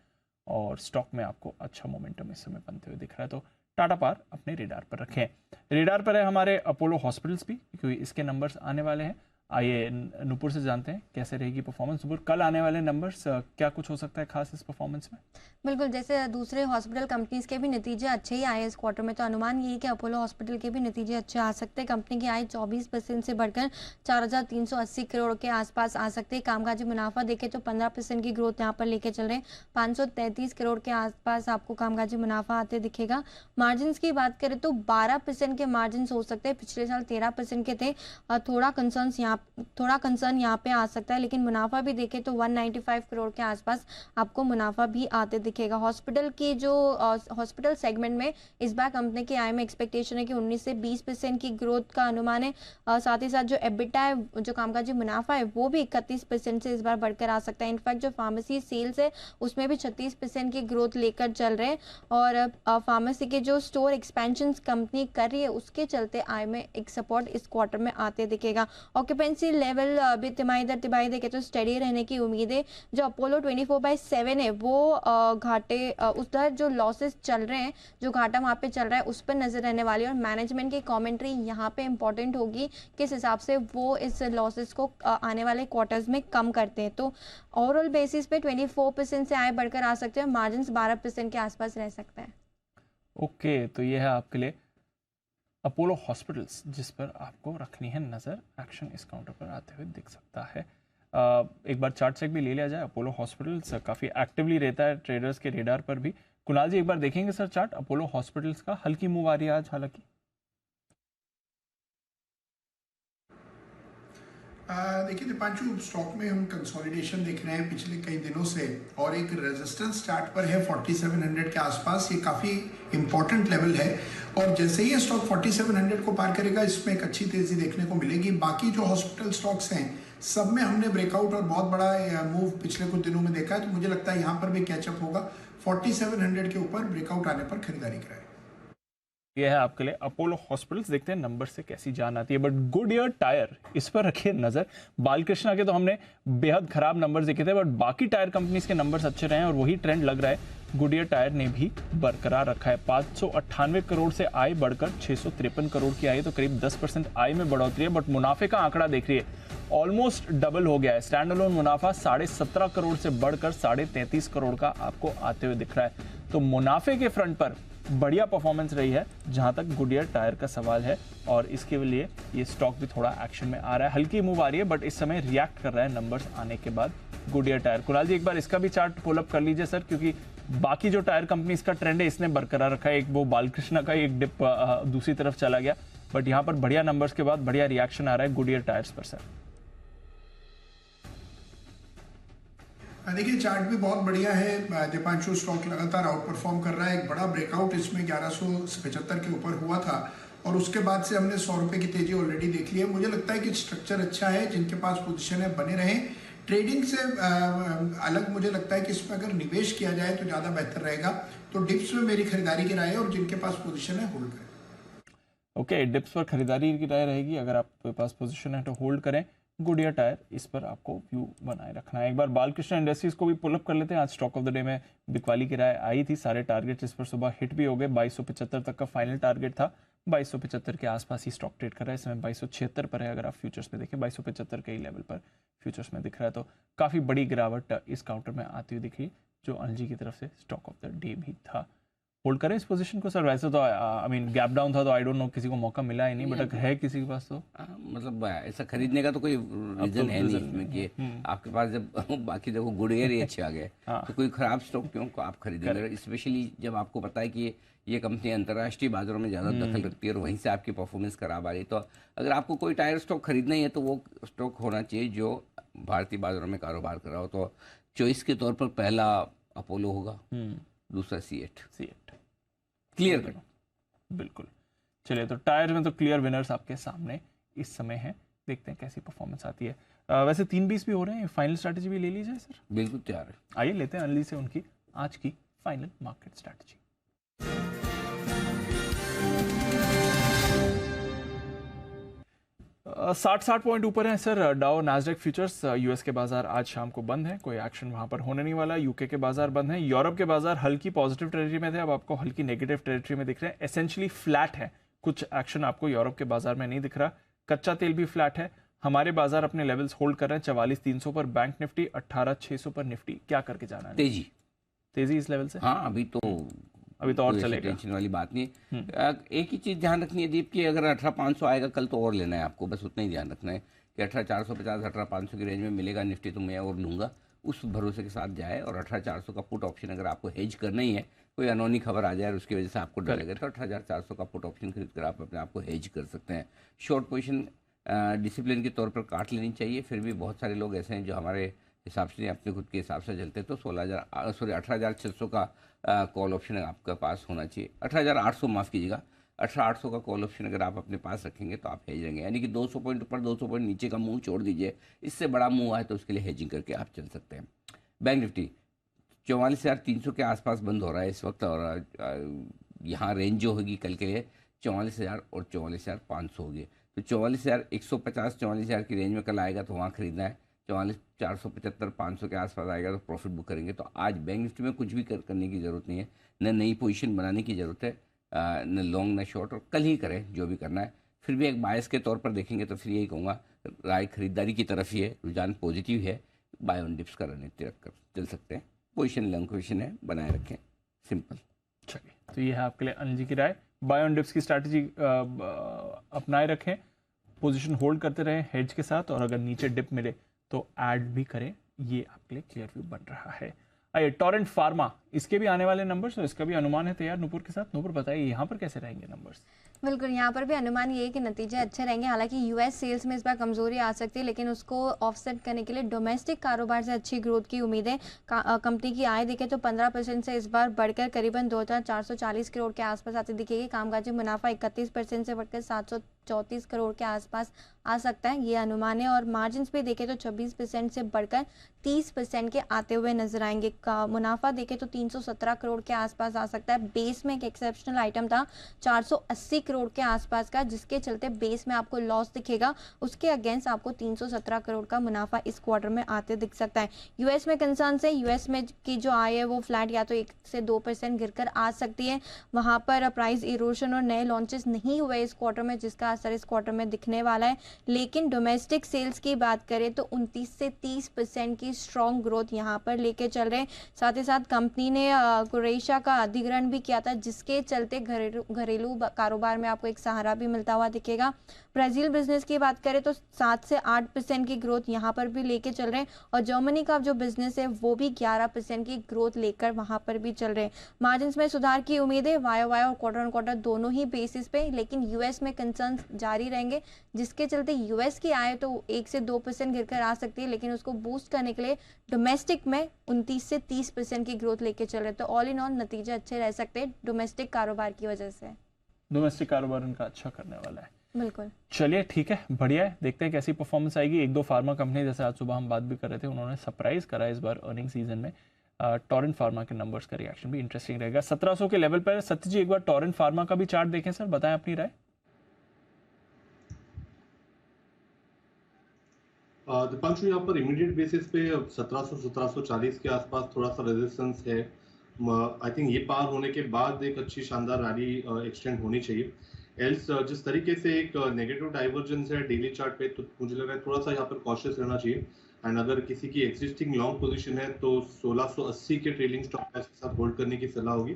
और स्टॉक में आपको अच्छा मोमेंटम इस समय बनते हुए दिख रहा है। तो टाटा पावर अपने रेडार पर रखें। रेडार पर है हमारे अपोलो हॉस्पिटल्स भी, क्योंकि इसके नंबर्स आने वाले हैं। आइए नुपुर से जानते हैं कैसे रहेगी परफॉर्मेंस। नुपुर, कल आने वाले नंबर्स क्या कुछ हो सकता है खास इस परफॉर्मेंस में? बिल्कुल, जैसे दूसरे हॉस्पिटल कंपनीज के भी नतीजे अच्छे ही आए इस क्वार्टर में, तो अनुमान यही कि अपोलो हॉस्पिटल के भी नतीजे अच्छे आ सकते हैं। कंपनी की आय 24% से बढ़कर 4,380 करोड़ के आसपास आ सकते हैं। कामकाजी मुनाफा देखें तो 15% की ग्रोथ यहाँ पर लेके चल रहे हैं। 533 करोड़ के आसपास आपको कामकाजी मुनाफा आते दिखेगा। मार्जिन की बात करें तो 12% के मार्जिन हो सकते हैं, पिछले साल 13% के थे। थोड़ा कंसर्न यहाँ पे आ सकता है, लेकिन मुनाफा भी देखें तो 195 करोड़ के आसपास आपको मुनाफा भी आते दिखेगा। हॉस्पिटल की जो हॉस्पिटल सेगमेंट में इस बार कंपनी की आय में एक्सपेक्टेशन है कि 19 से 20% की ग्रोथ का अनुमान है। साथ ही साथ जो एबिटा है, जो कामकाजी मुनाफा है, वो भी 31% से इस बार बढ़कर आ सकता है। इनफैक्ट जो फार्मेसी सेल्स है उसमें भी 36% की ग्रोथ लेकर चल रहे हैं, और फार्मेसी के जो स्टोर एक्सपेंशन कंपनी कर रही है उसके चलते आय में एक सपोर्ट इस क्वार्टर में आते दिखेगा। ऑक्यूपेंसी लेवल भी तिमाही दर तिमाही देखे तो स्टडी रहने की उम्मीद है। जो अपोलो 24/7 है वो घाटे उधर जो लॉसेस चल रहे हैं, जो घाटा वहाँ पे चल रहा है उस पर नजर रहने वाली है, और मैनेजमेंट की कमेंट्री यहाँ पे इंपॉर्टेंट होगी किस हिसाब से वो इस लॉसेस को आने वाले क्वार्टर्स में कम करते हैं। तो ओवरऑल बेसिस पे 24% से आय बढ़कर आ सकते हैं, मार्जिन 12% के आसपास रह सकता है। ओके, तो ये है आपके लिए अपोलो हॉस्पिटल्स जिस पर आपको रखनी है नज़र। एक्शन इस काउंटर पर आते हुए दिख सकता है। एक बार चार्ट चेक भी ले लिया जाए। अपोलो हॉस्पिटल्स काफ़ी एक्टिवली रहता है ट्रेडर्स के रेडार पर भी। कुणाल जी एक बार देखेंगे सर चार्ट अपोलो हॉस्पिटल्स का? हल्की मूव आ रही है आज हालांकि। देखिए दीपांशु, स्टॉक में हम कंसोलिडेशन देख रहे हैं पिछले कई दिनों से, और एक रेजिस्टेंस चार्ट पर है 4700 के आसपास। ये काफ़ी इंपॉर्टेंट लेवल है, और जैसे ही ये स्टॉक 4700 को पार करेगा इसमें एक अच्छी तेज़ी देखने को मिलेगी। बाकी जो हॉस्पिटल स्टॉक्स हैं सब में हमने ब्रेकआउट और बहुत बड़ा मूव पिछले कुछ दिनों में देखा है, तो मुझे लगता है यहाँ पर भी कैचअप होगा। 4700 के ऊपर ब्रेकआउट आने पर खरीदारी कराएं। यह है आपके लिए अपोलो हॉस्पिटल्स। देखते हैं नंबर से कैसी जान आती है। बट गुडियर टायर, इस पर रखिए नजर। बालकृष्णा के तो हमने बेहद खराब नंबर्स देखे थे, बट बाकी टायर कंपनीज के नंबर्स अच्छे रहे हैं, और वही ट्रेंड लग रहा है गुडियर टायर ने भी बरकरार रखा है। 598 करोड़ से आय बढ़कर 653 करोड़ की आई, तो करीब 10% आय में बढ़ोतरी है। बट मुनाफे का आंकड़ा देख रही है, ऑलमोस्ट डबल हो गया है। स्टैंड अलोन मुनाफा 17.5 करोड़ से बढ़कर 33.5 करोड़ का आपको आते हुए दिख रहा है। तो मुनाफे के फ्रंट पर बढ़िया परफॉर्मेंस रही है जहां तक गुडियर टायर का सवाल है, और इसके लिए ये स्टॉक भी थोड़ा एक्शन में आ रहा है। हल्की मूव आ रही है, बट इस समय रिएक्ट कर रहा है नंबर्स आने के बाद गुडियर टायर। कुणाल जी एक बार इसका भी चार्ट पुल अप कर लीजिए सर, क्योंकि बाकी जो टायर कंपनीज का ट्रेंड है इसने बरकरार रखा है। एक वो बालकृष्णा का एक डिप दूसरी तरफ चला गया, बट यहाँ पर बढ़िया नंबर्स के बाद बढ़िया रिएक्शन आ रहा है गुडियर टायर्स पर सर। देखिए चार्ट भी बहुत बढ़िया है दीपांशु, स्टॉक लगातार आउट परफॉर्म कर रहा है। एक बड़ा ब्रेकआउट इसमें 1175 के ऊपर हुआ था, और उसके बाद से हमने 100 रुपये की तेजी ऑलरेडी देख ली है। मुझे लगता है कि स्ट्रक्चर अच्छा है, जिनके पास पोजीशन है बने रहें। ट्रेडिंग से अलग मुझे लगता है कि इसमें अगर निवेश किया जाए तो ज़्यादा बेहतर रहेगा। तो डिप्स में मेरी खरीदारी की राय है, और जिनके पास पोजीशन है होल्ड करें। ओके, डिप्स पर खरीदारी की राय रहेगी। अगर आपके पास पोजीशन है तो होल्ड करें। गुडिया टायर, इस पर आपको व्यू बनाए रखना है। एक बार बालकृष्ण इंडस्ट्रीज को भी पुल अप कर लेते हैं। आज स्टॉक ऑफ द डे में बिकवाली की राय आई थी, सारे टारगेट्स इस पर सुबह हिट भी हो गए। 2275 तक का फाइनल टारगेट था, 2275 के आसपास ही स्टॉक ट्रेड कर रहा है। इस समय 2276 पर है। अगर आप फ्यूचर्स में देखें 2275 के ही लेवल पर फ्यूचर्स में दिख रहा है, तो काफ़ी बड़ी गिरावट इस काउंटर में आती हुई दिख रही, जो अनजी की तरफ से स्टॉक ऑफ द डे भी था। होल्ड करें इस पोजीशन को सर? वैसे तो आई मीन गैप डाउन था, तो आई डोंट नो किसी को मौका मिला ही नहीं, बट अगर है किसी के पास तो मतलब ऐसा खरीदने का तो कोई रीजन है नहीं इसमें कि आपके पास जब बाकी देखो गुड़ियर ही अच्छे आ गए तो कोई खराब स्टॉक क्यों को आप खरीदेंगे, स्पेशली जब आपको पता है कि ये कंपनी अंतर्राष्ट्रीय बाजारों में ज़्यादा दखल रखती है और वहीं से आपकी परफॉर्मेंस खराब आ रही है। तो अगर आपको कोई टायर स्टॉक खरीदना ही है तो वो स्टॉक होना चाहिए जो भारतीय बाजारों में कारोबार कर रहा हो। तो चॉइस के तौर पर पहला अपोलो होगा, दूसरा C8 क्लियर करो। बिल्कुल। चलिए, तो टायर में तो क्लियर विनर्स आपके सामने इस समय हैं, देखते हैं कैसी परफॉर्मेंस आती है। वैसे 3-20 भी हो रहे हैं, फाइनल स्ट्रैटेजी भी ले ली जाए सर? बिल्कुल तैयार है। आइए लेते हैं अनली से उनकी आज की फाइनल मार्केट स्ट्रैटेजी। 60 पॉइंट ऊपर है सर डाउ नैस्डैक फ्यूचर्स। यूएस के बाजार आज शाम को बंद है, कोई एक्शन वहां पर होने नहीं वाला। यूके के बाजार बंद हैं। यूरोप के बाजार हल्की पॉजिटिव टेरिटरी में थे, अब आपको हल्की नेगेटिव टेरिटरी में दिख रहे हैं। एसेंशियली फ्लैट है, कुछ एक्शन आपको यूरोप के बाजार में नहीं दिख रहा। कच्चा तेल भी फ्लैट है। हमारे बाजार अपने लेवल्स होल्ड कर रहे हैं 44,300 पर बैंक निफ्टी, 18,600 पर निफ्टी। क्या करके जाना है? तेजी इस लेवल से? हाँ, अभी तो और चलेगा, टेंशन वाली बात नहीं। एक ही चीज ध्यान रखनी है दीप की, अगर 18,500 आएगा कल तो और लेना है आपको, बस उतना ही ध्यान रखना है कि 18,450 18,500 की रेंज में मिलेगा निफ्टी तो मैं और लूंगा, उस भरोसे के साथ जाए। और 18,400 का पुट ऑप्शन अगर आपको हेज करना ही है, कोई अनोनी खबर आ जाए और उसकी वजह से आपको डर लगे तो 18,400 का पुट ऑप्शन खरीद कर आप अपने आप को हेज कर सकते हैं। शॉर्ट पोजिशन डिसिप्लिन के तौर पर काट लेनी चाहिए। फिर भी बहुत सारे लोग ऐसे हैं जो हमारे हिसाब से अपने खुद के हिसाब से चलते, तो 18,600 का कॉल ऑप्शन आपका पास होना चाहिए। 18,800 माफ़ कीजिएगा, 18,800 का कॉल ऑप्शन अगर आप अपने पास रखेंगे तो आप हेज रहेंगे, यानी कि 200 पॉइंट ऊपर 200 पॉइंट नीचे का मुंह छोड़ दीजिए। इससे बड़ा मुंह आए तो उसके लिए हेजिंग करके आप चल सकते हैं। बैंक निफ्टी 44,300 के आसपास बंद हो रहा है इस वक्त, और यहाँ रेंज जो होगी कल के लिए 44,000 और 44,500 होगी। तो 44,150 44,000 की रेंज में कल आएगा तो वहाँ खरीदना है। 44,475 500 के आसपास आएगा तो प्रॉफिट बुक करेंगे। तो आज बैंक निफ्टी में कुछ भी करने की ज़रूरत नहीं है, न नई पोजीशन बनाने की ज़रूरत है, न लॉन्ग न शॉर्ट, और कल ही करें जो भी करना है। फिर भी एक बायस के तौर पर देखेंगे तो फिर यही कहूँगा, राय खरीदारी की तरफ ही है, रुझान पॉजिटिव है। बाय ऑन डिप्स का रणनीति रखकर चल सकते हैं। पोजीशन लॉन्ग पोजीशन है, बनाए रखें, सिंपल। चलिए, तो ये है आपके लिए अनिल जी की राय। बाय ऑन डिप्स की स्ट्रैटेजी अपनाए रखें, पोजीशन होल्ड करते रहें हेज के साथ, और अगर नीचे डिप मिले तो ऐड भी करें। ये आपके लिए क्लियर व्यू बन रहा है। आइए, टोरेंट फार्मा, इसके भी आने वाले नंबर्स और इसका भी अनुमान है तैयार नूपुर के साथ। नूपुर बताइए यहाँ पर कैसे रहेंगे नंबर्स? बिल्कुल, यहाँ पर भी अनुमान ये है कि नतीजे अच्छे रहेंगे। हालांकि यूएस सेल्स में इस बार कमजोरी आ सकती है, लेकिन उसको ऑफसेट करने के लिए डोमेस्टिक कारोबार से अच्छी ग्रोथ की उम्मीदें। कंपनी की आय देखें तो 15% से इस बार बढ़कर करीबन 2,440 करोड़ के आसपास आती दिखेगी। कामकाजी मुनाफा 31% से बढ़कर 734 करोड़ के आसपास आ सकता है, ये अनुमान है। और मार्जिन भी देखें तो 26% से बढ़कर 30% के आते हुए नजर आएंगे। मुनाफा देखें तो 317 करोड़ के आसपास आ सकता है। बेस में एक एक्सेप्शनल आइटम था 480 करोड़ के आसपास का, जिसके चलते बेस में आपको लॉस दिखेगा। उसके अगेंस्ट आपको 317 करोड़ का मुनाफा इस क्वार्टर में आते दिख सकता है। यूएस में कंसर्न से यूएस में की जो आय है वो फ्लैट या तो 1 से 2% गिरकर आ सकती है। वहां पर प्राइस इरोशन और नए लॉन्चेस नहीं हुए इस क्वार्टर में, जिसका असर इस क्वार्टर में दिखने वाला है। लेकिन डोमेस्टिक सेल्स की बात करें तो 29 से 30% की स्ट्रॉन्ग ग्रोथ यहाँ पर लेके चल रहे हैं। साथ ही साथ कंपनी ने क्रोएशिया का अधिग्रहण भी किया था, जिसके चलते घरेलू कारोबार में आपको एक सहारा भी मिलता हुआ दिखेगा। ब्राजील बिजनेस की बात करें तो 7 से 8% की ग्रोथ यहाँ पर भी लेके चल रहे हैं, और जर्मनी का जो बिजनेस है वो भी 11% की ग्रोथ लेकर वहां पर भी चल रहे हैं। मार्जिन में सुधार की उम्मीद है वाई और क्वार्टर ऑन क्वार्टर दोनों ही बेसिस पे, लेकिन यूएस में कंसर्न जारी रहेंगे, जिसके चलते यूएस की आय तो 1 से 2% गिरकर आ सकती है, लेकिन उसको बूस्ट करने के लिए डोमेस्टिक में 29 से 30% की ग्रोथ लेके चल रहे हैं। तो ऑल इन ऑल नतीजे अच्छे रह सकते हैं डोमेस्टिक कारोबार की वजह से। डोमेस्टिक कारोबार उनका अच्छा करने वाला है। बिल्कुल, चलिए ठीक है, बढ़िया है, देखते हैं कैसी परफॉर्मेंस आएगी। 1-2 फार्मा कंपनी जैसे आज सुबह हम बात भी कर रहे थे, उन्होंने सरप्राइज करा इस बार अर्निंग सीजन में। टोरेंट फार्मा के नंबर्स का रिएक्शन भी इंटरेस्टिंग रहेगा। 1700 के लेवल पर सत्य जी एक बार टोरेंट फार्मा का भी चार्ट देखें सर, बताएं अपनी राय। दीपांशु, यहाँ पर इमीडिएट बेसिस पे 1700-1740 के आसपास थोड़ा सा रेजिस्टेंस है। आई थिंक ये पार होने के बाद एक अच्छी शानदार रैली एक्सटेंड होनी चाहिए। एल्स जिस तरीके से एक नेगेटिव डाइवर्जेंस है डेली चार्ट पे, तो मुझे लग रहा है थोड़ा सा यहाँ पर कॉशियस रहना चाहिए। एंड अगर किसी की एग्जिस्टिंग लॉन्ग पोजीशन है तो 1680 के ट्रेलिंग स्टॉप प्राइस के साथ होल्ड करने की सलाह होगी।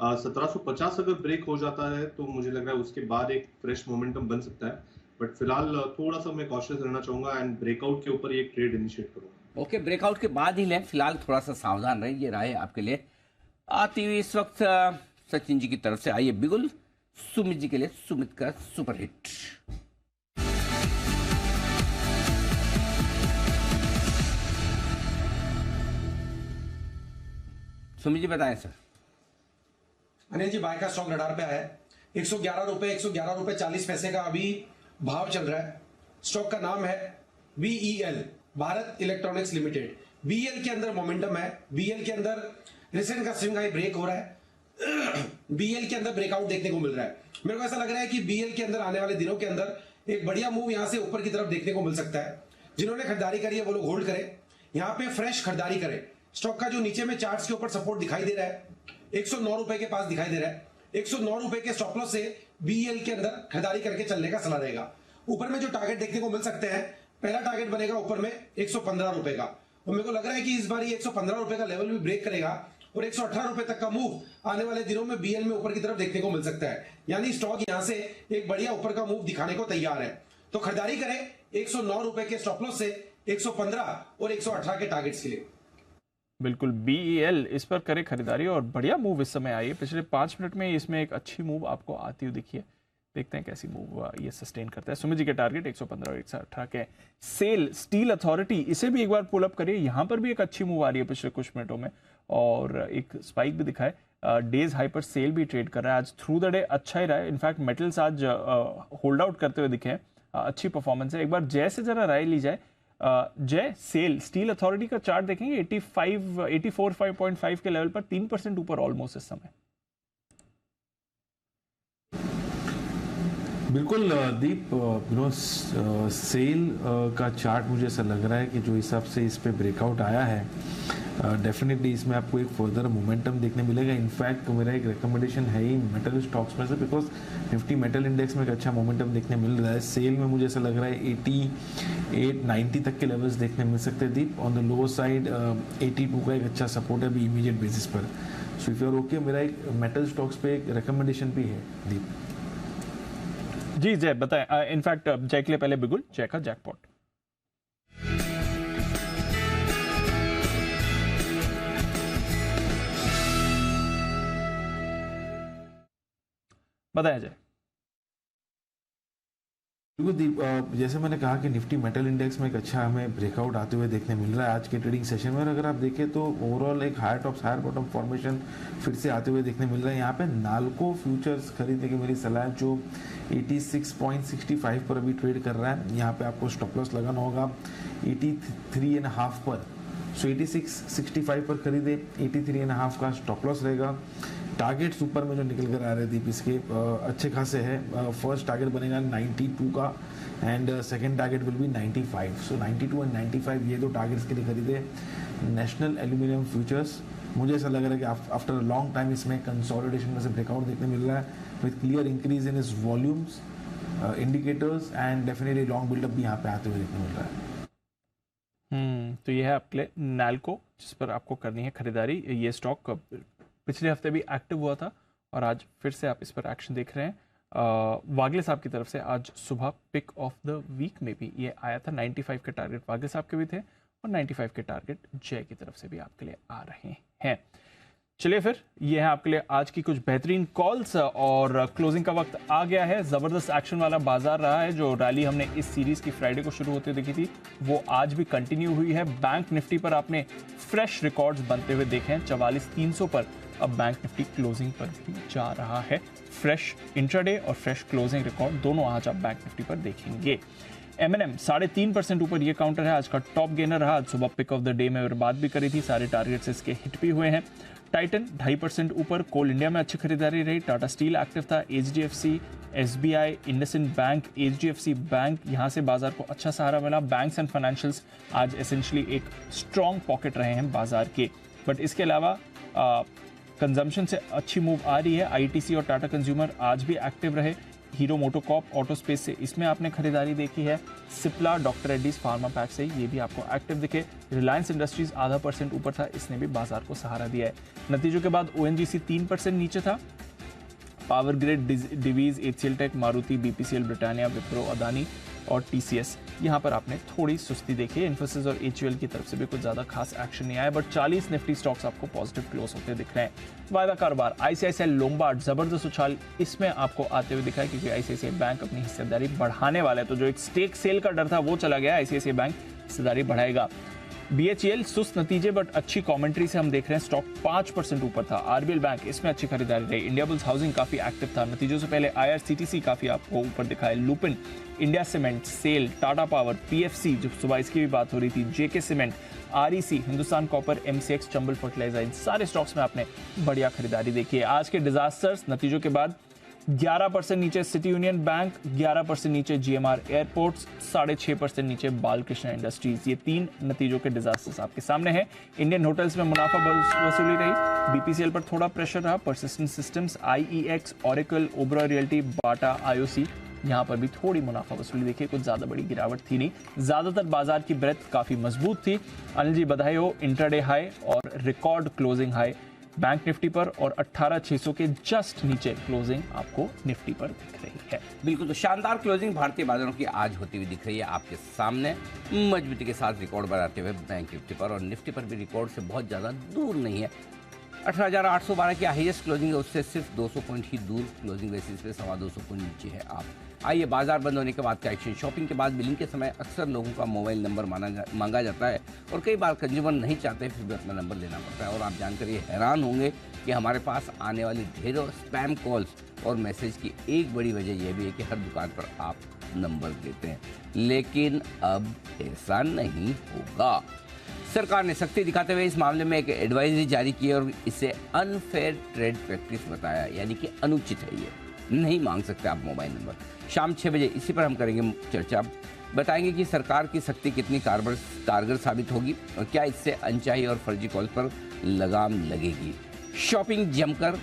1750 अगर ब्रेक हो जाता है तो मुझे लग रहा है उसके बाद एक फ्रेश मोमेंटम बन सकता है, बट फिलहाल थोड़ा सा मैं कॉशियस रहना चाहूंगा एंड ब्रेकआउट के ऊपर एक ट्रेड इनिशिएट करूंगा। ओके, ब्रेकआउट के बाद ही लें, फिलहाल थोड़ा सा सावधान रहिए, राय है आपके लिए। आती हुई इस वक्त सचिन जी की तरफ से आइए बिगुल सुमित जी के लिए सुमित का सुपर हिट। सुमित जी बताएं सर। अनिल जी, बाय का स्टॉक रडार पे आया है। 111 रुपए 40 पैसे का अभी भाव चल रहा है। स्टॉक का नाम है BEL, Bharat electronics limited. BEL के अंदर मोमेंटम है, BEL के अंदर रिसेंट का स्विंग हाई ब्रेक हो रहा है, BEL के अंदर ब्रेकआउट देखने को मिल रहा है। मेरे को ऐसा लग रहा है कि BEL के अंदर आने वाले दिनों के अंदर एक बढ़िया मूव यहां से ऊपर की तरफ देखने को मिल सकता है। जिन्होंने खरीदारी करी है वो लोग होल्ड करें, यहां पे फ्रेश खरीदारी करें। स्टॉक का जो नीचे में चार्ट्स के ऊपर सपोर्ट दिखाई दे रहा है 109 रुपए के पास दिखाई दे रहा है। 109 रुपए के स्टॉप लॉस से BEL के अंदर खरीदारी करके चलने का सलाह रहेगा। ऊपर में जो टारगेट देखने को मिल सकते हैं, पहला टारगेट बनेगा ऊपर में 115 रुपए का, और मेरे को लग रहा है कि इस बार ये 115 रुपए का लेवल भी ब्रेक करेगा और 118 रुपए तक का मूव आने वाले दिनों में BEL में ऊपर की तरफ देखने को मिल सकता है। यानी स्टॉक यहां से एक बढ़िया ऊपर का मूव दिखाने को तैयार है, तो खरीदारी करें 109 रुपए के स्टॉप लॉस से 115 और 118 के टारगेट्स के लिए। बिल्कुल, BEL इस पर करे खरीदारी और बढ़िया मूव इस समय आई है। पिछले 5 मिनट में इसमें एक अच्छी मूव आपको आती हुई दिखी है। देखते हैं कैसी मूव ये सस्टेन करता है। सुमित जी के टारगेट 115 और 118 के। सेल स्टील अथॉरिटी, इसे भी एक बार पुल अप करिए। यहाँ पर भी एक अच्छी मूव आ रही है पिछले कुछ मिनटों में और एक स्पाइक भी दिखा है। डेज हाई पर सेल भी ट्रेड कर रहा है। आज थ्रू द डे अच्छा ही रहा है। इनफैक्ट मेटल्स आज होल्ड आउट करते हुए दिखे हैं। अच्छी परफॉर्मेंस है। एक बार जय से जरा राय ली जाए। जय, सेल स्टील अथॉरिटी का चार्ट देखेंगे 84.5 के लेवल पर 3% ऊपर ऑलमोस्ट इस समय। बिल्कुल दीप, सेल का चार्ट मुझे ऐसा लग रहा है कि जो हिसाब से इस पे ब्रेकआउट आया है, डेफिनेटली इसमें आपको एक फर्दर मोमेंटम देखने मिलेगा। इनफैक्ट मेरा एक रिकमेंडेशन है ही मेटल स्टॉक्स में से, बिकॉज निफ्टी मेटल इंडेक्स में एक अच्छा मोमेंटम देखने मिल रहा है। सेल में मुझे ऐसा लग रहा है 88-90 तक के लेवल्स देखने मिल सकते हैं दीप। ऑन द लोअर साइड 82 का एक अच्छा सपोर्ट है अभी इमीडिएट बेसिस पर। So if you are okay, मेरा एक मेटल स्टॉक्स पे एक रिकमेंडेशन भी है दीप। जी जय बताएं। इनफैक्ट जय के लिए पहले बिगुल, जय का जैकपॉट। बताया जय। जैसे मैंने कहा कि निफ्टी मेटल इंडेक्स में एक अच्छा हमें ब्रेकआउट आते हुए देखने मिल रहा है आज के ट्रेडिंग सेशन में। और अगर आप देखें तो ओवरऑल एक higher tops higher bottom formation फिर से आते हुए देखने मिल रहा है। यहाँ पे नाल्को फ्यूचर्स खरीदने की मेरी सलाह है, जो 86.65 पर अभी ट्रेड कर रहा है। यहाँ पे आपको स्टॉप लॉस लगाना होगा 83.5 पर। सो 86.65 पर खरीदे, 83.5 का स्टॉप लॉस रहेगा। टारगेट्स ऊपर में जो निकल कर आ रहे थे इसके अच्छे खासे है। फर्स्ट टारगेट बनेगा 92 का and second target will be 95। सो 92 और 95 ये दो टारगेट्स के लिए खरीदे। नेशनल एल्यूमिनियम फ्यूचर्स, मुझे ऐसा लग रहा है कि आफ्टर अ लॉन्ग टाइम इसमें कंसोलिडेशन में से ब्रेकआउट देखने मिल रहा है with clear increase in is volumes, indicators and definitely long buildup भी यहाँ पे आते हुए देखने मिल रहा है। तो ये है आपके लिए नाल्को, जिस पर आपको करनी है खरीदारी। ये स्टॉक पिछले हफ्ते भी एक्टिव हुआ था और आज फिर से आप इस पर एक्शन देख रहे हैं। वागले साहब की तरफ से आज सुबह पिक ऑफ द वीक में भी ये आया था। 95 के टारगेट वागले साहब के भी थे और 95 के टारगेट जय की तरफ से भी आपके लिए आ रहे हैं। चलिए फिर, ये है आपके लिए आज की कुछ बेहतरीन कॉल्स और क्लोजिंग का वक्त आ गया है। ज़बरदस्त एक्शन वाला बाजार रहा है। जो रैली हमने इस सीरीज़ की फ्राइडे को शुरू होते देखी थी वो आज भी कंटिन्यू हुई है। बैंक निफ्टी पर आपने फ्रेश रिकॉर्ड्स बनते हुए देखे हैं। 44,300 पर अब बैंक निफ्टी क्लोजिंग पर भी जा रहा है। फ्रेश इंट्राडे और फ्रेश क्लोजिंग रिकॉर्ड दोनों आज आप बैंक निफ्टी पर देखेंगे। M&M 3.5% ऊपर ये काउंटर है। आज का टॉप गेनर रहा। आज सुबह पिक ऑफ द डे में बात भी करी थी, सारे टारगेट्स इसके हिट भी हुए हैं। टाइटन 2.5% ऊपर। कोल इंडिया में अच्छी खरीदारी रही। टाटा स्टील एक्टिव था। HDFC SBI, IndusInd bank, HDFC bank, यहाँ से बाजार को अच्छा सहारा मिला। बैंक्स एंड फाइनेंशियल्स आज एसेंशियली एक स्ट्रॉन्ग पॉकेट रहे हैं बाजार के। बट इसके अलावा कंजम्पशन से अच्छी मूव आ रही है। ITC और टाटा कंज्यूमर आज भी एक्टिव रहे। हीरो मोटोकॉर्प ऑटो स्पेस से इसमें आपने खरीदारी देखी है। Cipla, doctor Reddy's pharma pack से ये भी आपको एक्टिव दिखे। रिलायंस इंडस्ट्रीज आधा % ऊपर था, इसने भी बाजार को सहारा दिया है। नतीजों के बाद ONGC 3% नीचे था। पावर ग्रिड, डिवीज, HCL टेक, मारुति, BPCL, ब्रिटानिया, विप्रो, अदानी और TCS यहाँ पर आपने थोड़ी सुस्ती देखी है। इन्फोसिस और HUL की तरफ से भी कुछ ज़्यादा खास एक्शन नहीं आया, बट 40 निफ्टी स्टॉक्स आपको पॉजिटिव क्लोज होते दिख रहे हैं। वायदा कारोबार ICICI लोम्बार्ड जबरदस्त उछाल इसमें आपको आते हुए दिखा है, क्योंकि ICICI बैंक अपनी हिस्सेदारी बढ़ाने वाला है। तो जो एक स्टेक सेल का डर था वो चला गया, ICICI बैंक हिस्सेदारी बढ़ाएगा। BHEL सुस्त नतीजे बट अच्छी कमेंट्री से हम देख रहे हैं, स्टॉक 5% ऊपर था। RBL बैंक इसमें अच्छी खरीदारी रही। इंडियाबुल्स हाउसिंग काफी एक्टिव था। नतीजों से पहले IRCTC काफी आपको ऊपर दिखा है। लुपिन, इंडिया सीमेंट, सेल, टाटा पावर, PFC जो सुबह इसकी भी बात हो रही थी, JK Cement, REC, Hindustan Copper, MCX, Chambal Fertiliser, इन सारे स्टॉक्स में आपने बढ़िया खरीदारी देखी है। आज के डिजास्टर्स नतीजों के बाद 11% नीचे सिटी यूनियन बैंक, 11% नीचे GMR एयरपोर्ट्स, 6.5% नीचे बालकृष्ण इंडस्ट्रीज। ये 3 नतीजों के डिजास्टर्स आपके सामने हैं। इंडियन होटल्स में मुनाफा वसूली रही। BPCL पर थोड़ा प्रेशर रहा। Persistent Systems, IEX, Oracle, Oberoi Realty, Bata, IOC यहाँ पर भी थोड़ी मुनाफा वसूली देखिए, कुछ ज्यादा बड़ी गिरावट थी नहीं। ज्यादातर बाजार की ब्रेथ काफी मजबूत थी। अनिल जी बधाई हो, इंट्राडे हाई और record closing high bank Nifty पर और 18,600 के जस्ट नीचे क्लोजिंग आपको निफ्टी पर दिख रही है। बिल्कुल, तो शानदार क्लोजिंग भारतीय बाजारों की आज होती हुई दिख रही है आपके सामने। मजबूती के साथ रिकॉर्ड बनाते हुए बैंक निफ्टी पर, और निफ्टी पर भी रिकॉर्ड से बहुत ज़्यादा दूर नहीं है। 18,812 की हाईएस्ट क्लोजिंग है, उससे सिर्फ 200 पॉइंट ही दूर क्लोजिंग बेसिस पे 225 पॉइंट नीचे है आप। आइए बाजार बंद होने के बाद का एक्शन। शॉपिंग के बाद बिलिंग के समय अक्सर लोगों का मोबाइल नंबर मांगा जाता है, और कई बार कंज्यूमर नहीं चाहते फिर भी अपना नंबर लेना पड़ता है। और आप जानकर ये हैरान होंगे कि हमारे पास आने वाली ढेरों स्पैम कॉल्स और मैसेज की एक बड़ी वजह यह भी है कि हर दुकान पर आप नंबर देते हैं, लेकिन अब ऐसा नहीं होगा। सरकार ने सख्ती दिखाते हुए इस मामले में एक एडवाइजरी जारी की और इसे अनफेयर ट्रेड प्रैक्टिस बताया, यानी कि अनुचित है, ये नहीं मांग सकते आप मोबाइल नंबर। शाम 6 बजे इसी पर हम करेंगे चर्चा। बताएंगे कि सरकार की सख्ती कितनी कारगर साबित होगी और क्या इससे अनचाही और फर्जी कॉल पर लगाम लगेगी। शॉपिंग जमकर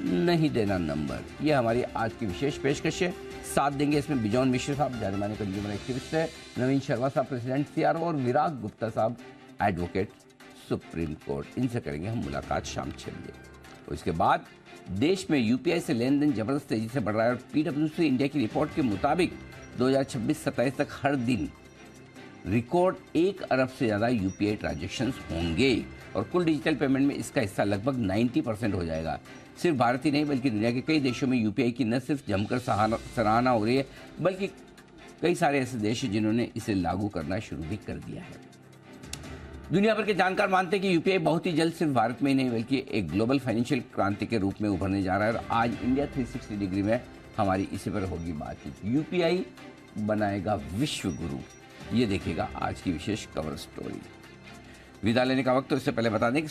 नहीं देना नंबर, ये हमारी आज की विशेष पेशकश है। साथ देंगे इसमें बिजॉन मिश्र साहब, जाने माने कंज्यूमर एक्टिविस्ट है, नवीन शर्मा साहब प्रेसिडेंट CRO, और विराग गुप्ता साहब एडवोकेट सुप्रीम कोर्ट। इनसे करेंगे हम मुलाकात शाम 6 बजे। और इसके बाद देश में UPI से लेन देन जबरदस्त तेजी से बढ़ रहा है, और PwC इंडिया की रिपोर्ट के मुताबिक 2026-27 तक हर दिन रिकॉर्ड 1 अरब से ज़्यादा UPI ट्रांजेक्शन्स होंगे, और कुल डिजिटल पेमेंट में इसका हिस्सा लगभग 90% हो जाएगा। सिर्फ भारत ही नहीं बल्कि दुनिया के कई देशों में UPI की न सिर्फ जमकर सराहना हो रही है, बल्कि कई सारे ऐसे देश हैं जिन्होंने इसे लागू करना शुरू भी कर दिया है। दुनिया भर के जानकार मानते हैं कि UPI बहुत ही जल्द सिर्फ भारत में ही नहीं बल्कि एक ग्लोबल फाइनेंशियल क्रांति के रूप में उभरने जा रहा है, और आज इंडिया 360 डिग्री में हमारी इसी पर होगी बातचीत। UPI बनाएगा विश्व गुरु, ये देखिएगा आज की विशेष कवर स्टोरी। विदा लेने का वक्त, तो इससे पहले बता दें कि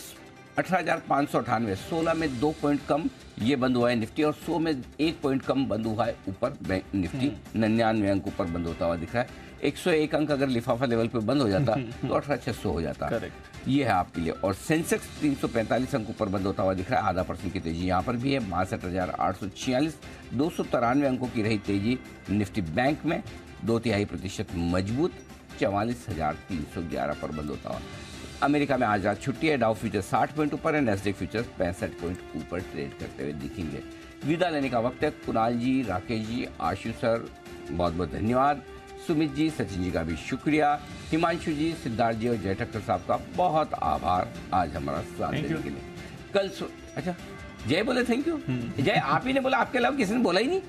18,598, 16 में 2 पॉइंट कम ये बंद हुआ है निफ्टी, और 100 में 1 पॉइंट कम बंद हुआ है ऊपर बैंक निफ्टी। 99 अंक ऊपर बंद होता हुआ दिख रहा है। 101 अंक अगर लिफाफा लेवल पे बंद हो जाता तो 18,600 हो जाता। ये है आपके लिए। और सेंसेक्स 345 अंक ऊपर बंद होता हुआ दिख रहा है, आधा % की तेजी यहाँ पर भी है। 62,846, 293 अंकों की रही तेजी निफ्टी बैंक में, 2/3% मजबूत, 44,311 पर बंद होता हुआ। अमेरिका में आज रात छुट्टी है, डाउ फ्यूचर 60 पॉइंट ऊपर है, नेस्डेक फ्यूचर 65 पॉइंट ऊपर ट्रेड करते हुए दिखेंगे। विदा लेने का वक्त है। कुणाल जी, राकेश जी, आशु सर बहुत बहुत धन्यवाद, सुमित जी, सचिन जी का भी शुक्रिया, हिमांशु जी, सिद्धार्थ जी और जय ठक्कर साहब का बहुत आभार आज हमारा साथ देने के लिए। कल अच्छा जय बोले थैंक यू। जय आप ही ने बोला, आपके अलावा किसी ने बोला ही नहीं।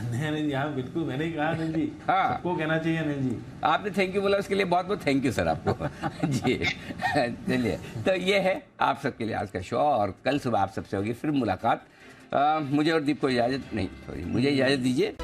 नहीं जी, हाँ बिल्कुल मैंने ही कहा अनिल जी, हाँ सबको कहना चाहिए अनिल जी। आपने थैंक यू बोला, उसके लिए बहुत बहुत थैंक यू सर आपको। जी चलिए, तो ये है आप सबके लिए आज का शो, और कल सुबह आप सबसे होगी फिर मुलाकात। मुझे और दीप को इजाज़त नहीं, सॉरी, मुझे इजाज़त दीजिए।